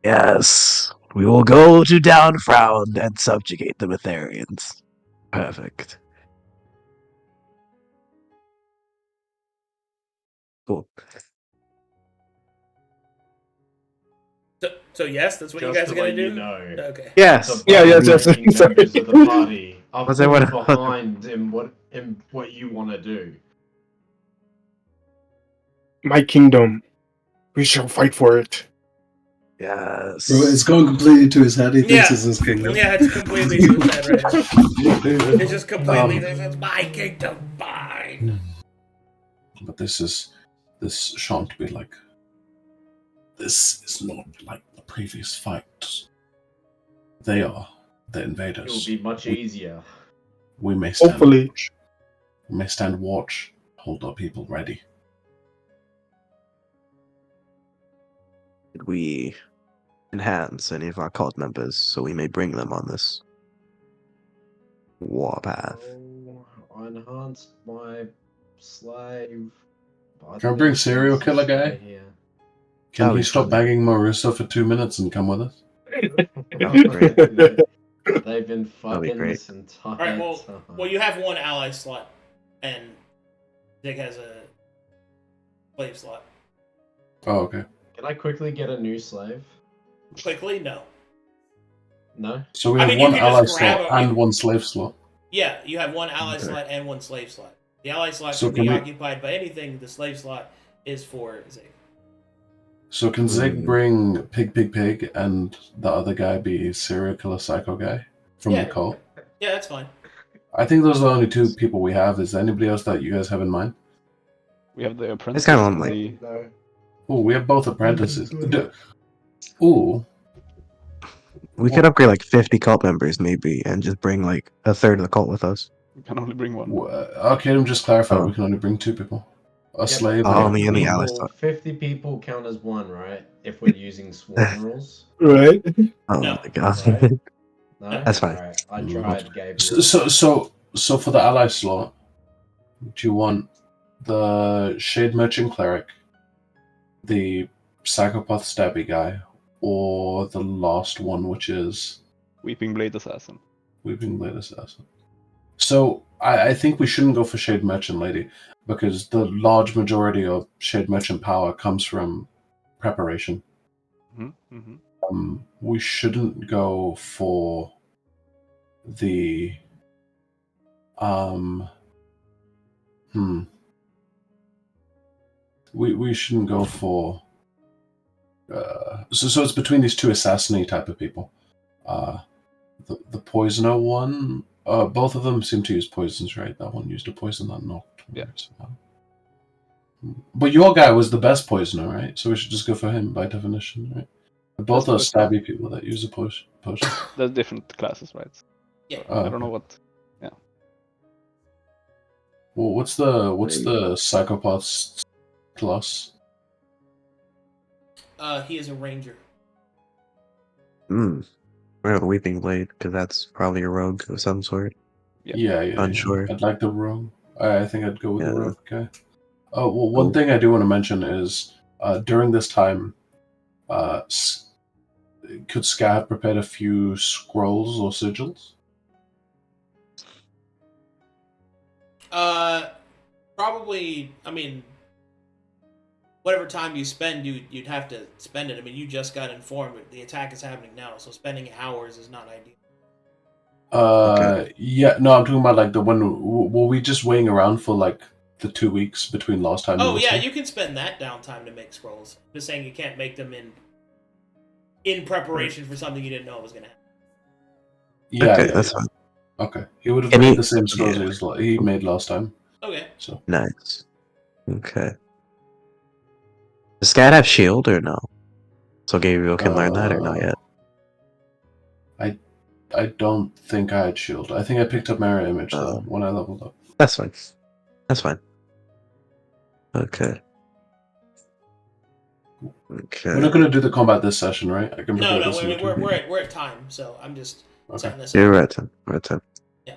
Yes. We will go to Downfrown and subjugate the Matherians. Perfect. Cool. So yes, that's what Just you guys to are gonna let do. you know. Okay. Yes. Yeah, yes. Making Sorry. members of the party are Was that fully what- behind in what you want to do. My kingdom. We shall fight for it. Yes. Bro, it's going completely to his head. He thinks Yeah. it's his kingdom. Yeah, it's completely to his head right now. Dude. It's just completely. It's my kingdom, mine. But this shan't be like. This is not like the previous fight. They are the It will invaders. be much easier. We may stand Hopefully. watch. We may stand watch. Hold our people ready. Did we enhance any of our cult members so we may bring them on this warpath? Oh, I enhanced my slave. but Can I bring think serial he's killer guy? stay here. Can That'd he be stop funny. begging Marissa for 2 minutes and come with us? Oh, great. They've been fucking great. this entire All right. Well, time. well, you have one ally slot, and Dick has a slave slot. Oh, okay. Can I quickly get a new slave? Quickly, no. No? So we I have mean, you one can just ally grab slot a- and one slave slot. Yeah, you have one ally Okay. slot and one slave slot. The ally slot So can be can we- occupied by anything. The slave slot is for Zig. So can Zig Hmm. bring Pig and the other guy be serial killer psycho guy from Yeah. the cult? Yeah, that's fine. I think those are the only 2 people we have. Is there anybody else that you guys have in mind? We have the apprentice. It's kind of and like the- Oh, we have both apprentices. Ooh, we could upgrade like 50 cult members maybe, and just bring like a third of the cult with us. we can only bring one. Arcadum just clarified Oh. we can only bring 2 people. A Yep. slave. Oh, and a- only in the ally slot. 50 people count as one, right? If we're using swarm rules. Right? Oh No. my god. Right? No? That's fine. Alright, I tried, Gabriel. So for the ally slot, do you want the Shade Merchant Cleric, the Psychopath Stabby guy, or the last one, which is Weeping Blade Assassin. Weeping Blade Assassin? So I think we shouldn't go for Shade Merchant Lady, because the large majority of Shade Merchant power comes from preparation. Mm-hmm. Mm-hmm. We shouldn't go for the we shouldn't go for so it's between these 2 assassin-y type of people. The poisoner one, both of them seem to use poisons, right? That one used a poison that knocked. Yeah. But your guy was the best poisoner, right? So we should just go for him by definition, right? Both are That's poison. stabby people that use a potion. There's different classes, right? Yeah. I don't know what. Well, what's the psychopath's class? He is a ranger. Hmm. We're the Weeping Blade, because that's probably a rogue of some sort. Yeah. Unsure. I'd like the rogue. I think I'd go with the Yeah. rogue guy. Oh, well, one Cool. thing I do want to mention is during this time, could Scat have prepared a few scrolls or sigils? Probably. I mean, whatever time you spend, you'd have to spend it. I mean, you just got informed the attack is happening now, so spending hours is not ideal. Yeah, no, I'm talking about like the one. Were we just waiting around for like the 2 weeks between last time? Oh and this yeah, time? you can spend that downtime to make scrolls. Just saying you can't make them in preparation for something you didn't know was going to happen. Yeah, Okay, yeah, that's yeah. fine. Okay, he would have Can made he- the same scrolls yeah. he made last time. Okay. So Nice. Okay. Does Scat have shield or no? So Gabriel can learn that or not yet? I don't think I had shield. I think I picked up mirror image though Oh. when I leveled up. That's fine. That's fine. Okay. Okay. We're not going to do the combat this session, right? I can No, prepare no, this I in mean, between. we're at time, so I'm just Okay. setting this You're up. right, Tim. Right, Tim. Yeah.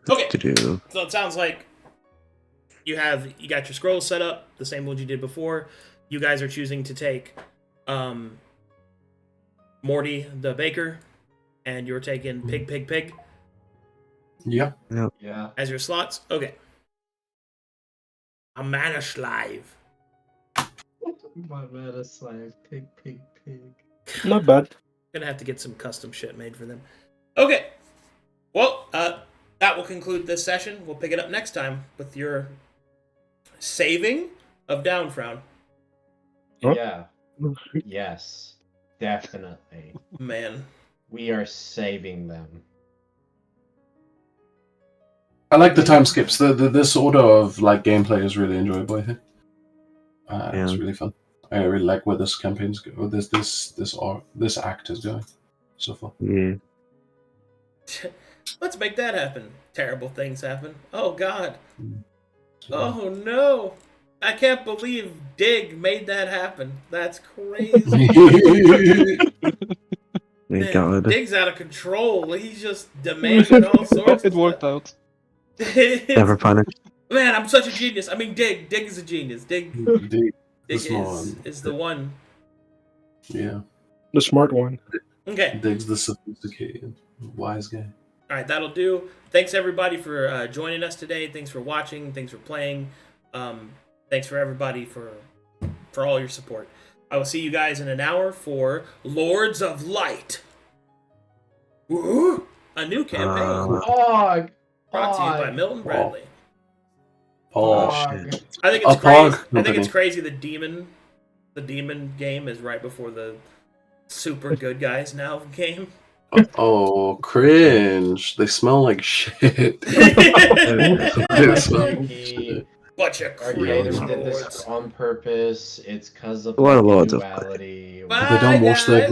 Okay. To do. So it sounds like you got your scrolls set up, the same ones you did before. You guys are choosing to take Morty the baker, and you're taking Pig Yeah. Yeah. as your slots. Okay. A mana slave. My meta slime. Pig. Not bad. Gonna have to get some custom shit made for them. Okay. Well, that will conclude this session. We'll pick it up next time with your saving of Downfrown. Huh? Yeah. Yes. Definitely. Man. We are saving them. I like the time skips. This order of like gameplay is really enjoyable. I think it's really fun. I really like where this campaign's go. This act is going so far. Yeah. Let's make that happen. Terrible things happen. Oh God. Oh no. I can't believe Dig made that happen. That's crazy. Thank God. Dig's out of control. He's just demanding all sorts It of worked stuff. out. Never punished. Man, I'm such a genius. I mean, Dig is a genius. Dig is the one. Yeah. The smart one. Okay. Dig's the sophisticated, wise guy. All right, that'll do. Thanks everybody for joining us today. Thanks for watching. Thanks for playing. Thanks for everybody for all your support. I will see you guys in an hour for Lords of Light. Woo! A new campaign. Brought to you by Milton Bradley. Oh shit! I think it's crazy. I think it's crazy. The demon game is right before the super good guys now game. Oh, cringe! They smell like shit. They smell like shit. Bunch of Arcadum did this on purpose. It's because of What a lot of duality. They don't wash their